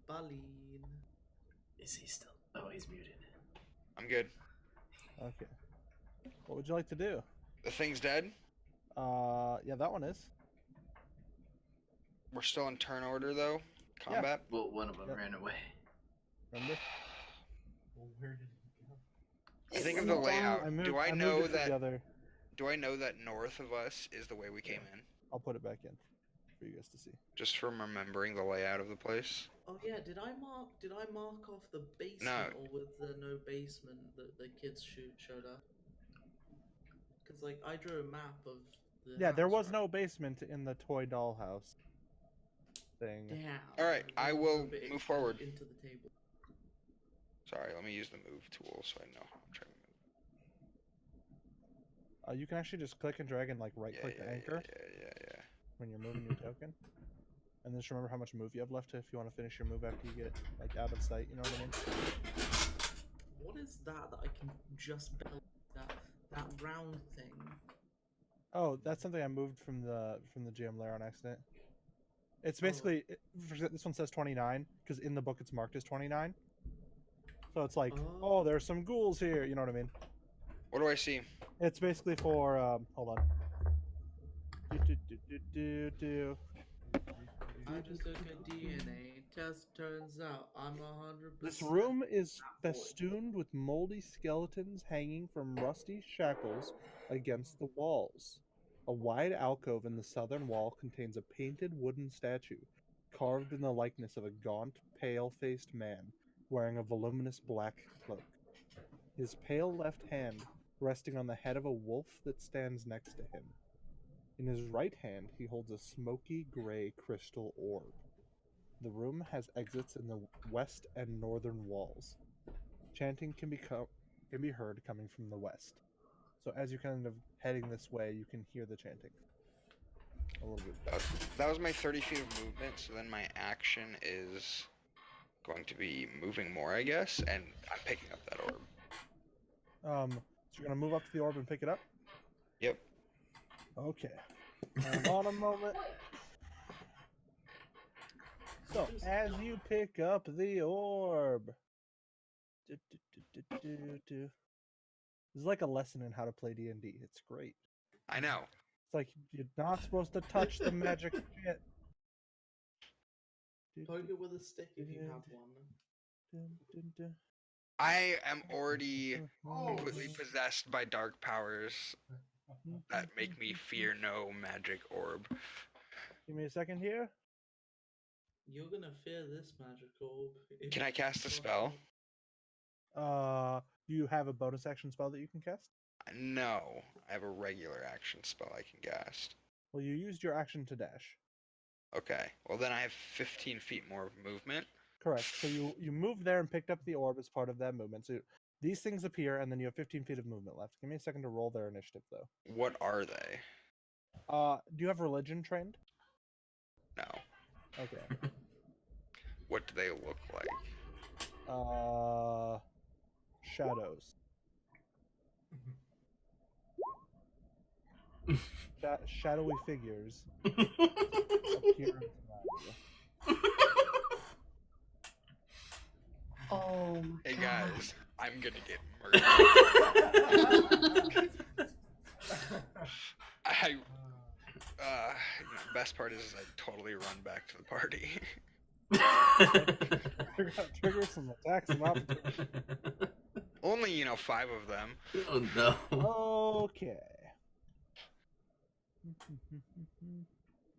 Balin. Is he still? Oh, he's muted. I'm good. Okay, what would you like to do? The thing's dead. Yeah, that one is. We're still in turn order though. Combat. Well, one of them Yep. ran away. Remember? Well, where did he go? Think of the layout. I moved, Do I moved know it that? together. Do I know that north of us is the way we came in? I'll put it back in for you guys to see. Just from remembering the layout of the place. Oh yeah, did I mark off the basement No. or with the no basement that the kids showed up? Because like I drew a map of the Yeah, there house, was right? no basement in the toy dollhouse thing. Damn. Alright, I will it move forward. into the table. Sorry, let me use the move tool so I know how I'm trying to move. You can actually just click and drag and like right click the anchor Yeah. when you're moving your token. And then just remember how much move you have left if you want to finish your move after you get like out of sight, you know what I mean? What is that I can just build? That round thing. Oh, that's something I moved from the GM layer on accident. It's basically this one says 29 because in the book it's marked as 29. So it's like, oh, there's some ghouls here, you know what I mean? What do I see? It's basically for hold on. I just took a DNA test. Turns out I'm 100%. This room is festooned with moldy skeletons hanging from rusty shackles against the walls. A wide alcove in the southern wall contains a painted wooden statue, carved in the likeness of a gaunt, pale-faced man wearing a voluminous black cloak. His pale left hand resting on the head of a wolf that stands next to him. In his right hand, he holds a smoky gray crystal orb. The room has exits in the west and northern walls. Chanting can be heard coming from the west. So as you're kind of heading this way, you can hear the chanting a little bit better. That was my 30 feet of movement, so then my action is going to be moving more, I guess, and I'm picking up that orb. So you're going to move up to the orb and pick it up? Yep. Okay. Hold on a moment. So, So, as you pick up the orb, this is like a lesson in how to play D&D. It's great. I know. It's like you're not supposed to touch the magic shit. Poke it with a stick if you have one. I am already completely possessed by dark powers that make me fear no magic orb. Give me a second here. You're gonna fear this magic orb. if Can I you cast a touch spell? it. Do you have a bonus action spell that you can cast? No, I have a regular action spell I can cast. Well, you used your action to dash. Okay, well then I have 15 feet more movement. Correct. So you moved there and picked up the orb as part of that movement. So these things appear, and then you have 15 feet of movement left. Give me a second to roll their initiative, though. What are they? Do you have religion trained? No. Okay. What do they look like? Shadows. Shadowy figures appear around you. Oh my Hey god. guys, I'm gonna get murdered. Best part is I totally run back to the party. Trigger some attacks and opportunities. Only, 5 of them. Oh no. Okay.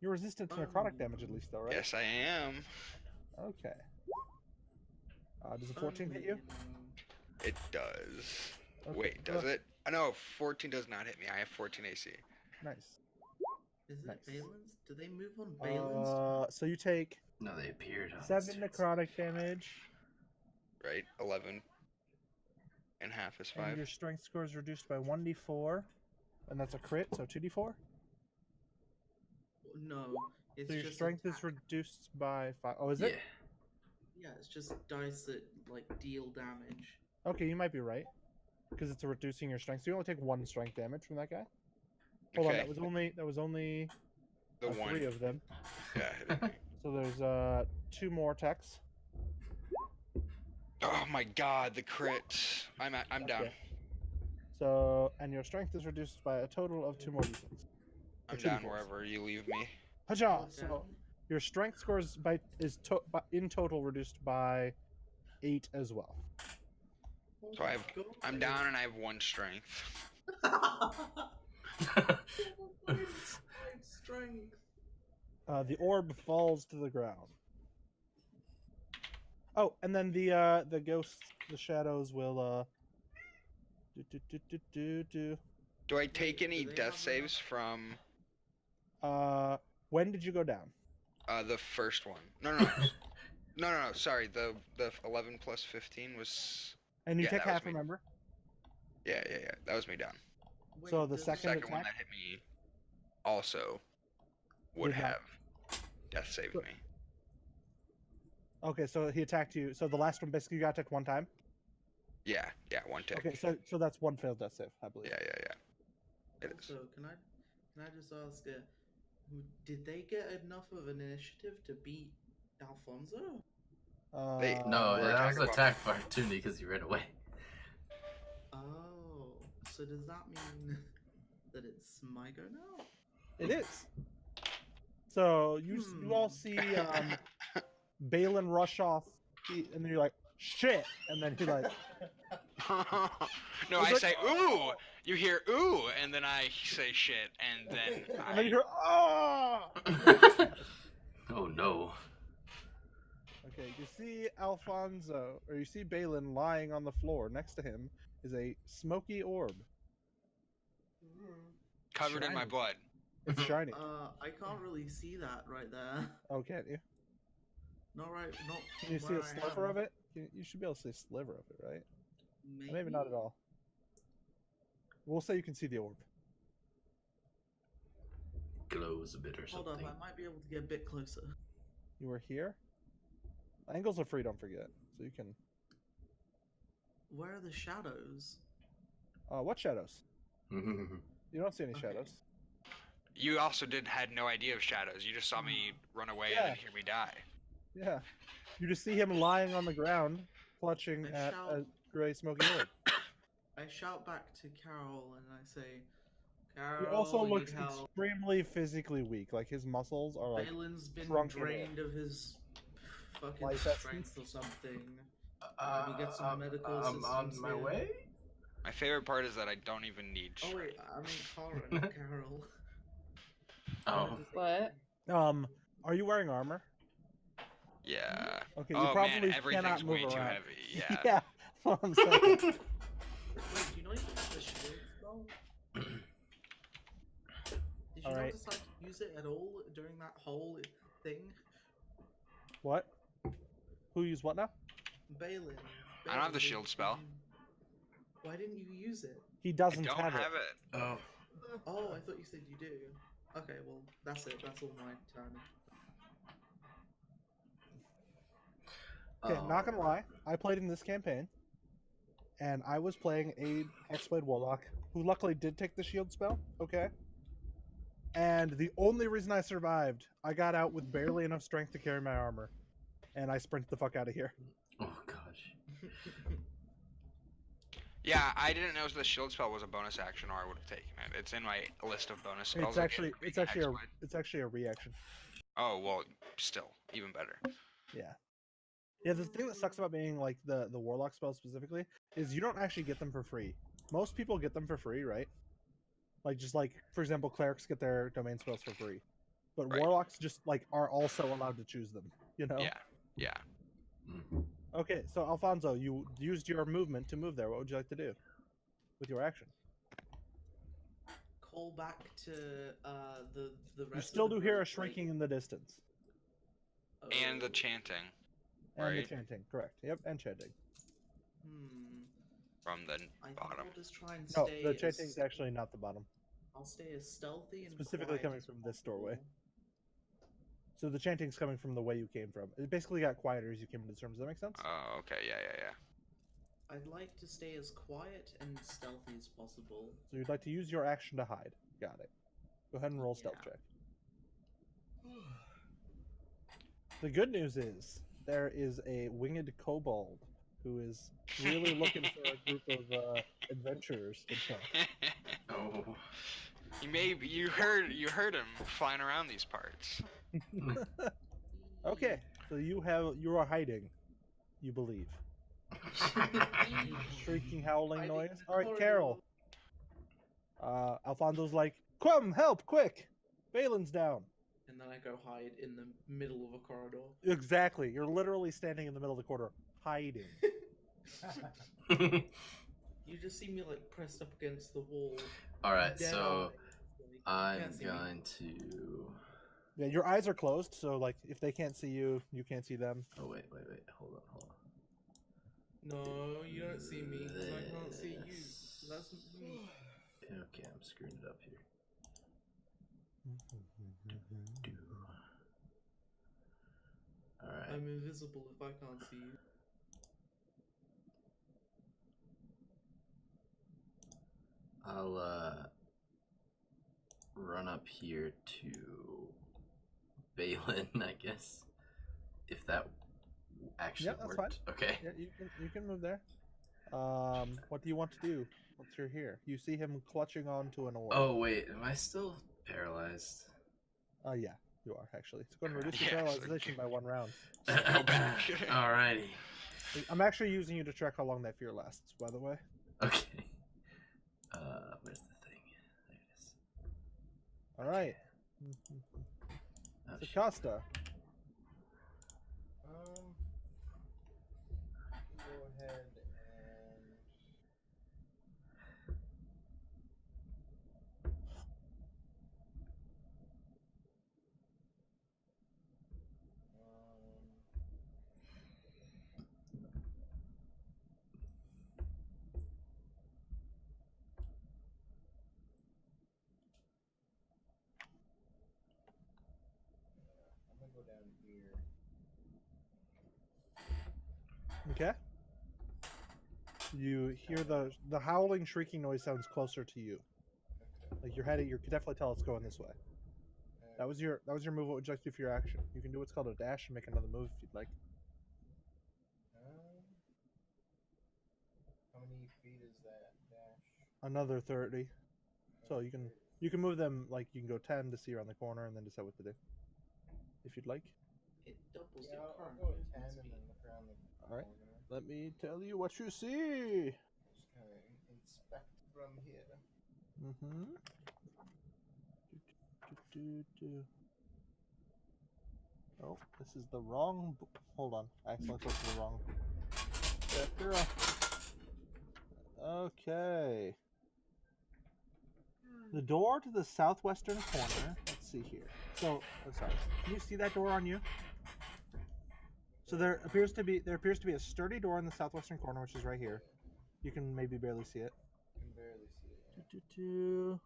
You're resistant to necrotic damage at least, though, right? Yes, I am. Okay. Does a 14 hit you? It does. Okay. Wait, does it? No, 14 does not hit me. I have 14 AC. Nice. Is it Nice. Balins? Do they move on Balins? So you take No, they appeared. On 7 the stairs. necrotic damage, Right? 11 and half is and 5. your strength score is reduced by 1d4, and that's a crit, so 2d4. No. It's So your just strength is attack. reduced by 5. Oh, is it? Yeah, it's just dice that deal damage. Okay, you might be right, because it's reducing your strength. So you only take 1 strength damage from that guy. Hold on, Okay. that was only The one. 3 of them. Yeah, hit me. So there's 2 more attacks. Oh my god, the crit. I'm down. Okay. So, and your strength is reduced by a total of 2 more d6. I'm Or 2d4s. down wherever you leave me. Haja! You're So down. your strength score is in total reduced by 8 as well. So I'm down and I have 1 strength. Strength. The orb falls to the ground. Oh, and then the ghosts, the shadows will Do I take any do they death have saves from when did you go down? the first one? No. No, sorry. The 11 plus 15 was. And you Yeah, take that was half, me. remember? Yeah. That was me down. So the does- The second second one attack? that hit me also would Did not. have death saved So- me. Okay, so he attacked you. So the last one basically you got attacked 1 time. Yeah, 1 tick. Okay, so that's 1 failed death save, I believe. Yeah. It is. So can I just ask, did they get enough of an initiative to beat Alfonso? No, We're that was talking about- attack for opportunity because he ran away. Oh, so does that mean that it's my go now? It is. So you all see Balin rush off, and then you're like, shit, and then he like, No, I say ooh. You hear ooh, and then I say shit, and then and then you hear, oh! Oh no. Okay, you see Alfonso, or you see Balin lying on the floor. Next to him is a smoky orb. covered in my Shiny. blood. It's shiny. I can't really see that right there. Oh, can't you? Not right. Not. Can you see a sliver of it? You should be able to see a sliver of it, right? Maybe not at all. We'll say you can see the orb. Glows a bit or Hold something. up, I might be able to get a bit closer. You were here. Angles are free, don't forget. So you can. Where are the shadows? What shadows? You don't see any Okay. shadows. You also had no idea of shadows. You just saw me run away Yeah. and then hear me die. Yeah. You just see him lying on the ground, clutching I at a shout. gray smoky orb. I shout back to Carol and I say, He Carol, also we need looks help. extremely physically weak. Like his muscles are like Balin's been shrunken in. drained of his fucking Life strength essence. or something. Can we get some medical I'm on assistance my here? way. My favorite part is that I don't even need Oh wait, strength. I mean Cara, not Carol. Oh. What? Are you wearing armor? Yeah. Okay, you Oh probably man, everything's cannot move way too around. heavy. Yeah. Yeah. That's what I'm saying. Wait, do you not even have the shield spell? Did you not Alright. decide to use it at all during that whole thing? What? Who used what now? Balin. I don't have the Balin, shield spell. Why didn't you use it? He I doesn't don't have it. have it. Oh. Oh, I thought you said you do. Okay, well, that's it. That's all my turn. Okay, not gonna lie. I played in this campaign, and I was playing a Hexblade Warlock who luckily did take the shield spell. Okay. And the only reason I survived, I got out with barely enough strength to carry my armor, and I sprinted the fuck out of here. Oh gosh. Yeah, I didn't know the shield spell was a bonus action, or I would have taken it. It's in my list of bonus spells. It's like actually, being it's actually a, Hexblade. it's actually a reaction. Oh well, still even better. Yeah. Yeah, the thing that sucks about being like the warlock spell specifically is you don't actually get them for free. Most people get them for free, right? Like just like for example, clerics get their domain spells for free, but Right. warlocks just like are also allowed to choose them. You know? Yeah, yeah. Okay, so Alfonso, you used your movement to move there. What would you like to do with your action? Call back to the rest. You still of the do hear group, a shrinking in the distance like, And the chanting and the Right. chanting. Correct. Yep, and chanting. from the I think bottom. I'll just try and No, stay. the chanting is actually not the bottom. I'll stay as stealthy and Specifically quiet coming as from this doorway. possible. So the chanting's coming from the way you came from. It basically got quieter as you came into the room. Does that make sense? Oh, okay, yeah. I'd like to stay as quiet and stealthy as possible. So you'd like to use your action to hide. Got it. Go ahead and roll stealth Yeah. check. The good news is there is a winged kobold who is really looking for a group of adventurers to kill. Oh. You heard him flying around these parts. Okay, so you are hiding, you believe. Shrieking, howling Hiding noise. in the All right, corridor. Carol. Alfonso's like, "Come, help, quick! Balin's down." And then I go hide in the middle of a corridor. Exactly. You're literally standing in the middle of the corridor, hiding. You just see me like pressed up against the wall. All right, dead so eyes, like, I'm you can't see me. going to. Yeah, your eyes are closed, so like if they can't see you, you can't see them. Oh wait, hold on. No, you don't see me. 'Cause I can't see you. This. That's me. Okay, I'm screwing it up here. All right. I'm invisible if I can't see you. I'll run up here to Balin, I guess, if that actually Yeah, that's worked. Okay. Yeah, you can move there. What do you want to do? Once you're here, you see him clutching onto an orb. Oh wait, am I still paralyzed? Yeah, you are actually. It's going to reduce your Yes, paralyzation by 1 round. Go back. Alrighty. I'm actually using you to track how long that fear lasts, by the way. Okay. Where's the thing? There it is. All right. Oh, shit. Costa. Go ahead and I'm gonna go down here. Okay. You hear the howling, shrieking noise sounds closer to you. Like you're headed. You can definitely tell it's going this way. That was your move. What would you like to do for your action? You can do what's called a dash and make another move if you'd like. How many feet is that dash? Another 30. So you can move them, like you can go 10 to see around the corner and then decide what to do. If you'd like. It doubles Yeah, your I'll current go with movement 10 and speed. then look around the Alright. corner. Let me tell you what you see. Just kind of inspect from here. Mm-hmm. Oh, this is the wrong. Hold on. I accidentally clicked the wrong chapter. Okay. The door to the southwestern corner. Let's see here. So, sorry. Can you see that door on you? So there appears to be a sturdy door in the southwestern corner, which is right here. You can maybe barely see it. You can barely see it. Yeah.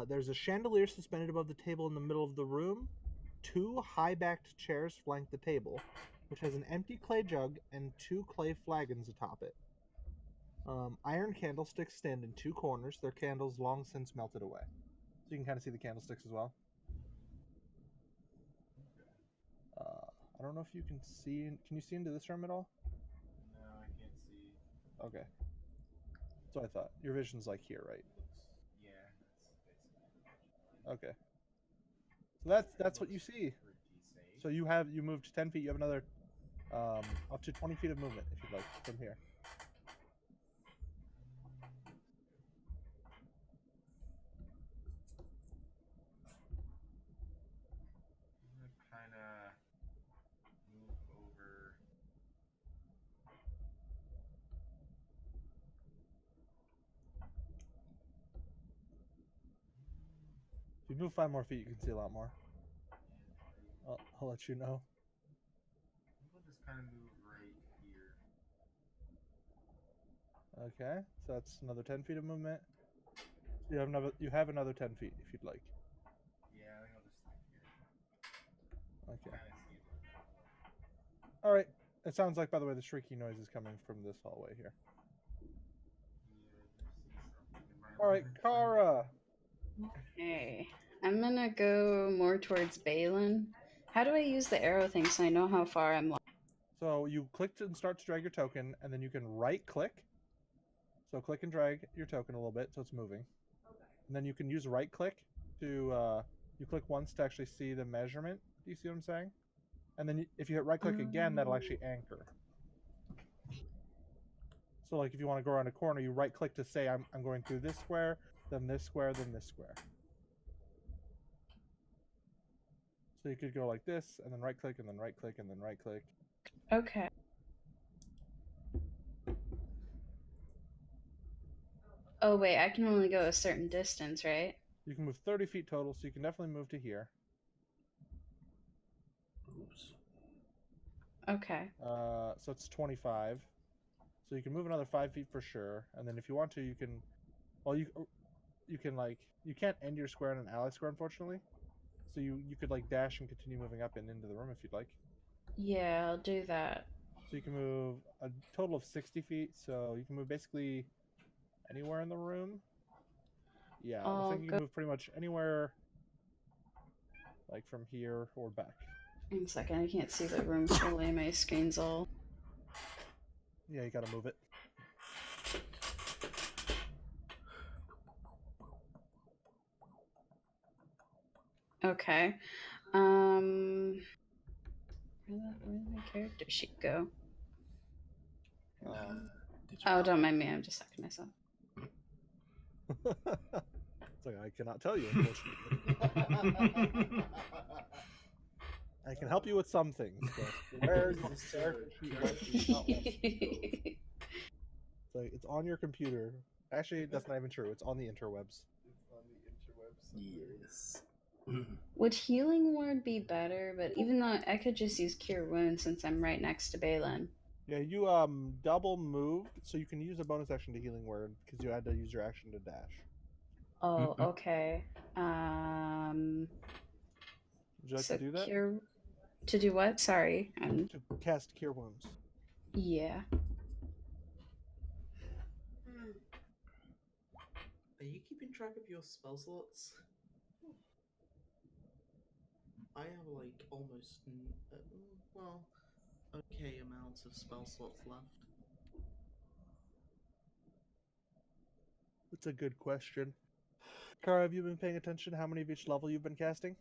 There's a chandelier suspended above the table in the middle of the room. 2 high-backed chairs flank the table, which has an empty clay jug and 2 clay flagons atop it. Iron candlesticks stand in 2 corners, their candles long since melted away. So you can kind of see the candlesticks as well. I don't know if you can see. Can you see into this room at all? No, I can't see. Okay. So I thought your vision's like here, right? Yeah, that's basically. Okay. So that's what you see. Pretty safe. So you moved 10 feet. You have another up to 20 feet of movement if you'd like from here. I'm gonna kind of move over. If you move 5 more feet, you can see a lot more. I'll let you know. We'll just kind of move right here. Okay, so that's another 10 feet of movement. You have another 10 feet if you'd like. Yeah, I think I'll just stick here. Okay. Kind of see a little bit more. All right. It sounds like, by the way, the shrieking noise is coming from this hallway here. All right, Kara. Okay. I'm gonna go more towards Balin. How do I use the arrow thing so I know how far I'm? So you click and start to drag your token, and then you can right-click. So click and drag your token a little bit so it's moving. And then you can use right-click to, you click once to actually see the measurement. Do you see what I'm saying? And then if you hit right-click again, that'll actually anchor. So like if you want to go around a corner, you right-click to say, I'm going through this square, then this square, then this square. So you could go like this, and then right-click, and then right-click, and then right-click. Okay. Oh wait, I can only go a certain distance, right? You can move 30 feet total, so you can definitely move to here. Oops. Okay. So it's 25. So you can move another 5 feet for sure, and then if you want to, you can. Well, you can like you can't end your square in an ally square, unfortunately. So you could like dash and continue moving up and into the room if you'd like. Yeah, I'll do that. So you can move a total of 60 feet. So you can move basically anywhere in the room. Yeah, it looks like you can move pretty much anywhere, like from here or back. 1 second, I can't see the room fully. My screen's all. Yeah, you gotta move it. Okay. Where did my character sheet go? Oh, don't mind me. I'm just sucking myself. It's like I cannot tell you, unfortunately. I can help you with some things, but where is this character sheet? So it's on your computer. Actually, that's not even true. It's on the interwebs. It's on the interwebs. Yes. Would Healing Ward be better? But even though I could just use Cure Wounds since I'm right next to Balin. Yeah, you double moved, so you can use a bonus action to Healing Word because you had to use your action to dash. Oh, okay. Would you like So to do that? Cure... To do what? Sorry. To cast Cure Wounds. Yeah. Are you keeping track of your spell slots? I have like almost well, okay amounts of spell slots left. That's a good question. Kara, have you been paying attention how many of each level you've been casting?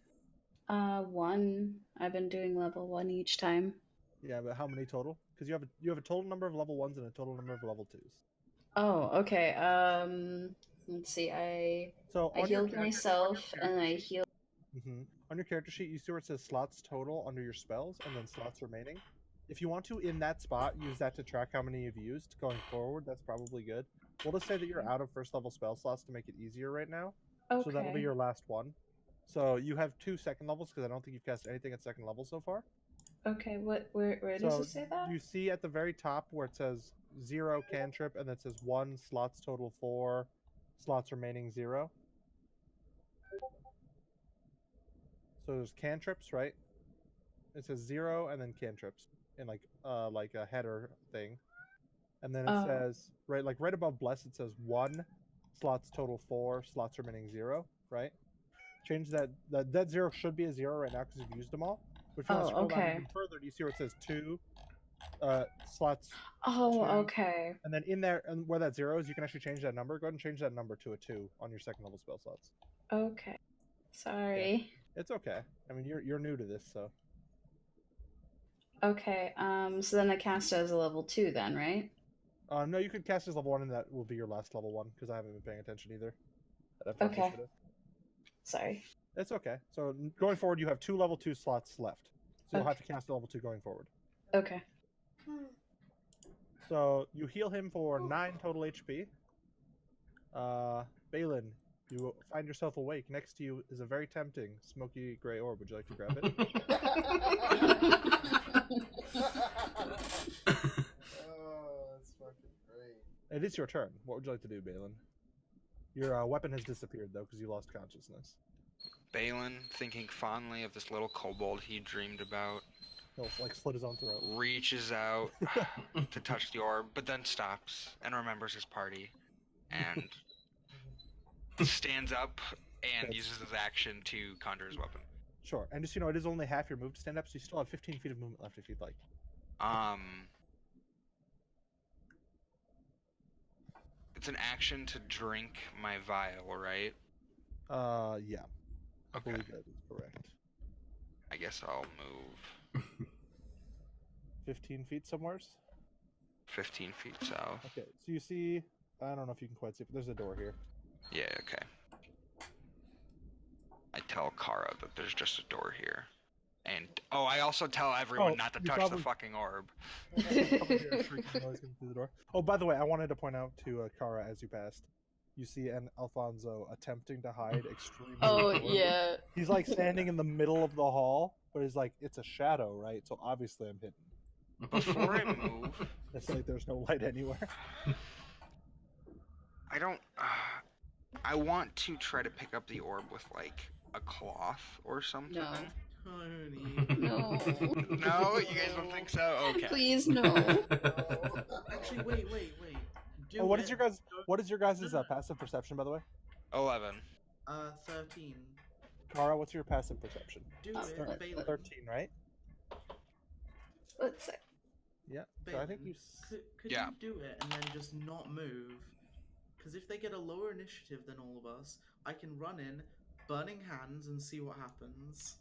1. I've been doing level 1 each time. Yeah, but how many total? Because you have a total number of level 1s and a total number of level 2s. Oh, okay. Let's see. I So on your healed character- myself and I healed. On your character sheet, you see where it says slots total under your spells and then slots remaining. If you want to, in that spot, use that to track how many you've used going forward. That's probably good. We'll just say that you're out of first level spell slots to make it easier right now. Okay. So that'll be your last one. So you have 2 second levels because I don't think you've cast anything at second level so far. Okay. Where does it say that? You see at the very top where it says 0 cantrip and it says 1 slots total 4 slots remaining 0. So there's cantrips, right? It says 0 and then cantrips in like a header thing. And then it says right above bless it says 1 slots total 4 slots remaining 0, right? Change that 0 should be a 0 right now because you've used them all. But if you want to scroll down even further, do you see where it says 2 slots? Oh, 2. okay. And then in there, and where that 0 is, you can actually change that number. Go ahead and change that number to a 2 on your second level spell slots. Okay. Sorry. It's okay. I mean, you're new to this, so. Okay. So then I cast it as a level 2 then, right? No, you could cast as level 1, and that will be your last level 1 because I haven't been paying attention either. Okay. Sorry. It's okay. So going forward, you have 2 level 2 slots left. So you'll have to cast a level 2 going forward. Okay. So you heal him for 9 total HP. Balin, you find yourself awake. Next to you is a very tempting smoky gray orb. Would you like to grab it? Oh, that's fucking great. It is your turn. What would you like to do, Balin? Your weapon has disappeared, though, because you lost consciousness. Balin, thinking fondly of this little kobold he dreamed about, He'll, slit his own throat. reaches out to touch the orb, but then stops and remembers his party, and stands up and uses his action to conjure his weapon. Sure. And just, it is only half your move to stand up, so you still have 15 feet of movement left if you'd like. It's an action to drink my vial, right? Yeah. I Okay. believe that is correct. I guess I'll move 15 feet somewheres? 15 feet south. Okay, so you see, I don't know if you can quite see, but there's a door here. Yeah, okay. I tell Kara that there's just a door here. And, I also tell everyone not to touch the fucking orb. Through the door. Oh, by the way, I wanted to point out to Kara as you passed, you see an Alfonso attempting to hide extremely. Oh, yeah. He's like standing in the middle of the hall, but he's like, it's a shadow, right? So obviously I'm hidden. Before I move... It's like there's no light anywhere. I don't... I want to try to pick up the orb with, like, a cloth or something. No. Honey. No. No? You guys don't think so? Okay. Please, no. Actually, wait. Do what it. is your guys' passive perception, by the way? 11. 13. Kara, what's your passive perception? Do it, Balin. 13, right? Let's see. Yeah. So I think Balin, you. Could you do it and then just not move? Because if they get a lower initiative than all of us, I can run in, burning hands, and see what happens.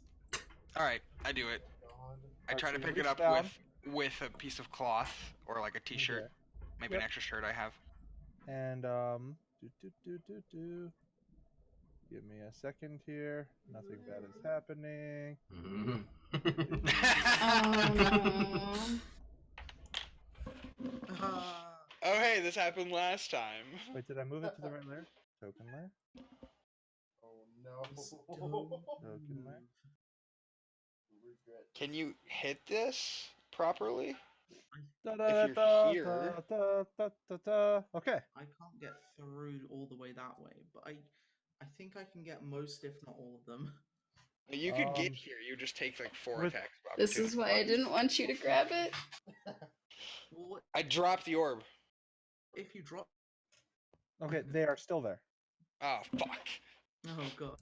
Alright, I do it. I try to pick it up with a piece of cloth or like a t-shirt. Okay. Maybe an extra shirt I have. And give me a second here. Nothing bad is happening. Oh hey, this happened last time. Wait, did I move it to the right layer? Token layer? Oh no. Token layer? Can you hit this properly? If you're here. Okay. I can't get through all the way that way, but I think I can get most, if not all of them. You could get here, you just take like 4 attacks. This is why I didn't want you to grab it. Well, I dropped the orb. if you drop... Okay, they are still there. Oh, fuck. Oh, God.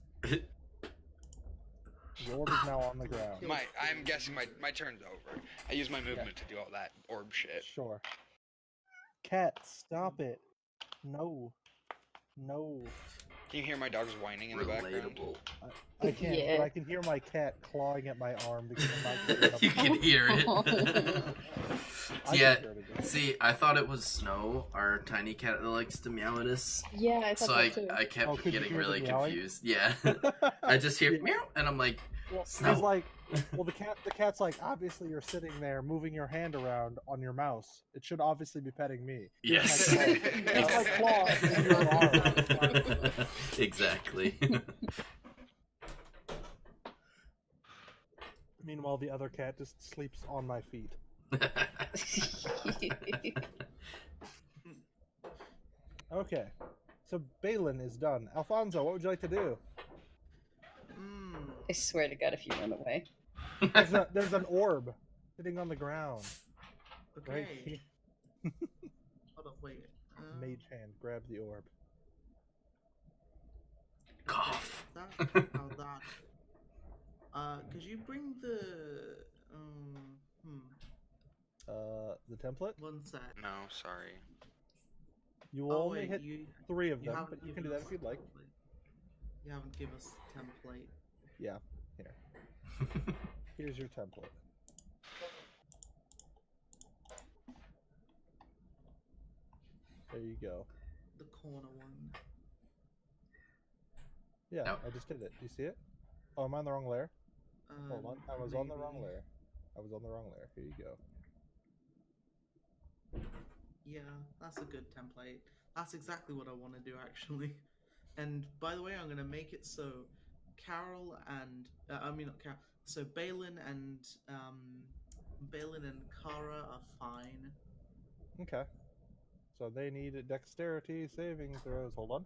The orb is now on the ground. I'm guessing my turn's over. I use my movement to do all that orb shit. Sure. Cat, stop it. No. No. Can you hear my dogs whining in the background? Relatable. I can't, Yeah. but I can hear my cat clawing at my arm because I'm not getting up. You can hear it. I Yeah. can hear it again. See, I thought it was Snow, our tiny cat that likes to meow at us. Yeah, I thought So that too. I kept Oh, could you getting hear the really meowing? confused. Yeah. I just hear meow, and I'm like, Well, Snow. it's like, well, the cat's like, obviously you're sitting there moving your hand around on your mouse. It should obviously be petting me. yes. Here's my claw in your arm. Exactly. Meanwhile, the other cat just sleeps on my feet. Okay, so Balin is done. Alfonso, what would you like to do? I swear to God, if you run away. There's an orb sitting on the ground. Right Okay. here. Hold up, wait. Mage hand, grab the orb. Cough. That, how that. Could you bring the The template? one sec. No, sorry. You will Oh only wait, hit you 3 of them, haven't but you can do given that us if you'd like. template. You haven't given us the template. Yeah, here. Here's your template. There you go. The corner one. Yeah, Nope. I just did it. Do you see it? Oh, am I on the wrong layer? Hold on. I was on the wrong maybe. layer. I was on the wrong layer. Here you go. Yeah, that's a good template. That's exactly what I want to do, actually. And by the way, I'm gonna make it so Carol and not Carol. So Balin and Kara are fine. Okay. So they need a dexterity saving throws. Hold on.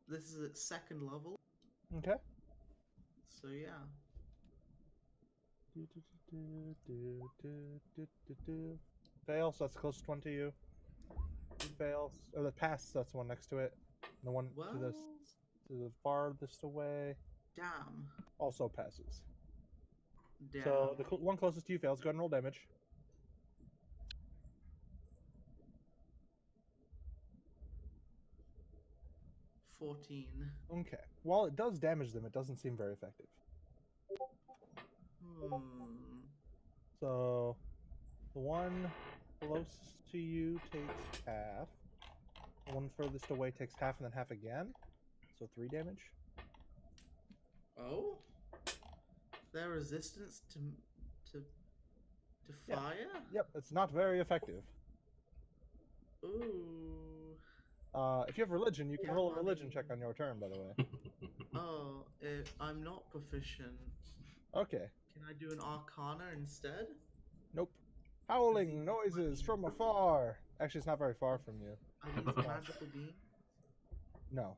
This is at 2nd level. Okay. So yeah. Fail, so that's the closest one to you. Fails, or the pass, that's the one next to it. The one Well, to the farthest away damn. also passes. Damn. So the one closest to you fails. Go ahead and roll damage. 14. Okay. While it does damage them, it doesn't seem very effective. So the one closest to you takes half. The one furthest away takes half and then half again. So 3 damage. Oh? Their resistance to Yeah. fire? Yep, it's not very effective. Ooh. If you have religion, you can Yeah, roll a money. religion check on your turn, by the way. Oh, I'm not proficient. Okay. Can I do an arcana instead? Nope. Howling noises from afar. Actually, it's not very far from you. Are these magical beings? No.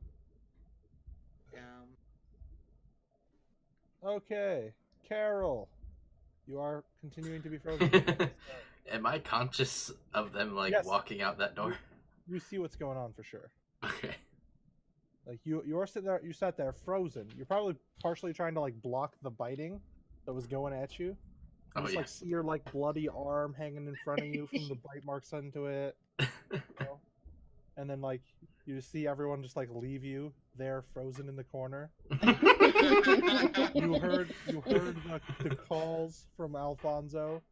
Damn. Okay. Carol, you are continuing to be frozen. Am I conscious of them like Yes. walking out that door? You see what's going on for sure. Okay. Like you're sitting there. You sat there frozen. You're probably partially trying to like block the biting that was going at you. You Oh just yeah. like see your like bloody arm hanging in front of you from the bite marks onto it. You know? And then like you just see everyone just like leave you there frozen in the corner. You heard the calls from Alfonso.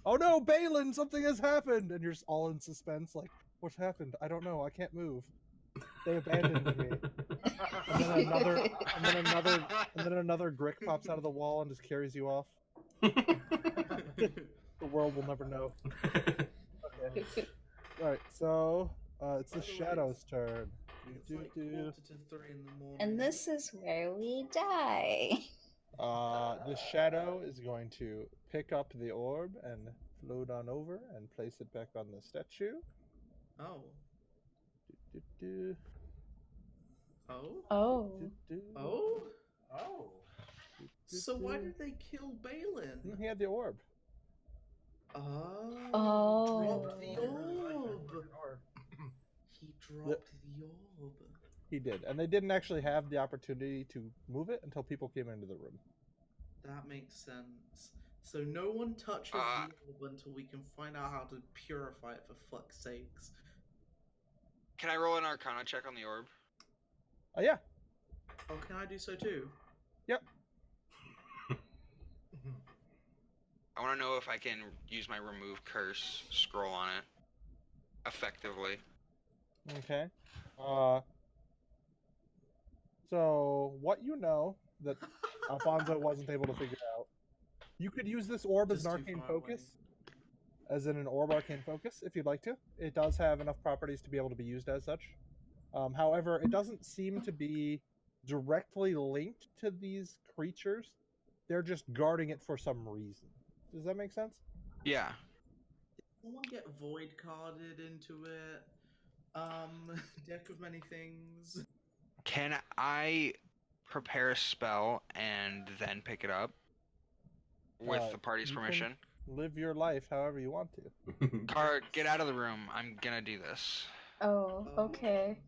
Oh no, Balin, something has happened, and you're just all in suspense. Like, what's happened? I don't know. I can't move. They abandoned me. And then another Grick pops out of the wall and just carries you off. The world will never know. Okay. Right. So it's the By the way, Shadow's turn. It's like 2:45 in the morning. And this is where we die. The Shadow is going to pick up the orb and float on over and place it back on the statue. Oh. Do, Oh? Oh. do. Oh? Oh. So why did they kill Balin? He had the orb. Oh. Oh. Dropped the orb. He dropped the orb. He did, and they didn't actually have the opportunity to move it until people came into the room. That makes sense. So no one touches the orb until we can find out how to purify it, for fuck's sakes. Can I roll an Arcana check on the orb? Yeah. Oh, can I do so too? Yep. I want to know if I can use my remove curse scroll on it effectively. Okay. So what you know that Alfonso wasn't able to figure out, you could use this orb as Just an too arcane far away. focus, as in an orb arcane focus, if you'd like to. It does have enough properties to be able to be used as such. However, it doesn't seem to be directly linked to these creatures. They're just guarding it for some reason. Does that make sense? Yeah. Someone get void carded into it. Deck of many things. Can I prepare a spell and then pick it up with the party's you can permission? Live your life however you want to. Car, get out of the room. I'm gonna do this. Oh, okay.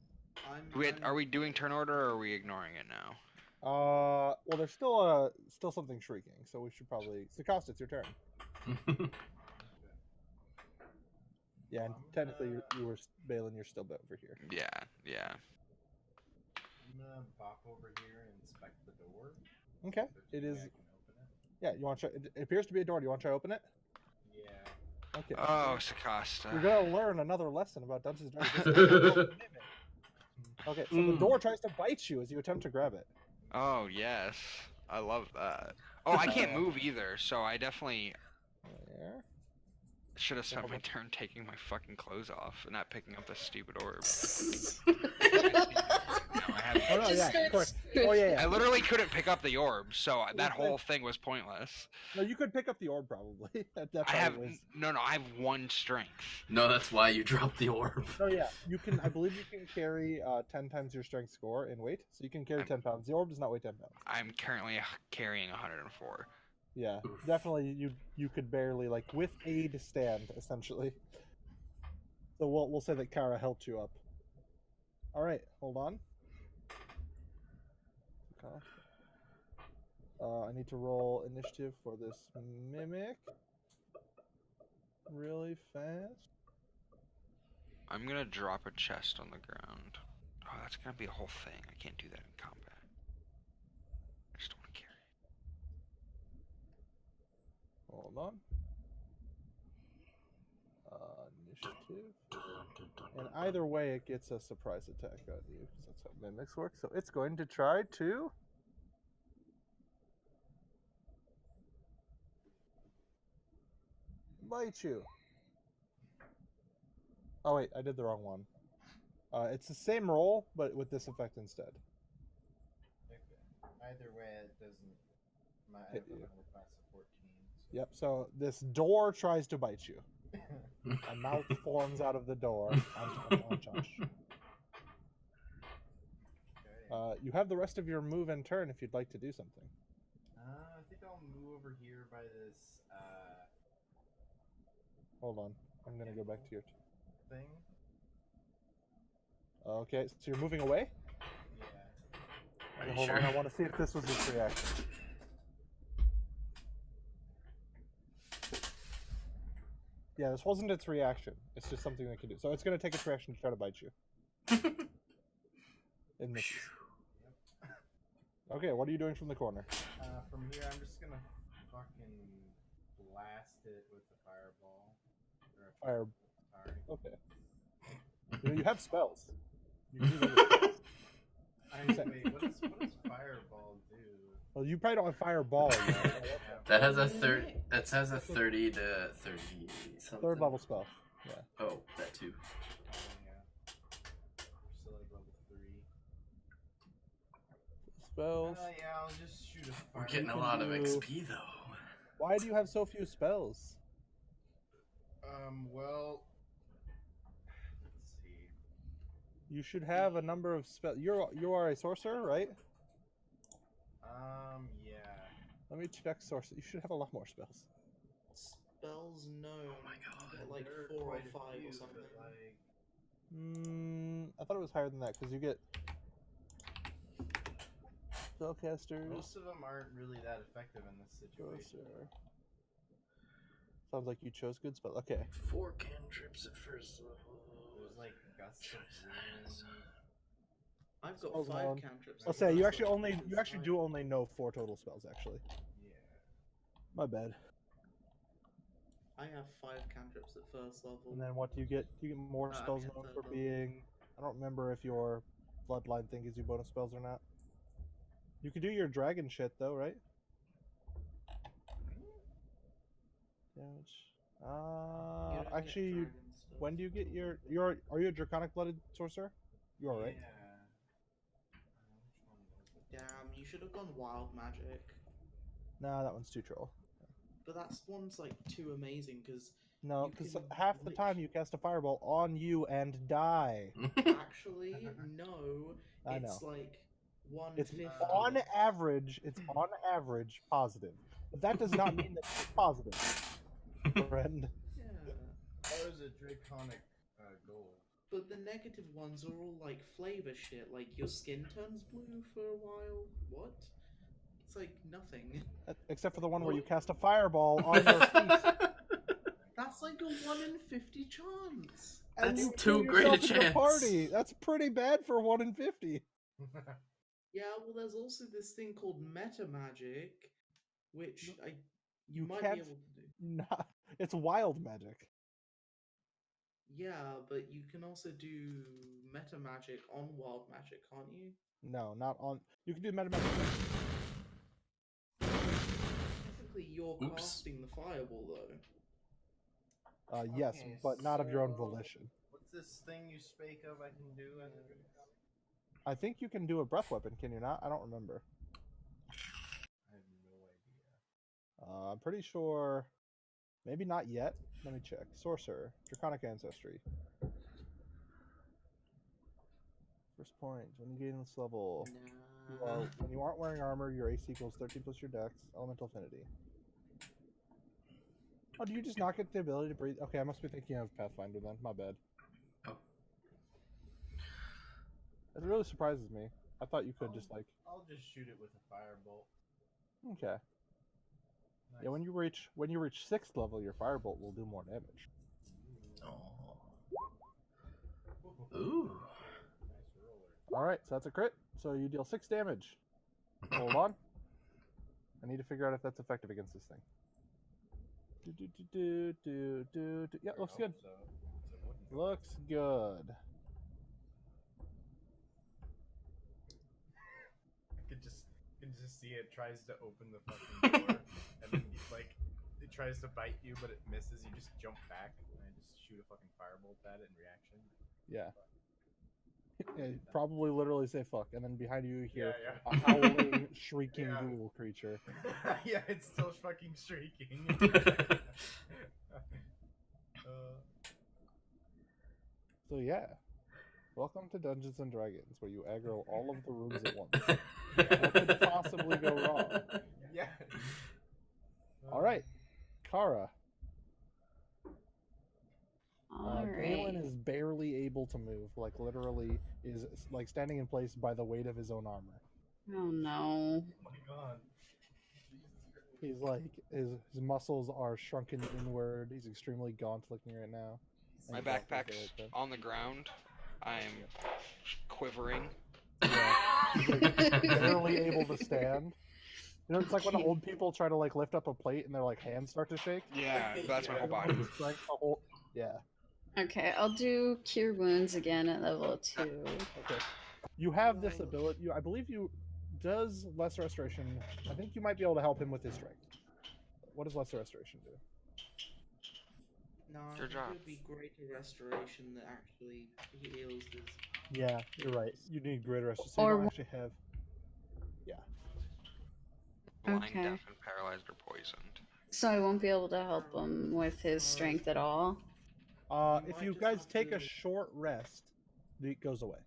Are we doing turn order or are we ignoring it now? Well, there's still something shrieking, so we should probably. Sakasta, it's your turn. Yeah, and technically you were Balin. You're still over here. Yeah. I'm gonna bop over here and inspect the door. Okay, If it there's is. any way I can open it. Yeah, you want to try? It appears to be a door. Do you want to try to open it? Yeah. Okay. Oh, Sakasta. You're gonna learn another lesson about Dungeons and Dragons. Okay, so the door tries to bite you as you attempt to grab it. Oh, yes. I love that. Oh, I can't move either, so I definitely There. should have spent my turn taking my fucking clothes off and not picking up this stupid orb. Oh no, yeah, of course. Oh yeah. I literally couldn't pick up the orb, so that whole thing was pointless. No, you could pick up the orb probably. I have I have 1 strength. No, that's why you dropped the orb. Oh yeah, you can. I believe you can carry 10 times your strength score in weight, so you can carry 10 pounds. The orb does not weigh 10 pounds. I'm currently carrying 104. Yeah, definitely. You could barely with aid stand essentially. So we'll say that Kara helped you up. All right, hold on. I need to roll initiative for this mimic really fast. I'm gonna drop a chest on the ground. Oh, that's gonna be a whole thing. I can't do that in combat. I just don't want to carry it. Hold on. Initiative. And either way, it gets a surprise attack on you, because that's how mimics work. So it's going to try to bite you. Oh wait, I did the wrong one. It's the same roll, but with this effect instead. Okay. Either way, it doesn't. I Hit have you. a level class of 14. Yep, so this door tries to bite you. A mouth forms out of the door. Okay. You have the rest of your move and turn if you'd like to do something. I think I'll move over here by this Hold on. I'm going to go back to your thing. Okay, so you're moving away? Yeah. Okay, hold on, I want to see if this was its reaction. Yeah, this wasn't its reaction. It's just something that can do. So it's going to take its reaction to try to bite you. It misses. Okay, what are you doing from the corner? From here, I'm just gonna fucking blast it with a fireball. Or a Sorry. Okay. You have spells. You can use other spells. Wait, what does fireball do? Well, you probably don't have fireball yet. That has a 30 to 30 something. Third level spell. Yeah. Oh, that too. Yeah. We're still level 3. Spells. Yeah, I'll just shoot a We're fireball. getting a lot of XP though. Why do you have so few spells? Well, let's see. You should have a number of spells. You are a sorcerer, right? Yeah. Let me check sorcerer. You should have a lot more spells. Spells, no. Oh my god. Like There are 4 or quite 5 a or few, something. but, like, I thought it was higher than that because you get spellcasters. Most of them aren't really that effective in this situation. Sorcerer. Sounds like you chose good spell. Okay. 4 cantrips at first level. There's like gusts of wind. I've got Spells 5 alone. cantrips. I'll at say first you actually level, only which is do only know 4 total spells actually. Yeah. My bad. I have 5 cantrips at first level. And then what do you get? Do you get more I spells mean, known third for level. being? I don't remember if your bloodline thing gives you bonus spells or not. You can do your dragon shit though, right? Damage. You don't get Actually, dragon stuff. when do you get your are you a draconic blooded sorcerer? You are, right? Yeah. Which one was it? Damn, you should have gone wild magic. Nah, that one's too troll. But that one's like too amazing because No, you because can half the time you cast a fireball on you and die. actually no. I It's know. like It's 150. on average. It's on average positive, but that does not mean that it's positive, friend. Yeah. That was a draconic gold. But the negative ones are all like flavor shit. Like your skin turns blue for a while. What? It's like nothing. Except for the one where you cast a fireball on your feet. That's like a 1 in 50 chance. And That's you too kill great a yourself in the chance. Party. That's pretty bad for 1 in 50. Yeah, well, there's also this thing called meta magic, which you You might can't- be able to do. Nah, it's wild magic. Yeah, but you can also do meta magic on wild magic, can't you? No, not on. You can do meta magic. Technically, you're Oops. casting the fireball, though. Yes, Okay, but not of your own so- volition. What's this thing you spake of I can do as a draconic? I think you can do a breath weapon, can you not? I don't remember. I have no idea. I'm pretty sure. Maybe not yet. Let me check. Sorcerer. Draconic Ancestry. First point. When you gain this level, when you aren't wearing armor, your AC equals 13 plus your dex. Elemental affinity. Oh, do you just not get the ability to breathe? Okay, I must be thinking of Pathfinder then. My bad. Oh. It really surprises me. I thought you could just like. I'll just shoot it with a firebolt. Okay. Nice. Yeah, when you reach 6th level, your firebolt will do more damage. Oh. Ooh. Nice roller. All right, so that's a crit. So you deal 6 damage. Hold on. I need to figure out if that's effective against this thing. Yeah, looks good. So, it's a wooden Looks good. I can just see it tries to open the fucking door, and then it tries to bite you, but it misses. You just jump back, and I just shoot a fucking firebolt at it in reaction. Yeah. Yeah, probably literally say fuck, and then behind you hear Yeah. a howling, shrieking Yeah. ghoul creature. Yeah, it's still fucking shrieking. So yeah, welcome to Dungeons and Dragons, where you aggro all of the rooms at once. What could possibly go wrong? Yeah. All right, Kara. Galen Alright. is barely able to move, like literally is like standing in place by the weight of his own armor. Oh no. Oh my god. He's like his muscles are shrunken inward. He's extremely gaunt looking right now. And My his outfit's backpack's like that. on the ground. I'm quivering. Yeah, he's like barely able to stand. You know, it's like when old people try to like lift up a plate and their like hands start to shake. Yeah, that's my whole body. It's like a whole, yeah. Okay, I'll do Cure Wounds again at level 2. Okay. You have this ability. I believe you does Lesser Restoration. I think you might be able to help him with his strength. What does Lesser Restoration do? No, I Your think job. it would be greater restoration that actually heals his. Yeah, you're right. You need greater restoration. So you Or- don't actually have. Blind, Okay. deaf, and paralyzed or poisoned. So I won't be able to help him with his strength at all. You If might you just guys have take a to- short rest, it goes away.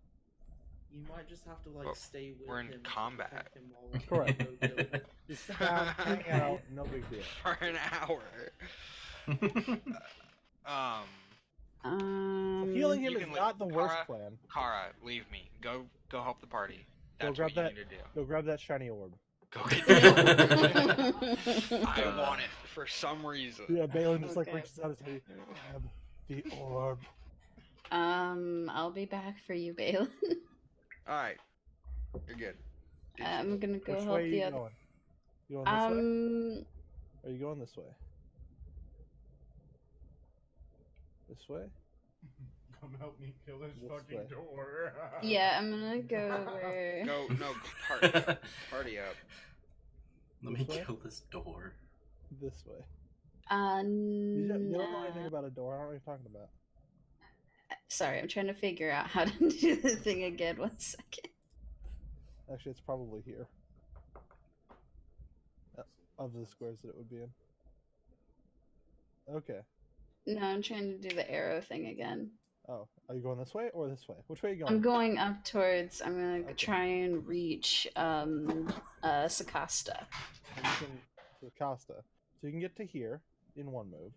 You might just have to like But stay with we're in him. to combat. protect him while we Correct. go deal with it. Just sit down, hang out, no big deal. For an hour. So healing him You is can not the worst Kara- plan. Kara, leave me. Go help the party. That's grab what you that. need to do. Go grab that shiny orb. Go get the I want it for some reason. Yeah, Balin just like Okay. reaches out his hand. Grab the orb. I'll be back for you, Balin. Alright. You're good. I'm gonna go Which help way are the you other. going? You going this way? Or are you going this way? This way? Come help me kill this This fucking way. door. Yeah, I'm gonna go where. Go, no, party up. Party up. Let me This way? kill this door. This way. You don't know anything Nah. about a door. I don't know what you're talking about. Sorry, I'm trying to figure out how to do the thing again. 1 second. Actually, it's probably here. Of the squares that it would be in. Okay. No, I'm trying to do the arrow thing again. Oh, are you going this way or this way? Which way are you going? I'm going up towards. I'm gonna Okay. try and reach Sakasta. And you can to Costa. So you can get to here in one move.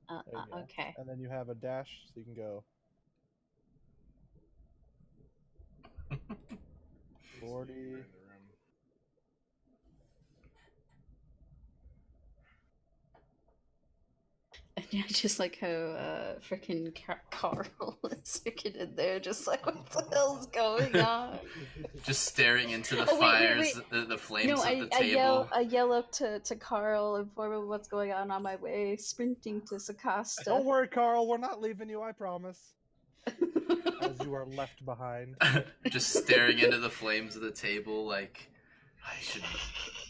There you go. Okay. And then you have a dash, so you can go 40. Yeah, just like how freaking Carl is freaking in there, just like what the hell's going on? Just staring into the Oh, wait, fires, wait. The flames No, of the I table. yell up to Carl, inform him what's going on my way, sprinting to Sakasta. Don't worry, Carl. We're not leaving you. I promise. As you are left behind. Just staring into the flames of the table, like, I should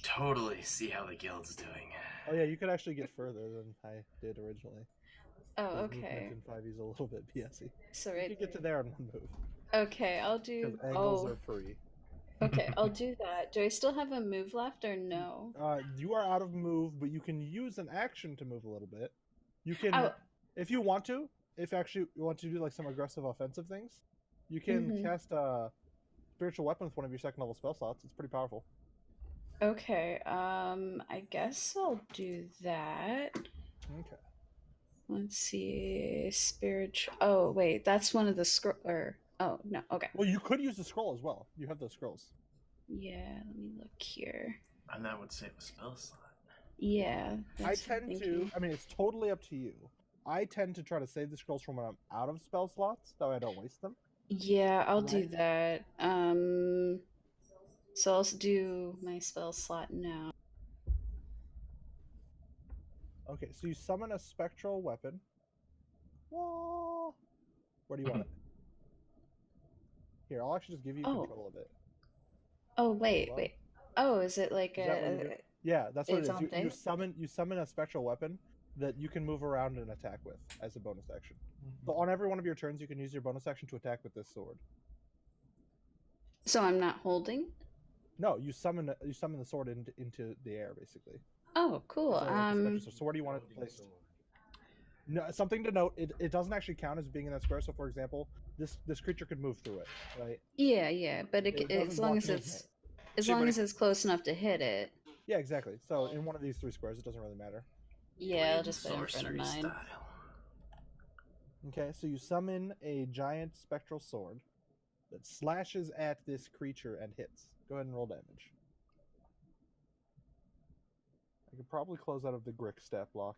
totally see how the guild's doing. Oh yeah, you could actually get further than I did originally. Oh, 'Cause okay. movement in 5e is a little bit BSy. So You right. could get to there in one move. Okay, I'll do. Because angles Oh, are free. okay, I'll do that. Do I still have a move left or no? You are out of move, but you can use an action to move a little bit. You can, Oh. if you want to, if actually you want to do like some aggressive offensive things, you can Mhm. cast a spiritual weapon with one of your second level spell slots. It's pretty powerful. Okay, I guess I'll do that. Okay. Let's see, spiritual. Oh wait, that's one of the oh no, okay. Well, you could use the scroll as well. You have those scrolls. Yeah, let me look here. And that would save a spell slot. Yeah, that's what I'm I thinking. mean, it's totally up to you. I tend to try to save the scrolls from when I'm out of spell slots, that way I don't waste them. Yeah, I'll do Right. that. So I'll do my spell slot now. Okay, so you summon a spectral weapon. Whoa! Where do you want it? Here, I'll actually just give you Oh. control of it. Oh wait, Well, wait. Oh, is it like Is that what you do? Yeah, that's what It's it is. on You thing? summon a spectral weapon that you can move around and attack with as a bonus action. So on every one of your turns, you can use your bonus action to attack with this sword. So I'm not holding? No, you summon the sword into the air, basically. Oh, cool. It's like a spectral sword. So where do you want it placed? No, something to note. It doesn't actually count as being in that square. So for example, this creature could move through it, right? Yeah, but It as doesn't long block as movement. it's as See, long when as it's close enough to hit it. Yeah, exactly. So in one of these 3 squares, it doesn't really matter. Yeah, I'll Blade just put it in front of sorcery mine. style. Okay, so you summon a giant spectral sword that slashes at this creature and hits. Go ahead and roll damage. I could probably close out of the Grick stat block.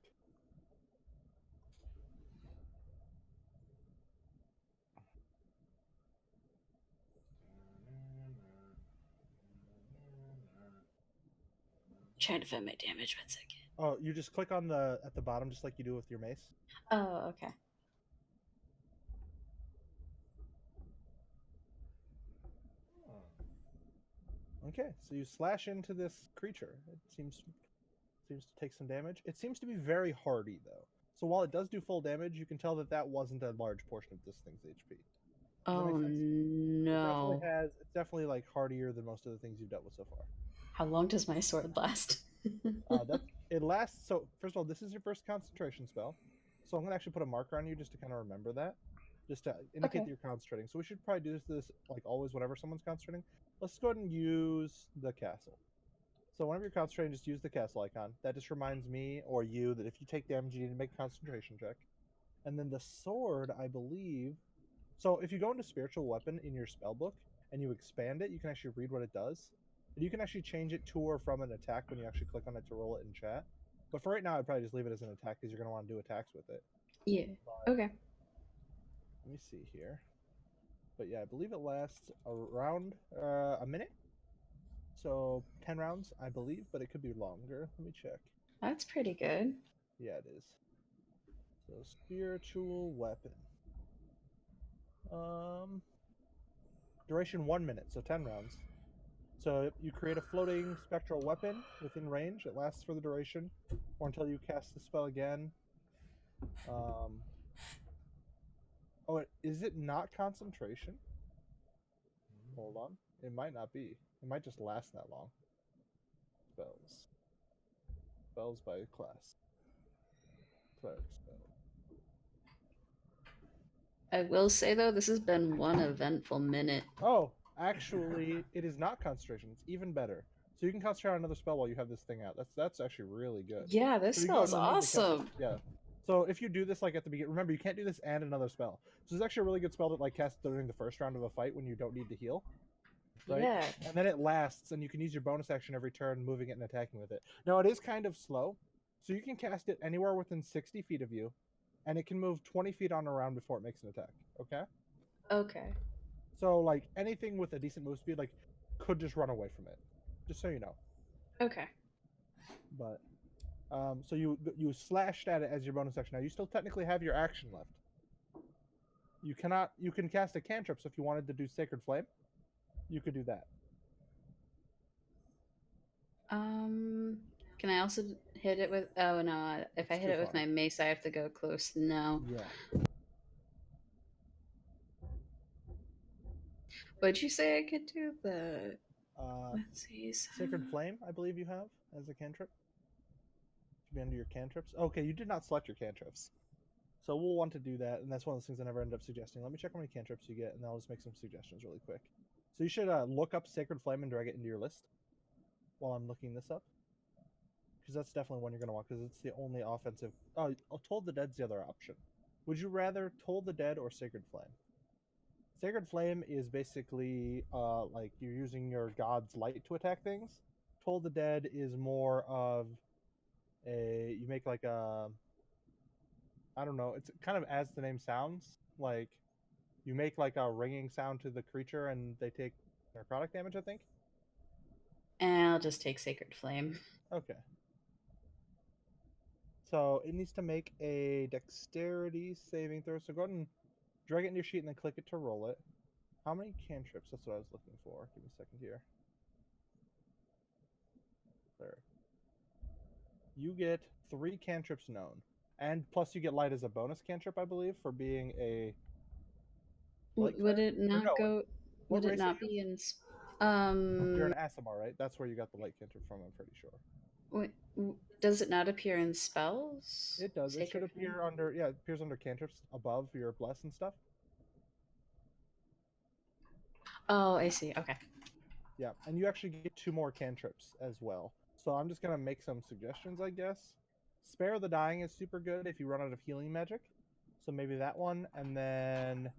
Trying to find my damage 1 second. Oh, you just click on at the bottom, just like you do with your mace. Oh, okay. Okay, so you slash into this creature. It seems to take some damage. It seems to be very hardy, though. So while it does do full damage, you can tell that wasn't a large portion of this thing's HP. Does that Oh make sense? no. It's definitely like hardier than most of the things you've dealt with so far. How long does my sword last? It lasts. So first of all, this is your first concentration spell. So I'm gonna actually put a marker on you just to kind of remember that, just to indicate Okay. that you're concentrating. So we should probably do this like always whenever someone's concentrating. Let's go ahead and use the castle. So whenever you're concentrating, just use the castle icon. That just reminds me or you that if you take damage, you need to make a concentration check. And then the sword, I believe. So if you go into spiritual weapon in your spell book and you expand it, you can actually read what it does. And you can actually change it to or from an attack when you actually click on it to roll it in chat. But for right now, I'd probably just leave it as an attack because you're going to want to do attacks with it. Yeah. But Okay. let me see here. But yeah, I believe it lasts around a minute. So 10 rounds, I believe, but it could be longer. Let me check. That's pretty good. Yeah, it is. So spiritual weapon. Duration 1 minute, so 10 rounds. So you create a floating spectral weapon within range. It lasts for the duration, or until you cast the spell again. Is it not concentration? Hold on. It might not be. It might just last that long. Spells. Spells by class. Cleric spell. I will say though, this has been one eventful minute. Oh, actually, it is not concentration. It's even better. So you can concentrate on another spell while you have this thing out. That's actually really good. Yeah, this So you go spell's and remove the awesome. cantrip. Yeah. So if you do this like at the beginning, remember you can't do this and another spell. So it's actually a really good spell to like cast during the first round of a fight when you don't need to heal. Right? Yeah. And then it lasts, and you can use your bonus action every turn, moving it and attacking with it. Now it is kind of slow, so you can cast it anywhere within 60 feet of you, and it can move 20 feet on around before it makes an attack. Okay. Okay. So like anything with a decent move speed, like could just run away from it. Just so you know. Okay. But so you slashed at it as your bonus action. Now you still technically have your action left. You can cast a cantrip. So if you wanted to do Sacred Flame, you could do that. Can I also hit it with? Oh no! If I It's hit too it with far. my mace, I have to go close. No. Yeah. What'd you say I could do? The let's see. Sacred Flame, I believe you have as a cantrip. Should be under your cantrips. Okay, you did not select your cantrips. So we'll want to do that, and that's one of those things I never end up suggesting. Let me check how many cantrips you get, and I'll just make some suggestions really quick. So you should look up Sacred Flame and drag it into your list while I'm looking this up. Because that's definitely one you're going to want, because it's the only offensive... Oh, Toll the Dead's the other option. Would you rather Toll the Dead or Sacred Flame? Sacred Flame is basically like you're using your god's light to attack things. Toll the Dead is more of a... You make like a... I don't know. It's kind of as the name sounds. Like, you make like a ringing sound to the creature and they take necrotic damage, I think. And I'll just take Sacred Flame. Okay. So it needs to make a dexterity saving throw. So go ahead and drag it into your sheet and then click it to roll it. How many cantrips? That's what I was looking for. Give me a second here. There. You get 3 cantrips known. And plus you get light as a bonus cantrip, I believe, for being a... Would it not no, go... what Would it race not are be in... You're an Aasimar, right? That's where you got the light cantrip from, I'm pretty sure. Wait, does it not appear in spells? It does. It should Sacred appear Flame? under... Yeah, it appears under cantrips above your bless and stuff. Oh, I see. Okay. Yeah, and you actually get 2 more cantrips as well. So I'm just going to make some suggestions, I guess. Spare the Dying is super good if you run out of healing magic. So maybe that one, and then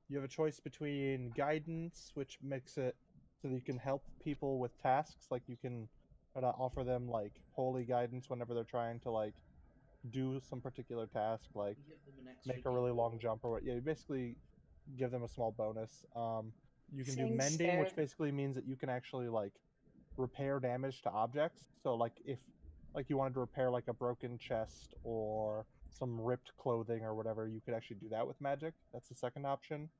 you have a choice between Guidance, which makes it so that you can help people with tasks. Like you can try to offer them like holy guidance whenever they're trying to like do some particular task, like You give them an extra make a really D4. long jump or what. Yeah, you basically give them a small bonus. You can do Saying mending, which spare- basically means that you can actually like repair damage to objects. So like if like you wanted to repair like a broken chest or some ripped clothing or whatever, you could actually do that with magic. That's the second option.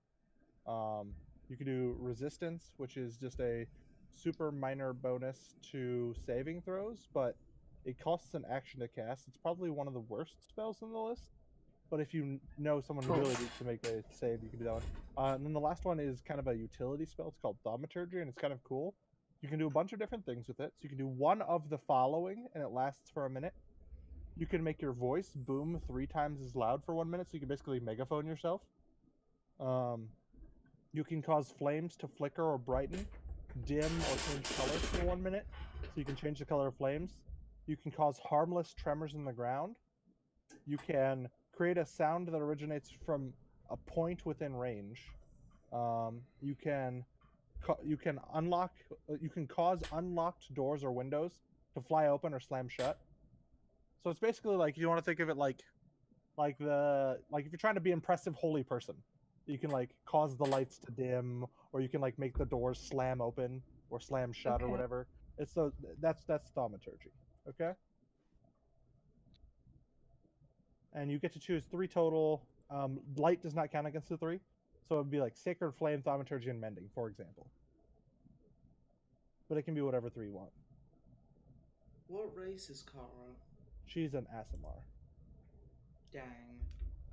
You could do resistance, which is just a super minor bonus to saving throws, but it costs an action to cast. It's probably one of the worst spells on the list. But if you know someone who really needs to make a save, you can do that one. And then the last one is kind of a utility spell. It's called Thaumaturgy, and it's kind of cool. You can do a bunch of different things with it. So you can do one of the following, and it lasts for a minute. You can make your voice boom 3 times as loud for 1 minute, so you can basically megaphone yourself. You can cause flames to flicker or brighten, dim or change colors for 1 minute, so you can change the color of flames. You can cause harmless tremors in the ground. You can create a sound that originates from a point within range. You can unlock. You can cause unlocked doors or windows to fly open or slam shut. So it's basically like you want to think of it like if you're trying to be impressive holy person, you can like cause the lights to dim, or you can like make the doors slam open or slam shut or Okay. whatever. That's thaumaturgy. Okay. And you get to choose 3 total. Light does not count against the 3, so it'd be like Sacred Flame, Thaumaturgy, and Mending, for example. But it can be whatever 3 you want. What race is Kara? She's an Aasimar. Dang.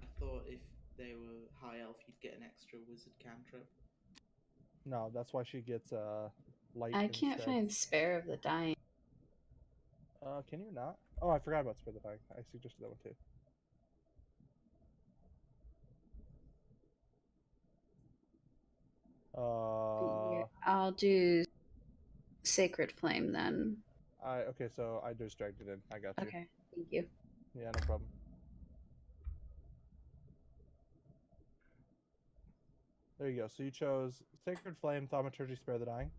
I thought if they were high elf, you'd get an extra wizard cantrip. No, that's why she gets light. I can't instead. find Spare of the Dying. Can you not? Oh, I forgot about Spare the Dying. I suggested that one too. Yeah, I'll do Sacred Flame then. Okay, so I just dragged it in. I got you. Okay, thank you. Yeah, no problem. There you go. So you chose Sacred Flame, Thaumaturgy, Spare the Dying.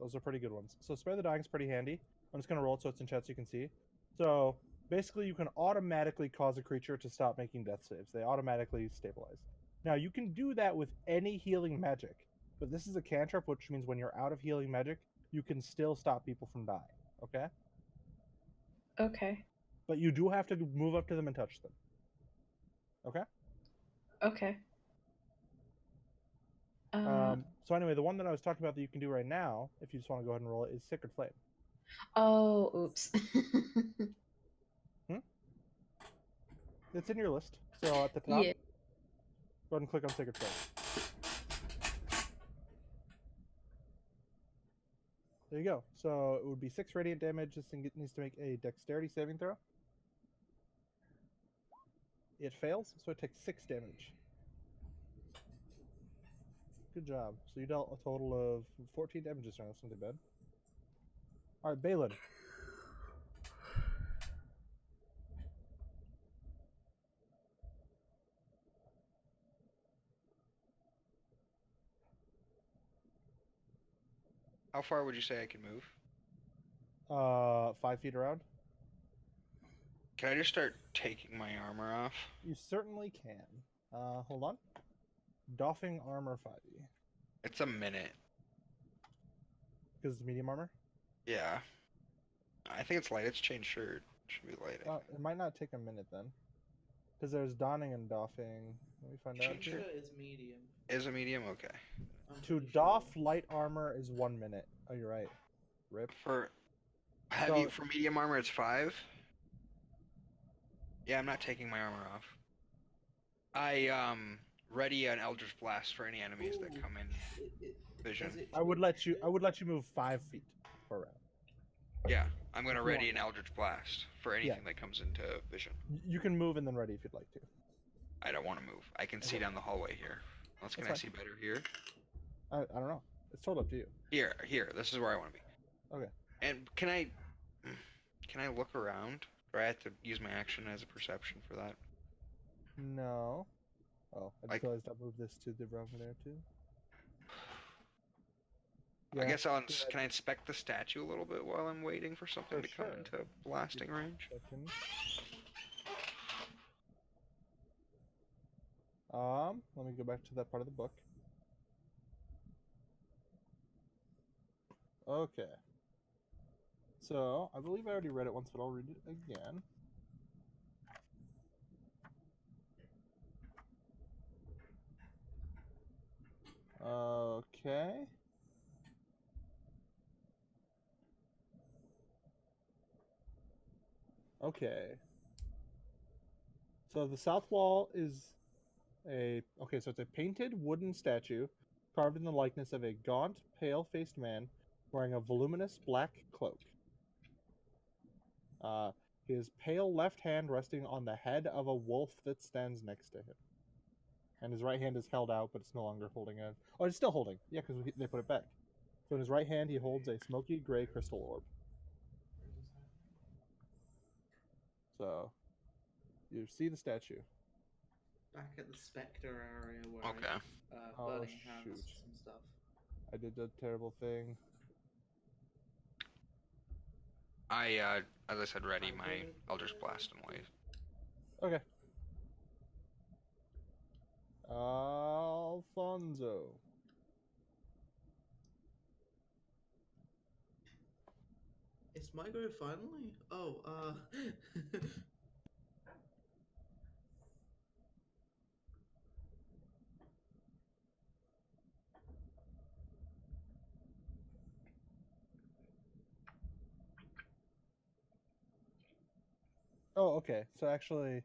Those are pretty good ones. So Spare the Dying is pretty handy. I'm just going to roll it so it's in chat so you can see. So basically you can automatically cause a creature to stop making death saves. They automatically stabilize. Now you can do that with any healing magic, but this is a cantrip, which means when you're out of healing magic, you can still stop people from dying. Okay? Okay. But you do have to move up to them and touch them. Okay? Okay. So anyway, the one that I was talking about that you can do right now, if you just want to go ahead and roll it, is Sacred Flame. Oh, oops. It's in your list. So at the top, Yeah. go ahead and click on Sacred Flame. There you go. So it would be 6 radiant damage. This thing needs to make a dexterity saving throw. It fails, so it takes 6 damage. Good job. So you dealt a total of 14 damage this round. That's not too bad. Alright, Balin. How far would you say I can move? 5 feet around. Can I just start taking my armor off? You certainly can. Hold on. Doffing armor 5e. It's a minute. Because it's medium armor? Yeah. I think it's light. It's chain shirt. Should be light. It might not take a minute then. Because there's donning and doffing. Let me find out. Chain shirt is medium. Is a medium? Okay. I'm To pretty doff sure. light armor is 1 minute. Oh, you're right. Rip. For heavy, So- for medium armor, it's 5. Yeah, I'm not taking my armor off. I ready an Eldritch Blast for any enemies that Ooh. come in vision. Does it I would let you move 5 feet per round. Yeah, I'm gonna If you ready want. an Eldritch Blast for anything that comes into vision. You can move and then ready if you'd like to. I don't want to move. I can see Okay. down the hallway here. Let's can I That's see better here? I don't know. It's totally up to you. Here. This is where I want to be. Okay. And can I look around? Or I have to use my action as a perception for that? No. Oh, I just Like- realized I moved this to the wrong there too. I guess go I'll ahead. can I inspect the statue a little bit while I'm waiting for something For to come sure. into blasting range? Second. Let me go back to that part of the book. Okay. So, I believe I already read it once, but I'll read it again. Okay. Okay. So the south wall is so it's a painted wooden statue carved in the likeness of a gaunt, pale-faced man wearing a voluminous black cloak. His pale left hand resting on the head of a wolf that stands next to him. And his right hand is held out, but it's no longer holding it. Oh, it's still holding. Yeah, because they put it back. So in his right hand, he holds a smoky gray crystal orb. So, you see the statue. back at the Spectre area where Okay. Oh, Burning has shoot. some stuff. I did a terrible thing. As I said, ready my Fighting. Eldritch Blast and wave. Okay. Alfonso. It's my go finally? Oh, Oh, okay. So actually,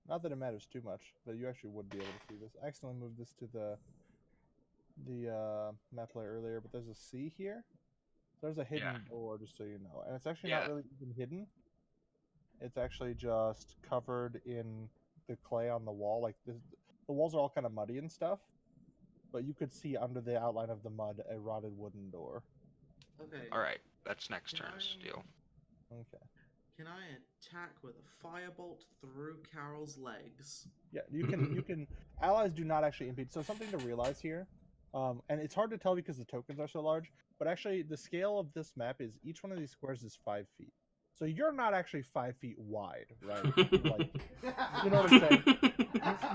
not that it matters too much, but you actually would be able to see this. I accidentally moved this to the map layer earlier, but there's a C here. There's a hidden door, just so you know, and it's actually not really even hidden. It's actually just covered in the clay on the wall. Like the walls are all kind of muddy and stuff, but you could see under the outline of the mud a rotted wooden door. okay. Alright, that's next Can turn's I- deal. Okay. Can I attack with a firebolt through Carol's legs? Yeah, you can. You can. Allies do not actually impede. So something to realize here, and it's hard to tell because the tokens are so large. But actually, the scale of this map is each one of these squares is 5 feet. So you're not actually 5 feet wide, right? Like, you know what I'm saying?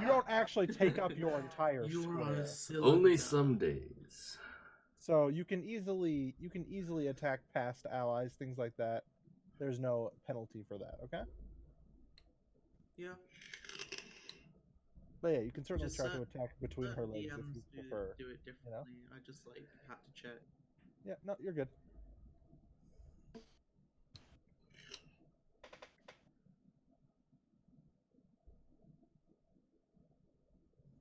You don't actually take up your entire You are square. a cylinder. Only some days. So you can easily attack past allies, things like that. There's no penalty for that. Okay. Yeah. But yeah, you can certainly Just try to attack between her certain legs if DMs you prefer. do it differently. I just like had to check. Yeah, no, you're good.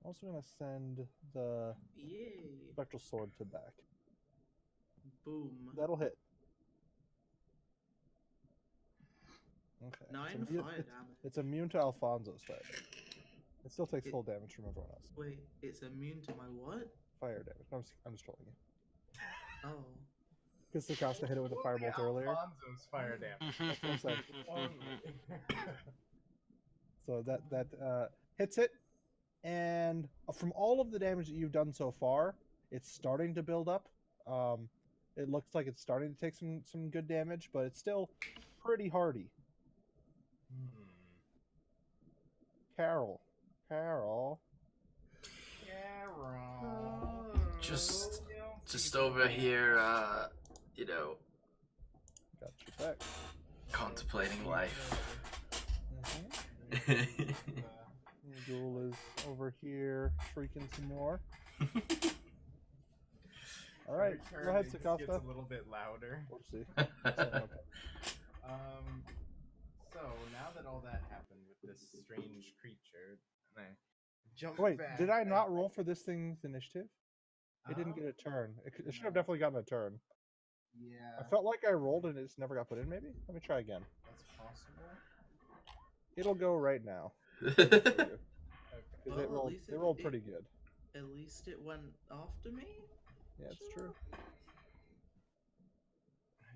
I'm also gonna send the Yay! spectral sword to back. Boom. That'll hit. Okay. 9 It's immune, fire it's, damage. it's immune to Alfonso's fire. It still takes It- full damage from everyone else. Wait, it's immune to my what? Fire damage. I'm just trolling you. Oh. Because Sakasta hit it with a firebolt earlier. Alfonso's fire damage. That's what I'm saying. Only. So that hits it, and from all of the damage that you've done so far, it's starting to build up. It looks like it's starting to take some good damage, but it's still pretty hardy. Carol. Just over here, you know, Got your back. contemplating life. Jewel is over here shrieking some more. All right, go ahead, Gets Sakasta. a little bit louder. Oopsie. So now that all that happened with this strange creature, and I jumped Wait, back. did I not roll for this thing's initiative? It didn't Um, get a turn. It should have no. definitely gotten a turn. Yeah, I felt like I rolled and it just never got put in, maybe? Let me try again. that's possible. It'll go right now. Okay. Because Well, it at rolled, least it rolled it- pretty good. At least it went after me? Yeah, it's true.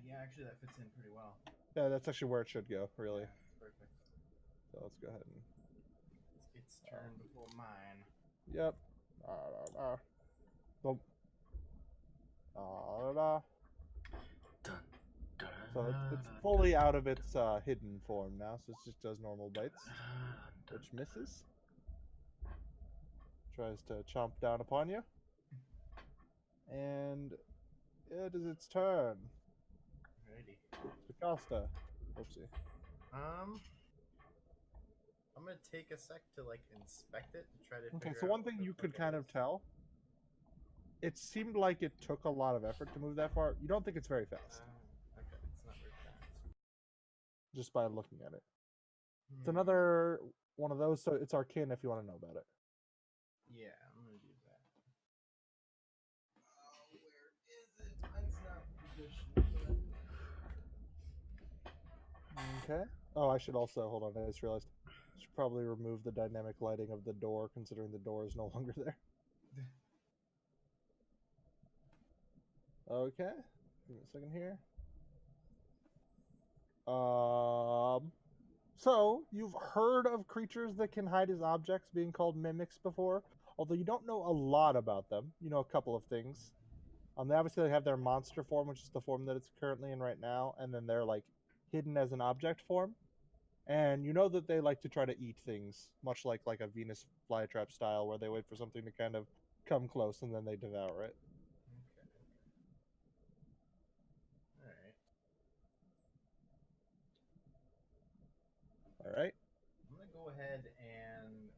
Yeah, actually, that fits in pretty well. Yeah, that's actually where it should go, really. Yeah, perfect. So let's go ahead and... It's its turn before mine. Yep. Boom. So it's fully out of its hidden form now, so it just does normal bites, which misses. Tries to chomp down upon you. And it is its turn. Alrighty. Sakasta. Oopsie. I'm gonna take a sec to like inspect it to try to. Okay, figure so out one what thing the you fuck could it kind of is. tell, it seemed like it took a lot of effort to move that far. You don't think it's very fast, Okay, it's not very fast. just by looking at it. It's Hmm. another one of those, so it's arcane if you want to know about it. Yeah, I'm gonna do that. Oh, where is it? Mine's not positioned. Okay. Oh, I should also, hold on, I just realized. I should probably remove the dynamic lighting of the door, considering the door is no longer there. Okay. Give me a second here. So, you've heard of creatures that can hide as objects being called mimics before, although you don't know a lot about them. You know a couple of things. They obviously have their monster form, which is the form that it's currently in right now, and then they're like hidden as an object form. And you know that they like to try to eat things, much like a Venus flytrap style, where they wait for something to kind of come close and then they devour it. Alright. All right. I'm gonna go ahead and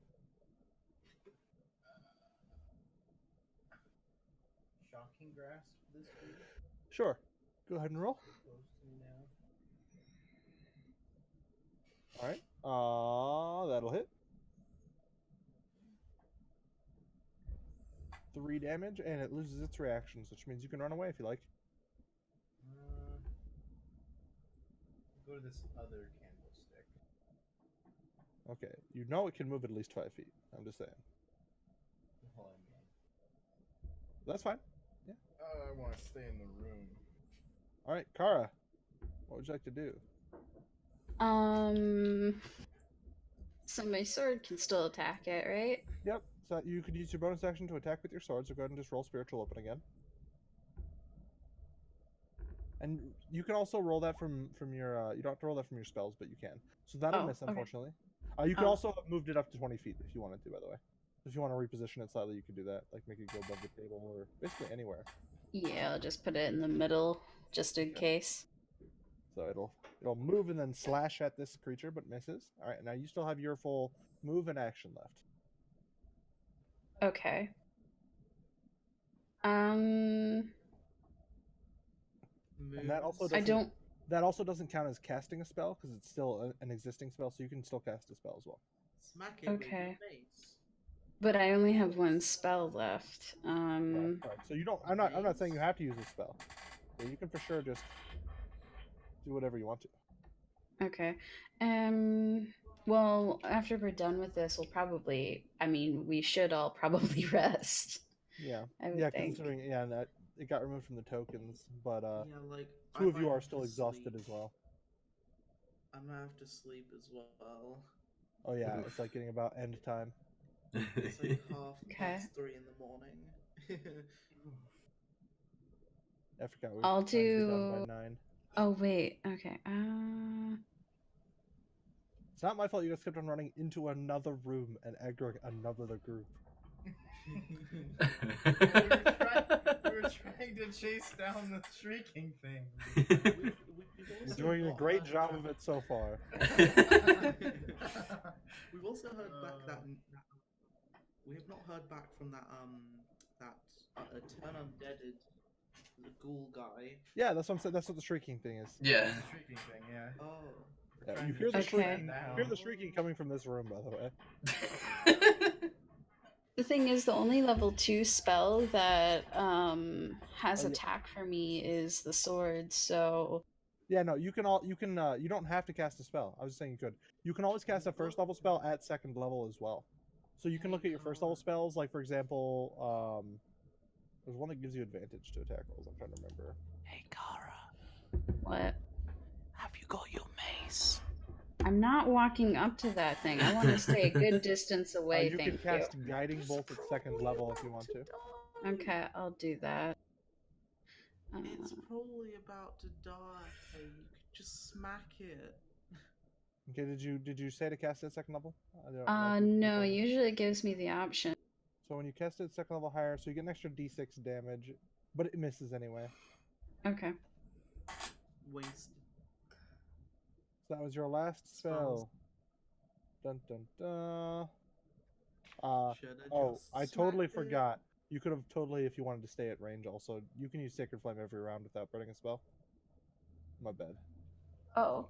shocking grasp this dude. Sure. Go ahead and roll. Close to me now. All right. That'll hit. 3 damage, and it loses its reactions, which means you can run away if you like. Go to this other candlestick. Okay. You know it can move at least 5 feet. I'm just saying. Hold on, man. That's fine. Yeah. I want to stay in the room. All right, Kara. What would you like to do? So my sword can still attack it, right? Yep. So you could use your bonus action to attack with your sword, so go ahead and just roll Spiritual Weapon again. And you can also roll that from your, you don't have to roll that from your spells, but you can. So that'll Oh, miss, okay. unfortunately. You could Oh. also have moved it up to 20 feet if you wanted to, by the way. If you want to reposition it slightly, you could do that. Like, make it go above the table or basically anywhere. Yeah, I'll just put it in the middle, just in case. So it'll move and then slash at this creature, but misses. All right, now you still have your full move and action left. Okay. And that also Moves. I doesn't, don't. that also doesn't count as casting a spell because it's still an existing spell, so you can still cast a spell as well. Smack it with Okay. your face. But I only have one spell left. Right. So you don't. I'm not saying you have to use a spell. So you can for sure just do whatever you want to. Okay. Well, after we're done with this, we'll probably. I mean, we should all probably rest. Yeah. I would Yeah. think. Considering that it got removed from the tokens, but Yeah, like two I of you might are have still to exhausted sleep. as well. I might have to sleep as well. Oh yeah, Oof. it's like getting about end time. It's like Okay. 3:30 in the morning. I forgot we were I'll trying to be done do- by 9. Oh wait. Okay. It's not my fault. You guys kept on running into another room and aggroing another group. we were trying to chase down the shrieking thing. You're doing a great job of it so far. We've also heard back that we have not heard back from that turn undeaded the ghoul guy. Yeah, that's what I'm saying. That's what the shrieking thing is. Yeah. The shrieking thing, yeah. Oh. Yeah, Trying you to hear the Okay. shrieking. down. You hear the shrieking coming from this room, by the way. The thing is, the only level 2 spell that has Oh, yeah. attack for me is the sword. So Yeah, no, you don't have to cast a spell. I was saying you could. You can always cast a first level spell at second level as well. So you can look at your first level spells, like for example, there's one that gives you advantage to attack rolls. I'm trying to remember. Hey, Kara, what? have you got your mace? I'm not walking up to that thing. I want to stay a good distance away. You Thank can you. cast Guiding Bolt at second level if you want to. Okay, I'll do that. It's probably about to die. Hey, you could just smack it. Okay, did you say to cast it at second level? I don't know if you- No, usually it gives me the option. So when you cast it at second level higher, so you get an extra d6 damage, but it misses anyway. Okay. Waste. So that was your last spell. Dun dun dun. Shoulda Oh, just I totally smacked it. forgot. You could have totally, if you wanted to stay at range, also. You can use Sacred Flame every round without burning a spell. My bad. Oh.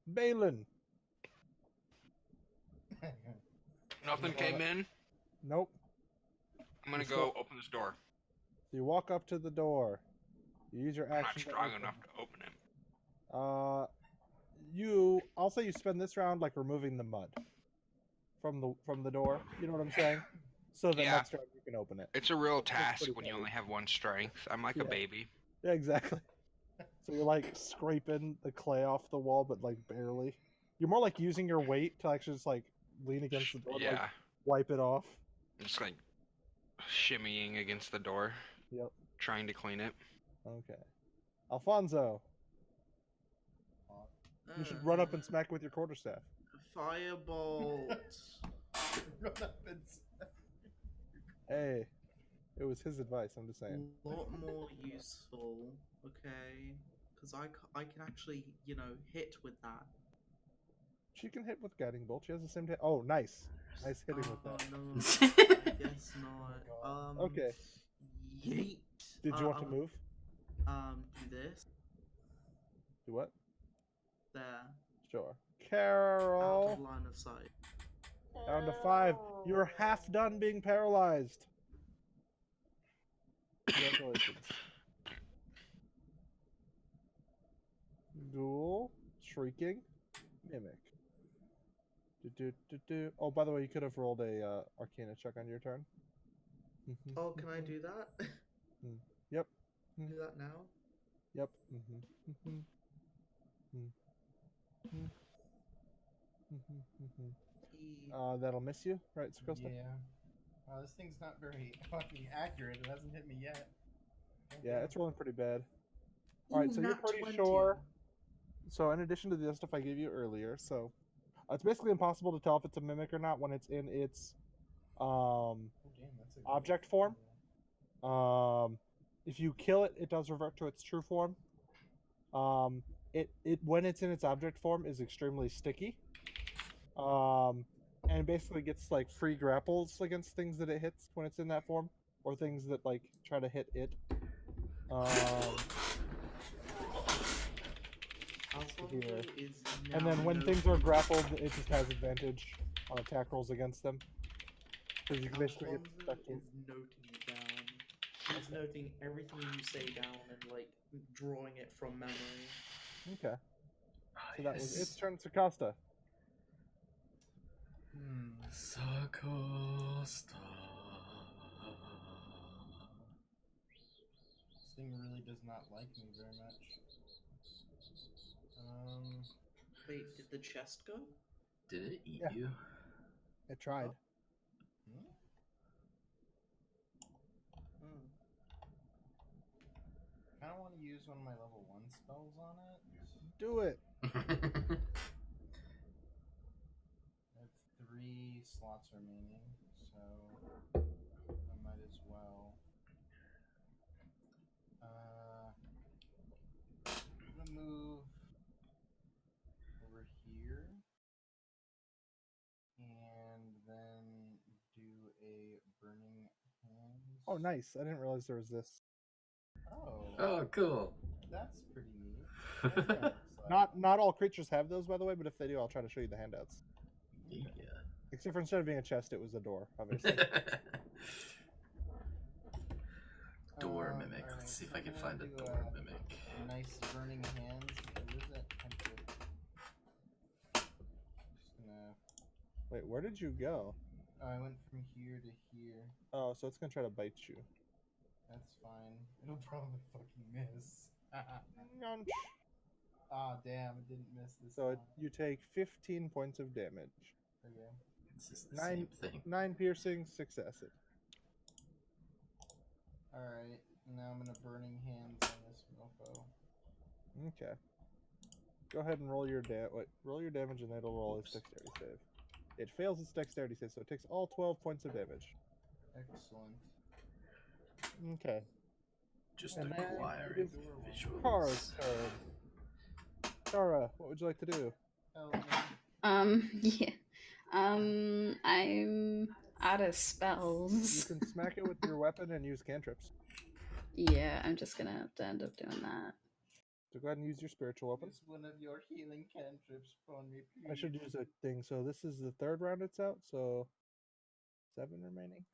Balin! Nothing came in. Nope. I'm gonna You go still- open this door. So you walk up to the door. You use your I'm not action. to strong open. enough to open it. I'll say you spend this round like removing the mud from the door. You know what I'm saying? So that Yeah. next round you can open it. It's a real That's task pretty when you heavy. only have one strength. I'm like Yeah. a baby. Yeah, exactly. So you're like scraping the clay off the wall, but like barely. You're more like using your weight to actually just like lean against the door, to, like Yeah, wipe it off. just like shimmying against the door, Yep. trying to clean it. Okay. Alfonso, you should run up and smack it with your quarterstaff. Firebolt. Run up and Hey, it was his advice. I'm just saying. A lot more useful, okay? Because I can actually, hit with that. She can hit with guiding bolt. She has the same. Oh, nice, nice hitting with that. No, I guess not. Okay. Yeet. Did you want to move? Do this. Do what? There. Sure. Out Carol, of line of sight. down to 5. You're half done being paralyzed. Congratulations. Ghoul, shrieking, mimic. Oh, by the way, you could have rolled a Arcana check on your turn. Oh, can I do that? Yep. Do that now? Yep. That'll miss you, right, Skosta? Yeah. This thing's not very fucking accurate. It hasn't hit me yet. Yeah, it's rolling pretty bad. Alright, so you're nat pretty 20. sure. So in addition to the other stuff I gave you earlier, so it's basically impossible to tell if it's a mimic or not when it's in its That's a object form. If you kill it, it does revert to its true form. It when it's in its object form is extremely sticky. And it basically gets like free grapples against things that it hits when it's in that form, or things that like try to hit it. Here. And then when things are grappled, it just has advantage on attack rolls against them. Because you can basically get stuck to. Is noting it down. He's noting everything you say down and like drawing it from memory. Okay. So that was its turn. Sakasta. Sakasta. This thing really does not like me very much. Wait, did the chest go? Did it eat Yeah. you? It tried. I don't want to use one of my level 1 spells on it. Do it. I have 3 slots remaining, so I might as well. I'm gonna move over here, and then do a burning hands. Oh, nice. I didn't realize there was this. Oh, cool. That's pretty neat. What does that look like? Not all creatures have those, by the way, but if they do, I'll try to show you the handouts. Yeah. Except for instead of being a chest, it was a door, obviously. Door mimic. Alright, Let's see if so I can I'm find a gonna do door mimic. Nice burning hands. Where's that template? Just gonna. Wait, where did you go? I went from here to here. Oh, so it's gonna try to bite you. That's fine. It'll probably fucking miss. Yonch. Ah, damn! It didn't miss this So time. you take 15 points of damage. Okay. This is the same thing. 9 piercing, 6 acid. Alright, now I'm gonna burning hands on this mofo. Okay. Go ahead and roll your roll your damage, and it'll roll its dexterity save. It fails its dexterity save, so it takes all 12 points of damage. Excellent. Okay. Just And then acquiring it is Kara's visuals. turn. Kara, what would you like to do? Yeah. I'm out of You spells. can smack it with your weapon and use cantrips. Yeah, I'm just gonna have to end up doing that. So go ahead and use your spiritual weapon. Use one of your healing cantrips on me, please. I should use a thing. So this is the 3rd round it's out, so 7 remaining.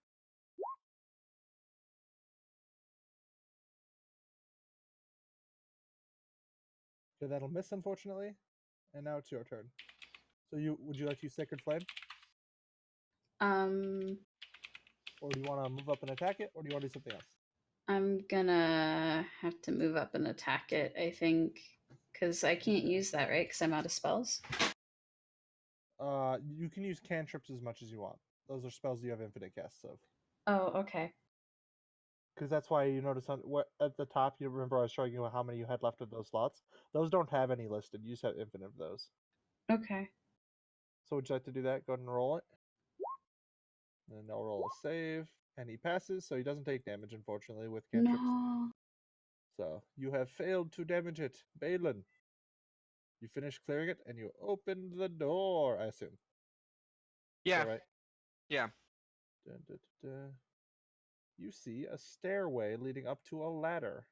Okay, that'll miss, unfortunately. And now it's your turn. So would you like to use Sacred Flame? Or do you want to move up and attack it, or do you want to do something else? I'm gonna have to move up and attack it, I think. Because I can't use that, right? Because I'm out of spells. You can use cantrips as much as you want. Those are spells you have infinite casts of. Oh, okay. Because that's why you notice at the top, you remember I was showing you how many you had left of those slots? Those don't have any listed. You just have infinite of those. Okay. So would you like to do that? Go ahead and roll it. And I'll roll a save. And he passes, so he doesn't take damage, unfortunately, with cantrips. No. So you have failed to damage it. Balin. You finish clearing it, and you open the door, I assume. Yeah. Is that right? Yeah. Dun, dun, dun, dun. You see a stairway leading up to a ladder.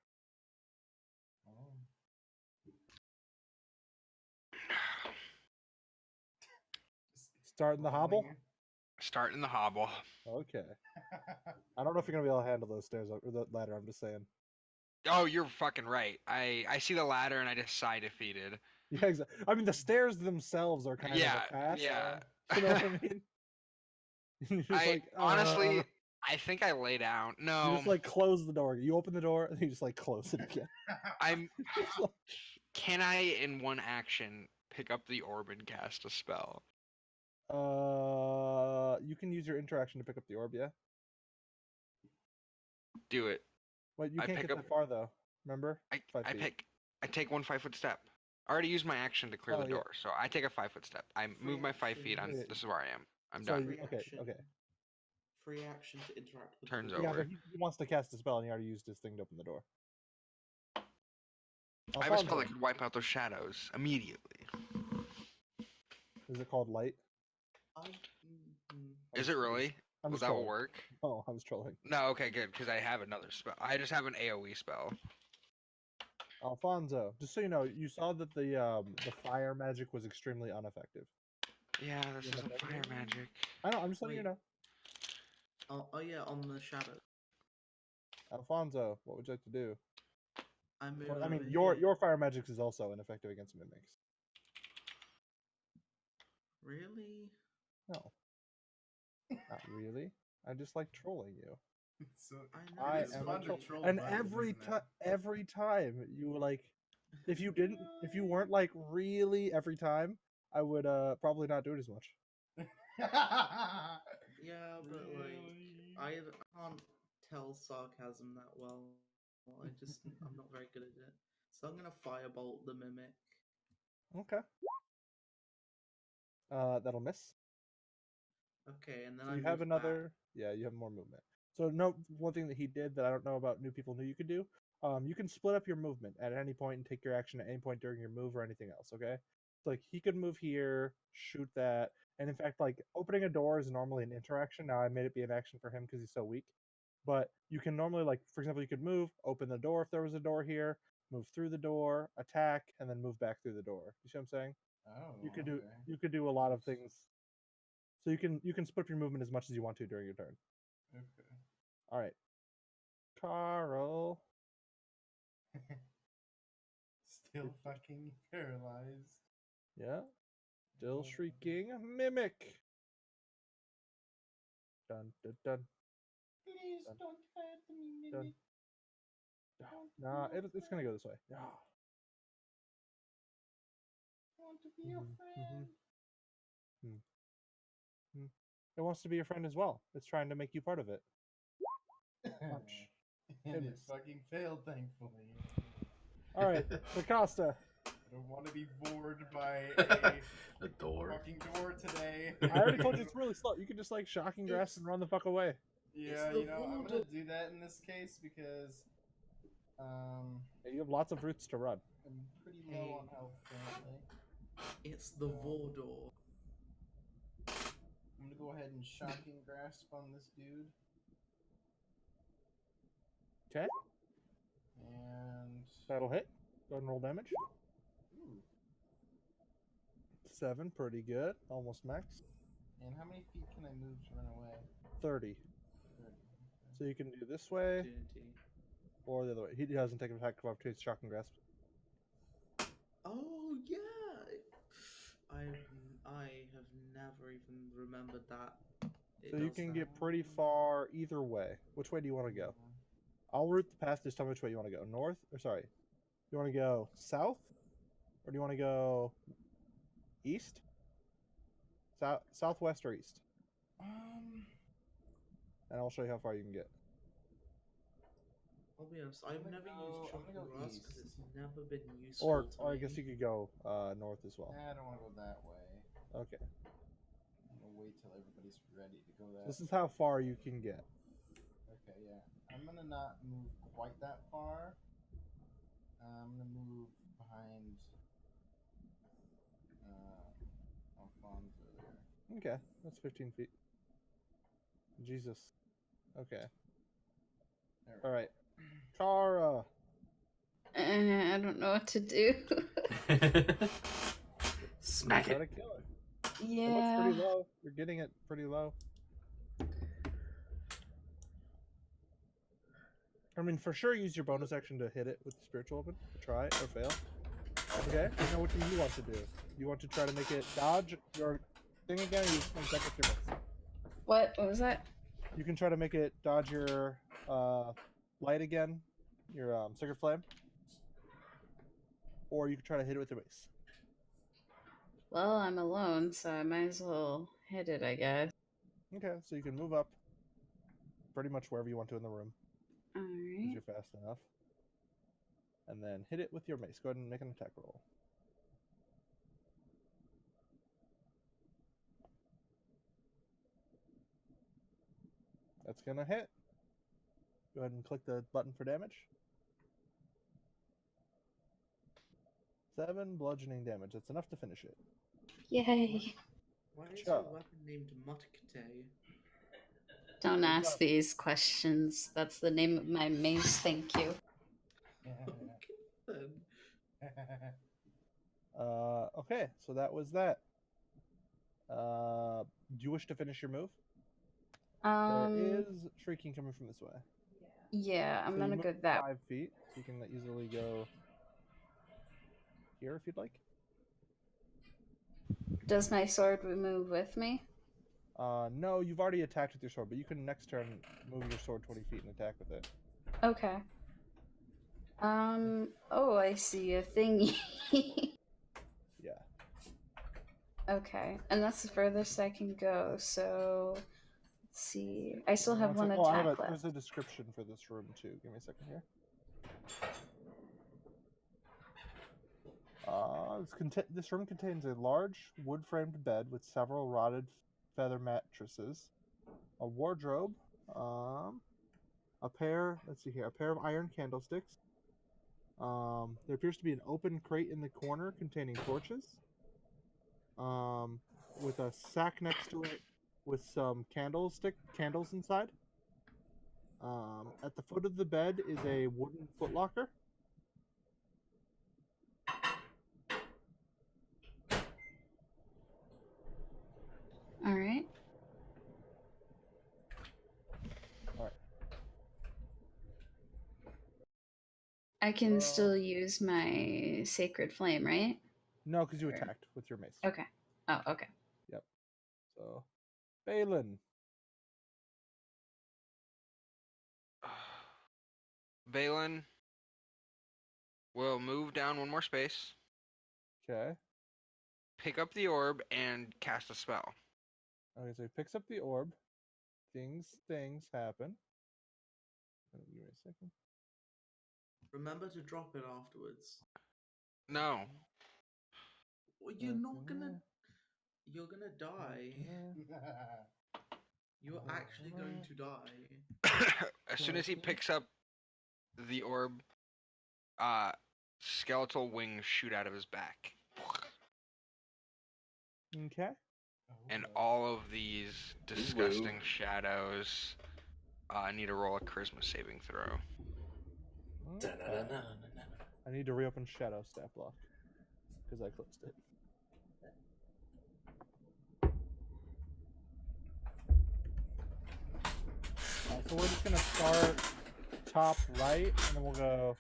Start in the hobble? Start in the hobble. Okay. I don't know if you're going to be able to handle those stairs or the ladder, I'm just saying. Oh, you're fucking right. I see the ladder and I just sigh defeated. Yeah, exactly. I mean, the stairs themselves are kind Yeah, of a pass. yeah. You know what I mean? You're just I like, honestly, I think I lay down. No, you just like close the door. You open the door and you just like close it again. I'm. It's like- Can I, in one action, pick up the orb and cast a spell? You can use your interaction to pick up the orb, yeah? Do it. Wait, you I can't pick get up- that far though. Remember? I 5 feet. take 1 5-foot step. I already used my action to clear Oh, the yeah. door, so I take a 5-foot step. I move my 5 feet. Yeah. This is where I am. I'm So done. you- okay, Reaction. okay. Free action to interact with Turns the Yeah, over. but he wants to cast a spell and he already used his thing to open the door. I have a spell Alfonso, that could wipe out those shadows immediately. is it called light? Is it really? I'm Will just that will trolling. work? Oh, I was trolling. No, okay, good, because I have another spell. I just have an AoE spell. Alfonso, just so you know, you saw that the fire magic was extremely ineffective. Yeah, this Yeah, isn't but- fire magic. I know, I'm just letting you Wait. know. Oh yeah, on the shadow. Alfonso, what would you like to do? I move. Well, I mean, over your here. fire magic is also ineffective against mimics. Really? No, not really. I just like trolling you. So, I know. I it's am fun a to troll. troll And buttons, every isn't it? time you were like, if you weren't like really every time, I would probably not do it as much. Yeah, but Really? I can't tell sarcasm that well. I'm not very good at it. So I'm gonna firebolt the mimic. Okay. That'll miss. Okay, and then So I you have move another. Yeah, you have more movement. So no, one thing that he did that I don't know about new people knew you could do. You can split up your movement at any point and take your action at any point during your move or anything else. Okay. So like he could move here, shoot that, and in fact, like opening a door is normally an interaction. Now I made it be an action for him because he's so weak. But you can normally, like, for example, you could move, open the door if there was a door here, move through the door, attack, and then move back through the door. You see what I'm saying? Oh, You could do a lot of things. So you can split up your movement as much as you want to during your turn. Okay. All right, Carl. Still fucking paralyzed. Yeah, still shrieking. Mimic. Dun dun dun. Please Dun, don't hurt me, dun. mimic. Nah, it's gonna go this way. Yeah. I want to be your friend. It wants to be your friend as well. It's trying to make you part of it. Punch. And it Goodness. fucking failed, thankfully. All right, Lacosta. I don't want to be bored by a The door. fucking door today. I already told you it's really slow. You can just like shocking grass and run the fuck away. Yeah, the you know, I'm voodoo. gonna do that in this case because Yeah, you have lots of routes to run. I'm pretty low on health currently. It's the Vordor. I'm gonna go ahead and shocking grasp on this dude. Okay, And that'll hit. Go ahead and roll damage. ooh. 7, pretty good. Almost max. And how many feet can I move to run away? 30. 30. So you can do this way Opportunity. or the other way. He doesn't take an attack of opportunity. It's shocking grasp. Oh yeah. I have never even remembered that. It So you does can that. get pretty far either way. Which way do you want to go? I'll route the path. Just tell me which way you want to go. North, or sorry, you want to go south, or do you want to go east? Southwest or east? And I'll show you how far you can get. I'll be honest, I've never used I'm gonna chalk go grass east. because it's never been useful Or to I me. guess you could go north as well. I don't want to go that way. Okay. I'm gonna wait till everybody's ready to go that. This is how far you can get. Okay, yeah. I'm gonna not move quite that far. I'm gonna move behind Alfonso there. Okay, that's 15 feet. Jesus. Okay. There we All right. Kara. I don't know what to do. Smack Try to it. kill it. It looks Yeah. pretty low. You're getting it pretty low. I mean, for sure, use your bonus action to hit it with the spiritual weapon. Try it or fail. Okay. Now, what do you want to do? You want to try to make it dodge your thing again, or you just want to check with your miss? What was that? You can try to make it dodge your light again, your sacred flame, or you can try to hit it with your mace. Well, I'm alone, so I might as well hit it, I guess. Okay, so you can move up pretty much wherever you want to in the room, because Alright. you're fast enough, and then hit it with your mace. Go ahead and make an attack roll. That's gonna hit. Go ahead and click the button for damage. 7 bludgeoning damage. That's enough to finish it. Yay. Why is Sure. your weapon named Mutkate? Don't ask these questions. That's the name of my mace, thank you. Then. Okay, so that was that. Do you wish to finish your move? There is shrieking coming from this way. Yeah, I'm So you gonna move go that 5 feet, so you can easily go here if you'd like. Does my sword move with me? No, you've already attacked with your sword, but you can next turn move your sword 20 feet and attack with it. Okay. Oh, I see a thingy. Yeah. Okay, and that's the furthest I can go, so let's see. I still have one Oh, attack left. there's a description for this room too. Give me a second here. This room contains a large wood-framed bed with several rotted feather mattresses, a wardrobe, a pair of iron candlesticks. There appears to be an open crate in the corner containing torches, with a sack next to it with some candles inside. At the foot of the bed is a wooden footlocker. Alright. I can still use my sacred flame, right? No, because you attacked with your mace. Okay. Oh, okay. Yep. So, Balin. Balin will move down one more space, Okay. pick up the orb, and cast a spell. Okay, so he picks up the orb. Things happen. Give me a second. Remember to drop it afterwards. No. Well, you're not gonna. You're gonna die. You're actually going to die. As soon as he picks up the orb, skeletal wings shoot out of his back. Okay. And all of these disgusting shadows need to roll a charisma saving throw. Okay. I need to reopen Shadow Stat Block because I closed it. So we're just gonna start top right, and then we'll go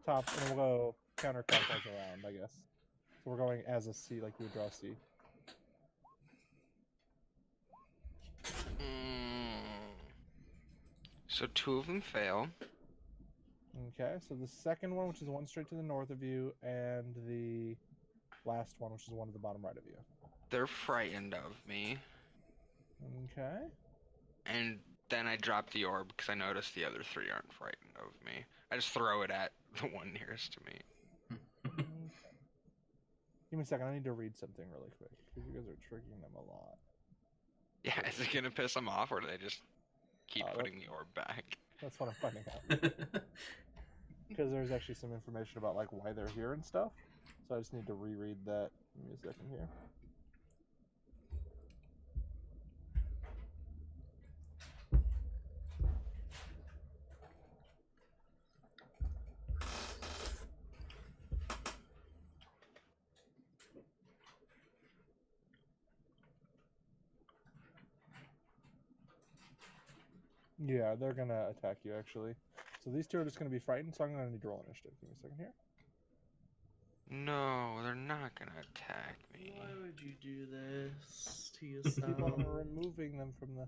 top, and then we'll go counterclockwise around, I guess. So we're going as a C, like you would draw a C. So 2 of them fail. Okay, so the second one, which is one straight to the north of you, and the last one, which is one to the bottom right of you. They're frightened of me. Okay. And then I drop the orb because I notice the other three aren't frightened of me. I just throw it at the one nearest to me. Okay. Give me a second. I need to read something really quick because you guys are tricking them a lot. Yeah, is it gonna piss them off, or do they just keep that- putting the orb back? That's what I'm finding out. Because there's actually some information about like why they're here and stuff. So I just need to reread that. Give me a second here. Yeah, they're gonna attack you actually. So these two are just gonna be frightened, so I'm gonna need to roll initiative. Give me a second here. No, they're not gonna attack me. Why would you do this to Keep yourself? on removing them from the.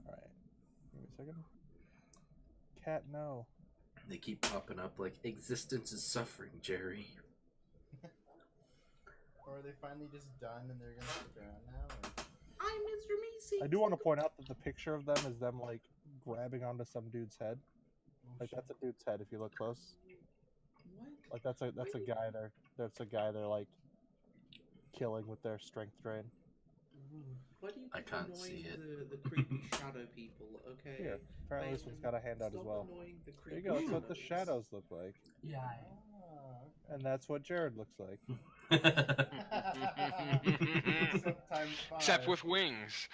Alright. Give me a second. Cat, no. They keep popping up like existence is suffering, Jerry. Or are they finally just done and they're gonna stick around now? Or... I'm Mr. Macy. I do want to point out that the picture of them is them like grabbing onto some dude's head. Like that's a dude's head if you look close. What? Like that's a guy there. That's a guy they're like killing with their strength drain. Why do you I keep can't annoying see it. the creepy shadow people? Okay. Here, apparently this one's got a handout as Stop well. annoying the There you creepy go. That's what the shadows. shadows look like, Yeah. and that's what Jared looks like. Times 5. Except with wings.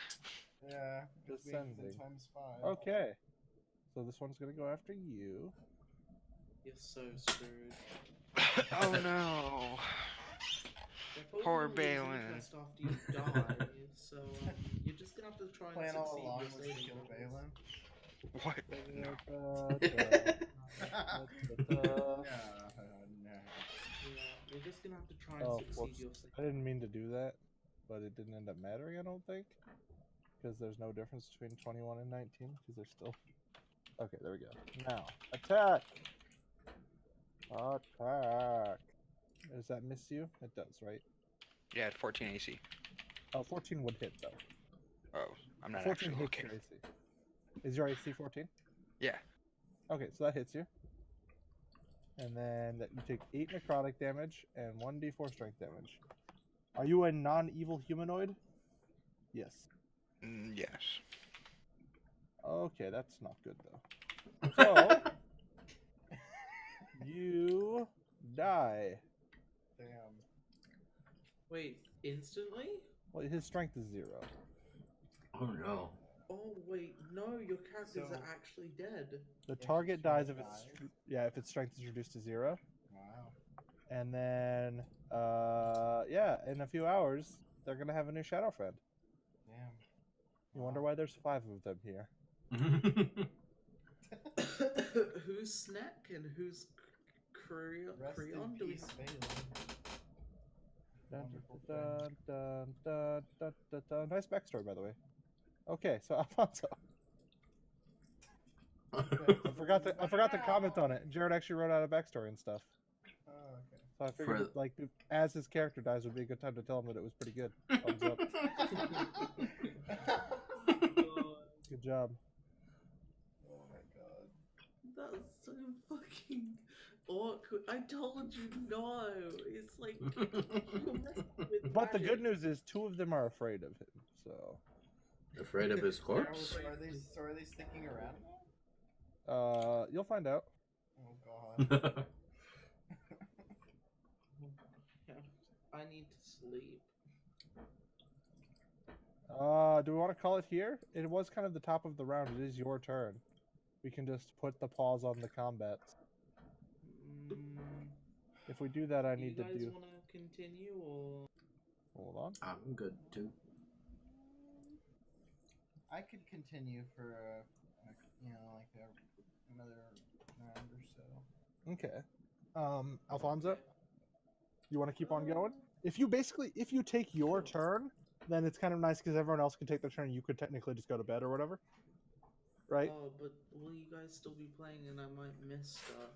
Yeah. with wings and Descending. times 5. Okay, so this one's gonna go after you. You're so screwed. Oh no. They're probably Poor gonna lose Balin. interest after you die, so you're just gonna have to try Plan and all succeed along your was to saving kill rolls. Balin. What? No. Yeah, you're just gonna have to try and Oh, succeed whoops. your I saving. didn't mean to do that, but it didn't end up mattering, I don't think. Because there's no difference between 21 and 19, because they're still... Okay, there we go. Now, attack! Attack! Does that miss you? It does, right? Yeah, at 14 AC. Oh, 14 would hit, though. Oh, I'm not 14 actually hits looking. your AC. Is your AC 14? Yeah. Okay, so that hits you. And then you take 8 necrotic damage and 1d4 strength damage. Are you a non-evil humanoid? Yes. Yes. Okay, that's not good though. So you die. Damn. Wait, instantly? Well, his strength is 0. Oh no. Oh wait, no, your characters So- are actually dead. The If target his dies if strength it's dies? if its strength is reduced to 0, Wow. and then in a few hours they're gonna have a new shadow friend. Damn. You wonder why there's 5 of them here. Who's Snack and who's Creon? Rest in Creon? Do we peace, have... Balin. Dun, Wonderful dun, dun, dun, dun, dun, dun. Nice backstory, by the way. Okay, so Alfonso. I forgot to comment on it. Jared actually wrote out a backstory and stuff. Oh, okay. So I figured, like, as his character dies, would be a good time to tell him that it was pretty good. Thumbs up. Good job. Oh my god. That's so fucking awkward. I told you no. It's like you're messing with But the magic. good news is 2 of them are afraid of him. So, Afraid of his corpse? So are they sticking around now? you'll find out. Oh god. I need to sleep. Do we want to call it here? It was kind of the top of the round. It is your turn. We can just put the pause on the combat. If we do that, I need to Do you do. guys want to continue or? Hold on. I'm good too. I could continue for another round or so. Okay. Alfonso, you want to keep on going? If you take your turn, then it's kind of nice because everyone else can take their turn. You could technically just go to bed or whatever. right? Oh, but will you guys still be playing and I might miss stuff?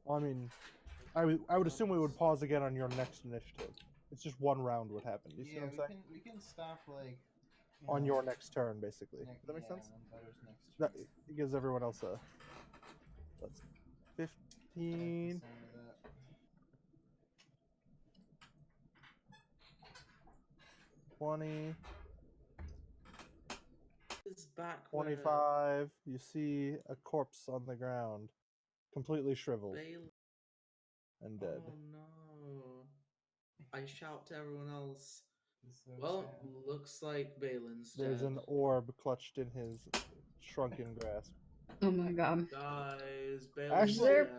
I mean, I would assume we would pause again on your next initiative. It's just one round would happen. Do you see what I'm saying? we can stop like On your next turn, basically. Does that make sense? on Butter's next That turn. it gives everyone else a. That's 15, 20, Is back where 25. You see a corpse on the ground, completely shriveled Bailey. and dead. Oh no! I shout to everyone else. It's so Well, sad. looks like Balin's There's dead. an orb clutched in his shrunken grasp. Oh my god. Guys, Actually, Balin's there- dead.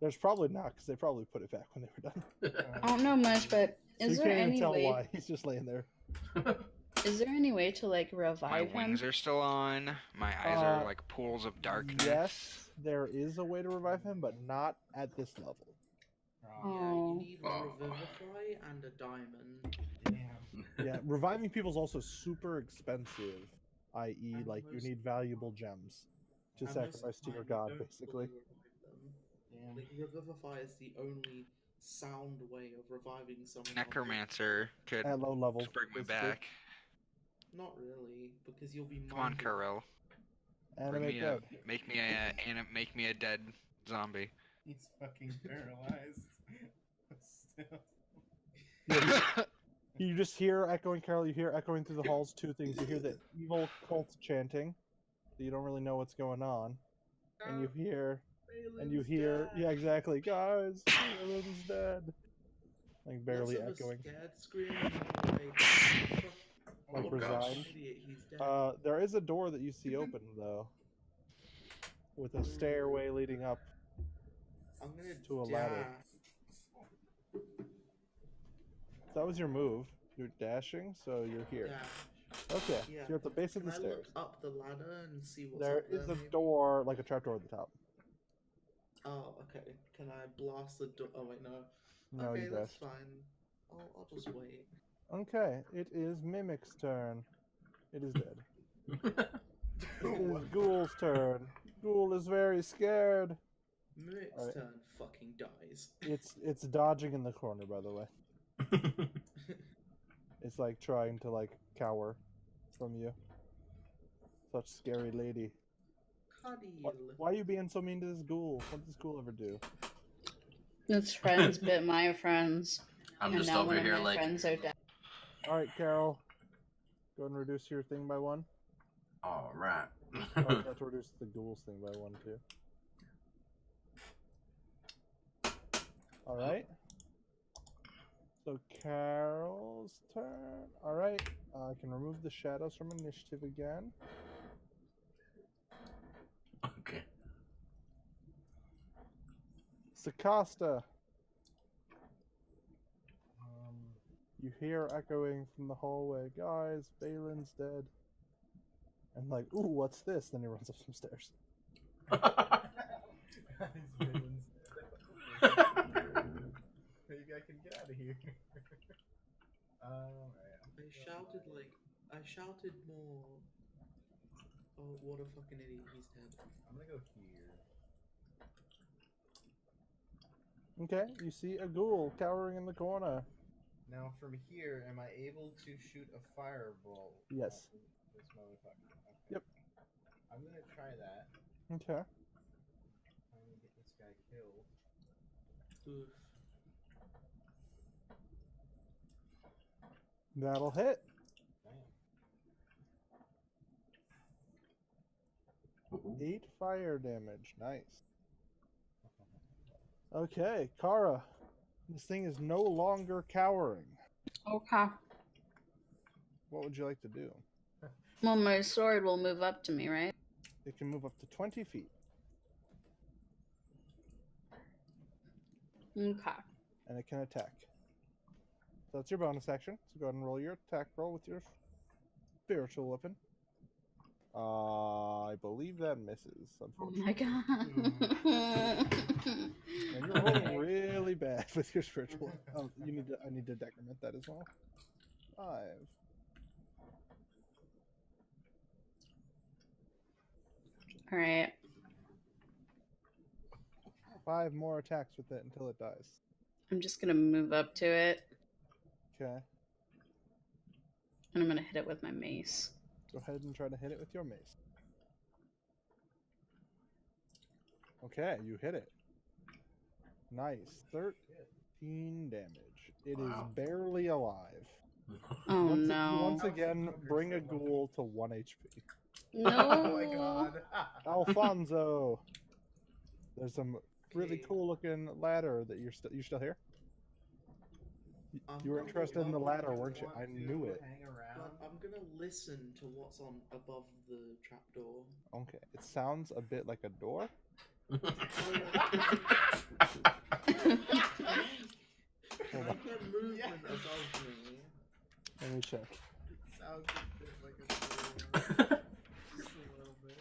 There's probably not, because they probably put it back when they were done. I don't know much, but So is you there can't even any tell way? why. He's just laying there. Is there any way to like My revive him? wings are still on. My eyes are like pools of darkness. Yes, there is a way to revive him, but not at this level. Yeah, Oh. you need Revivify and a diamond. Damn. Yeah, reviving people is also super expensive, i.e., And like you most- need valuable gems to And most of sacrifice to the your time, you god, don't basically. fully revive them. Damn. Like, Revivify is the only sound way of reviving someone. Necromancer could At low levels. just bring me basically. back. Not really, because you'll be Come on, minded. Karel. Bring Animate me dead. make me a dead zombie. He's fucking paralyzed. Still. Yeah, you just hear echoing, Carol. You hear echoing through the halls two things. You hear the evil cult chanting, so you don't really know what's going on, and you hear, yeah, exactly, guys, Balin's dead, like barely Less of a echoing, scared scream, more like like oh, resigned. idiot, he's dead. There is a door that you see open though, with a stairway leading up I'm gonna to a ladder. That was your move. You're dashing, so you're here. Yeah. Okay, Yeah. so you're at the base of Can the I stairs. look up the ladder and see what's There up there? is a maybe? door, like a trapdoor at the top. Oh, okay. Can I blast the door? Oh wait, no. No, okay, you that's dashed. fine. I'll just wait. Okay, it is Mimic's turn. It is dead. It is Ghoul's turn. Ghoul is very scared. Mimic's Alright. turn fucking dies. It's dodging in the corner, by the way. It's like trying to like cower from you. Such scary lady. Cuddle. Why are you being so mean to this ghoul? What does this ghoul ever do? Its friends bit my friends. I'm and just now over one of here my like, friends are dead. Alright, Carol. Go ahead and reduce your thing by 1. all right. Oh, you have to reduce the ghoul's thing by 1 too. Alright. So Carol's turn. Alright. I can remove the shadows from initiative again. Okay. Sakasta. You hear echoing from the hallway, guys, Balin's dead. And like, ooh, what's this? Then he runs up some stairs. Maybe I can get out of here. I shouted more. Oh, what a fucking idiot! He's dead. I'm gonna go here. Okay, you see a ghoul cowering in the corner. Now from here, am I able to shoot a fireball? Yes. at this motherfucker? Okay. Yep. I'm gonna try that. Okay. I'm gonna get this guy killed. Oof. That'll hit. Damn. 8 fire damage. Nice. Okay, Kara. This thing is no longer cowering. Okay. What would you like to do? Well, my sword will move up to me, right? It can move up to 20 feet. Okay. And it can attack. So that's your bonus action. So go ahead and roll your attack roll with your spiritual weapon. I believe that misses, Oh unfortunately. my god. And you're rolling really bad with your spiritual. Oh, I need to decrement that as well. 5. All right. 5 more attacks with it until it dies. I'm just gonna move up to it, Okay. and I'm gonna hit it with my mace. Go ahead and try to hit it with your mace. Okay, you hit it. Nice. 13 damage. It is Wow. barely alive. Oh once, no! Once again, bring a ghoul to 1 HP. No! Oh my god. Alfonso! There's some really Okay. cool looking ladder that you still here? You were I'm interested in the gonna- ladder, weren't you? I knew it. Hang But around. I'm gonna listen to what's on above the trapdoor. Okay, it sounds a bit like a door. Can I get movement above me? Let me check. It sounds a bit like a door. Just a little bit.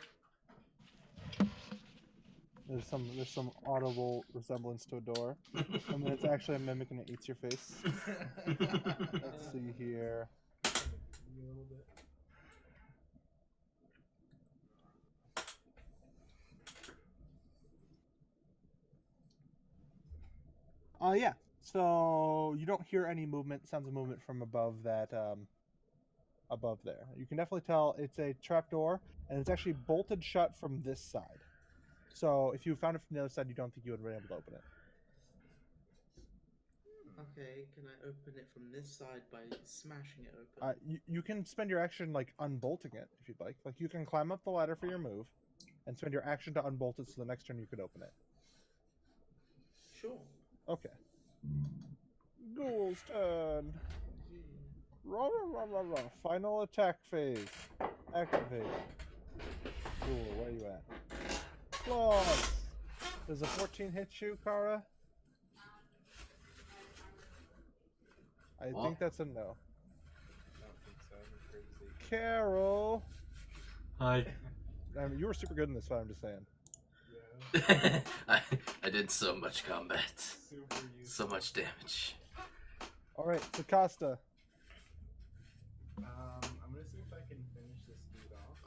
There's some audible resemblance to a door. I mean, it's actually a mimic and it eats your face. Let's see here. A little bit. Yeah. So you don't hear any movement, sounds of movement from above that, above there. You can definitely tell it's a trapdoor, and it's actually bolted shut from this side. So if you found it from the other side, you don't think you would have been able to open it. Okay, can I open it from this side by smashing it open? You can spend your action like unbolting it if you'd like. Like you can climb up the ladder for your move, and spend your action to unbolt it. So the next turn you could open it. Sure. Okay. Ghoul's turn. Rah, rah, rah, rah, rah. Final attack phase. Activate. Ghoul, where are you at? Claws. Does a 14 hit you, Kara? I What? think that's a no. I don't think so. I'm afraid to say Carol. Hi. I mean, you were super good in this fight, I'm just saying. yeah. I did so much combat. Super So useful. much damage. Alright, Sakasta. I'm gonna see if I can finish this dude off.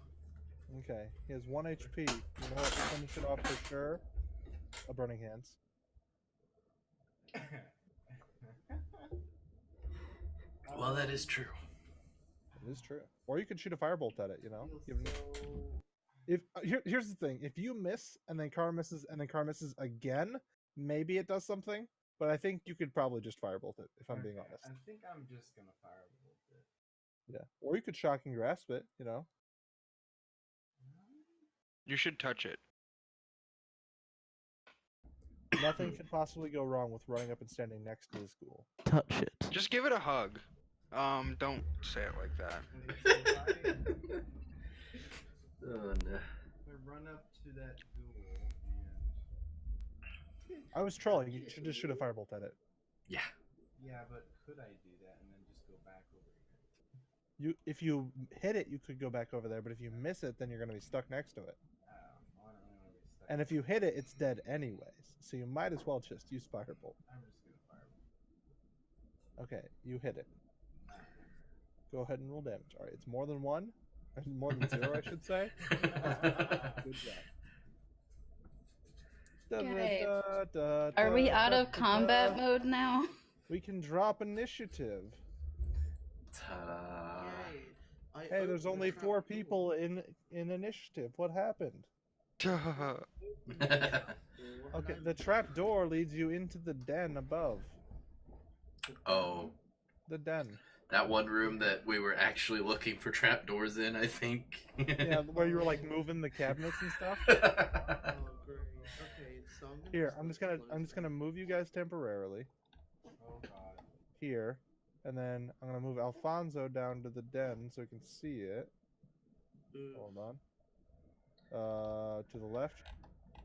Okay, he has 1 HP. You know what will finish it off for sure? A Burning Hands. Well, that is true. It is true. Or you could shoot a firebolt at it, you know? Feels Give him- so... If here's the thing: if you miss and then Kara misses and then Kara misses again, maybe it does something. But I think you could probably just firebolt it, if I'm being Okay, honest. I think I'm just gonna firebolt it. Yeah. Or you could shocking grasp it, you know. You should touch it. Nothing could possibly go wrong with running up and standing next to this ghoul. Touch it. Just give it a hug. Don't say it like that. Oh no. I run up to that ghoul and I was trolling. You should just shoot a firebolt at it. Yeah. yeah, but could I do that and then just go back over here? If you hit it, you could go back over there. But if you miss it, then you're going to be stuck next to it. I don't really want to be stuck. And if you hit it, it's dead anyways. So you might as well just use firebolt. I'm just gonna firebolt. Okay, you hit it. Go ahead and roll damage. All right, it's more than 1. More than 0, I should say. Good job. Okay. Da, Are we da, out da, of da, combat da. mode now? We can drop initiative. Ta-da. Yay. Hey, there's only 4 people in initiative. What happened? Okay, the trap door leads you into the den above. Oh, The den. that one room that we were actually looking for trapdoors in, I think. Yeah, where you were like moving the cabinets and stuff. Oh, great. Okay, so Here, I'm just gonna move you guys temporarily Oh god. here, and then I'm gonna move Alfonso down to the den so he can see it. Hold on. To the left.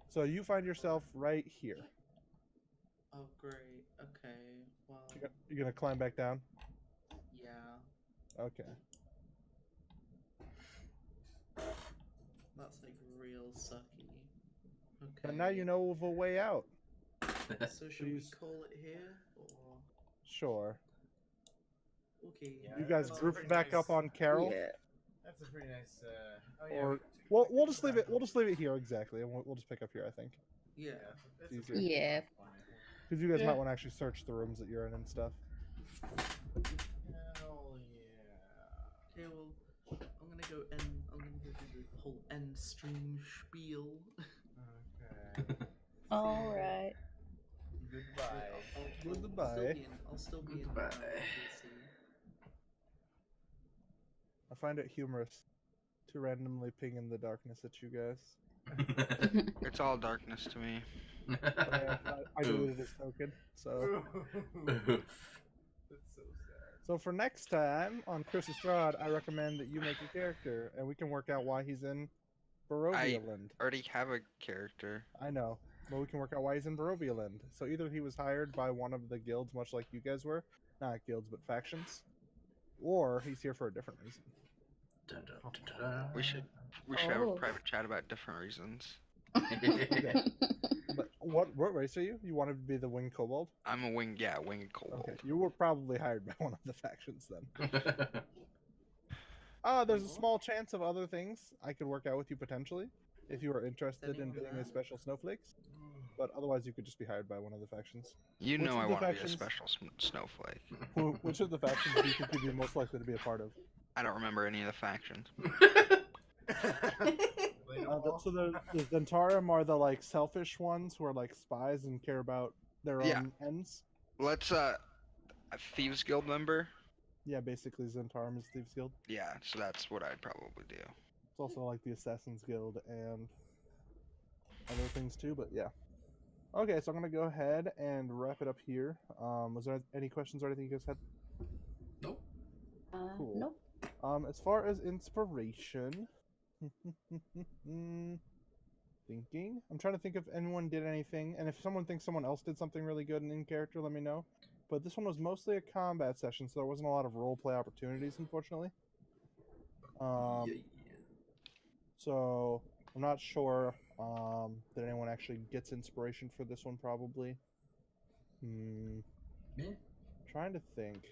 So you find yourself right here. Oh, great. Okay. Well, You're gonna climb back down. yeah. Okay. That's like real sucky. Okay. But now you know of a way out. So should we Please. call it here, or Sure. okay? Yeah, You guys that's group pretty back nice. up on Carol. Yeah. That's a pretty nice. Oh yeah. Or we we'll could just go leave back it. We'll over just leave it here exactly, and we'll just pick up here. I think Yeah. It's Easier. pretty Yeah. fun, I think. because you guys Yeah. might want to actually search the rooms that you're in and stuff. Hell yeah. Okay, well, I'm gonna go do the whole end stream spiel. Okay. All right. Goodbye. Goodbye. I'll still be in Goodbye. PC. I find it humorous to randomly ping in the darkness at you guys. It's all darkness to me. I deleted his token, so. That's so sad. So for next time on Chris Strahd, I recommend that you make a character, and we can work out why he's in Barovia Land. Already have a character. I know, but we can work out why he's in Barovia Land. So either he was hired by one of the guilds, much like you guys were, not guilds but factions, or he's here for a different reason. Dun, dun, dun, dun, dun. We should have a Oh. private chat about different reasons. Okay. But what race are you? You want to be the winged kobold? I'm a winged kobold. Okay, you were probably hired by one of the factions then. There's a small chance of other things I could work out with you potentially, if you are interested in being a special snowflakes. But otherwise, you could just be hired by one of the factions. You Which know of I the want to be a factions- special snowflake. Which of the factions do you think you'd be most likely to be a part of? I don't remember any of the factions. So the Zentarum are the like selfish ones who are like spies and care about their Yeah. own ends. Let's a Thieves Guild member. Yeah, basically Zentarum is Thieves Guild. Yeah, so that's what I'd probably do. It's also like the Assassins Guild and other things too, but yeah. Okay, so I'm gonna go ahead and wrap it up here. Was there any questions or anything you guys had? Nope. Cool. Nope. As far as inspiration, thinking. I'm trying to think if anyone did anything, and if someone thinks someone else did something really good in character, let me know. But this one was mostly a combat session, so there wasn't a lot of roleplay opportunities, unfortunately. So I'm not sure that anyone actually gets inspiration for this one. Probably. Yeah. Trying to think.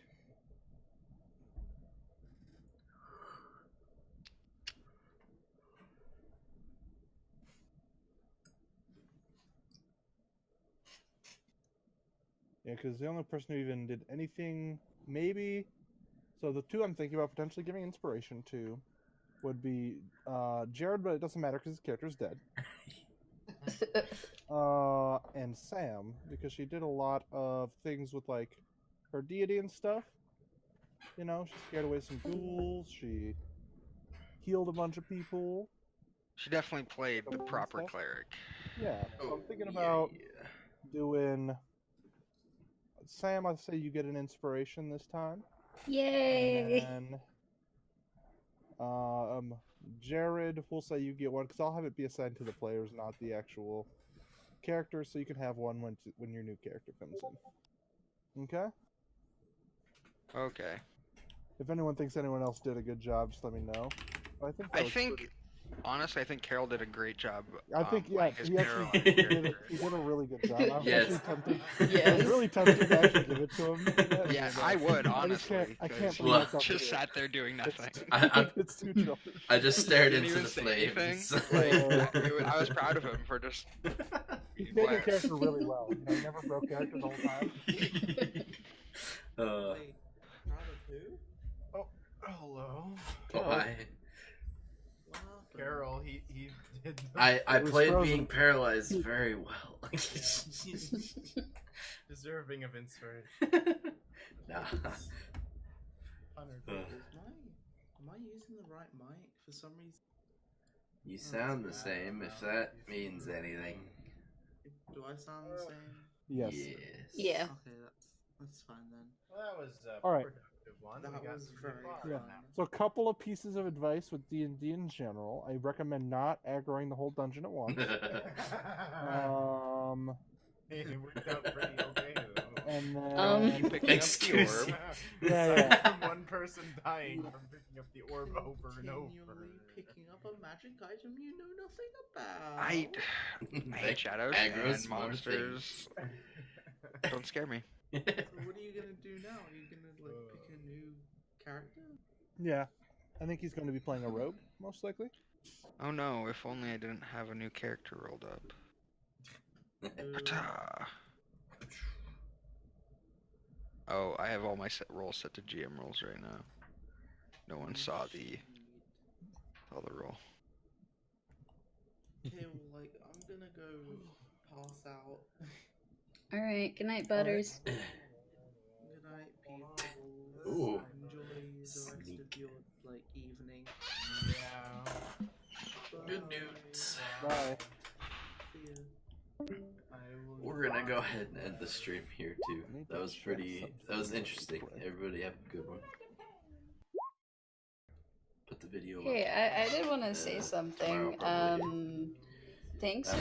Yeah, because the only person who even did anything, maybe. So the two I'm thinking about potentially giving inspiration to would be Jared, but it doesn't matter because his character's dead. And Sam, because she did a lot of things with like her deity and stuff. You know, she scared away some ghouls. She healed a bunch of people. She definitely played the Some proper stuff. cleric. Yeah, so I'm thinking about doing. Sam, I'd say you get an inspiration this time. Yay! And then, Jared, we'll say you get one because I'll have it be assigned to the players, not the actual characters, so you can have one when your new character comes in. Okay. Okay. If anyone thinks anyone else did a good job, just let me know. But I think. Honestly, I think Carol did a great job. I think yeah, playing his he actually Caroline he did a really good job. I was Yes. actually tempted. Yes. I was really tempted to actually give it to him. Yeah, I would I just honestly. can't 'cause bring Well, myself to just do it. sat there doing nothing. It's too childish. I just stared Didn't into even the say flames. Like, I was proud of him for just. He played the character really well. You know, he never broke character the whole time. Wait, proud of who? Hello. Oh, What happened? Carol, he did. I It was played frozen. being paralyzed very well. Deserving of inspiration. Nah. 100 Ugh. Am I using the right mic for some reason? You sound the same, if that means anything. Do I sound the same? Yes. Yeah. Okay, that's fine then. Well, that was a All right. productive one. That We got was some very good fun. Yeah. fun. So a couple of pieces of advice with D&D in general. I recommend not aggroing the whole dungeon at once. It worked out pretty okay though. And You then picking up the Excuse orb. me. Yeah. From one person dying from picking up the orb over and over. Continually picking up a magic item you know nothing about. I hate shadows Aggro and small monsters. Don't scare me. So what are you gonna do now? Are you gonna like pick a new character? yeah. I think he's going to be playing a rogue, most likely. Oh no, if only I didn't have a new character rolled up. Ta. Oh, I have all my rolls set to GM rolls right now. No one saw the roll. Okay, well, like, I'm gonna go pass out. Alright, good night, Butters. Good night, people. Ooh. Enjoy the rest Sneak. of your, like, evening. Yeah. Good news. Bye. See ya. We're gonna go ahead and end the stream here too. That was that was interesting. Everybody have a good one. Put the video up. Hey, I did want to say something. tomorrow, probably. Thanks for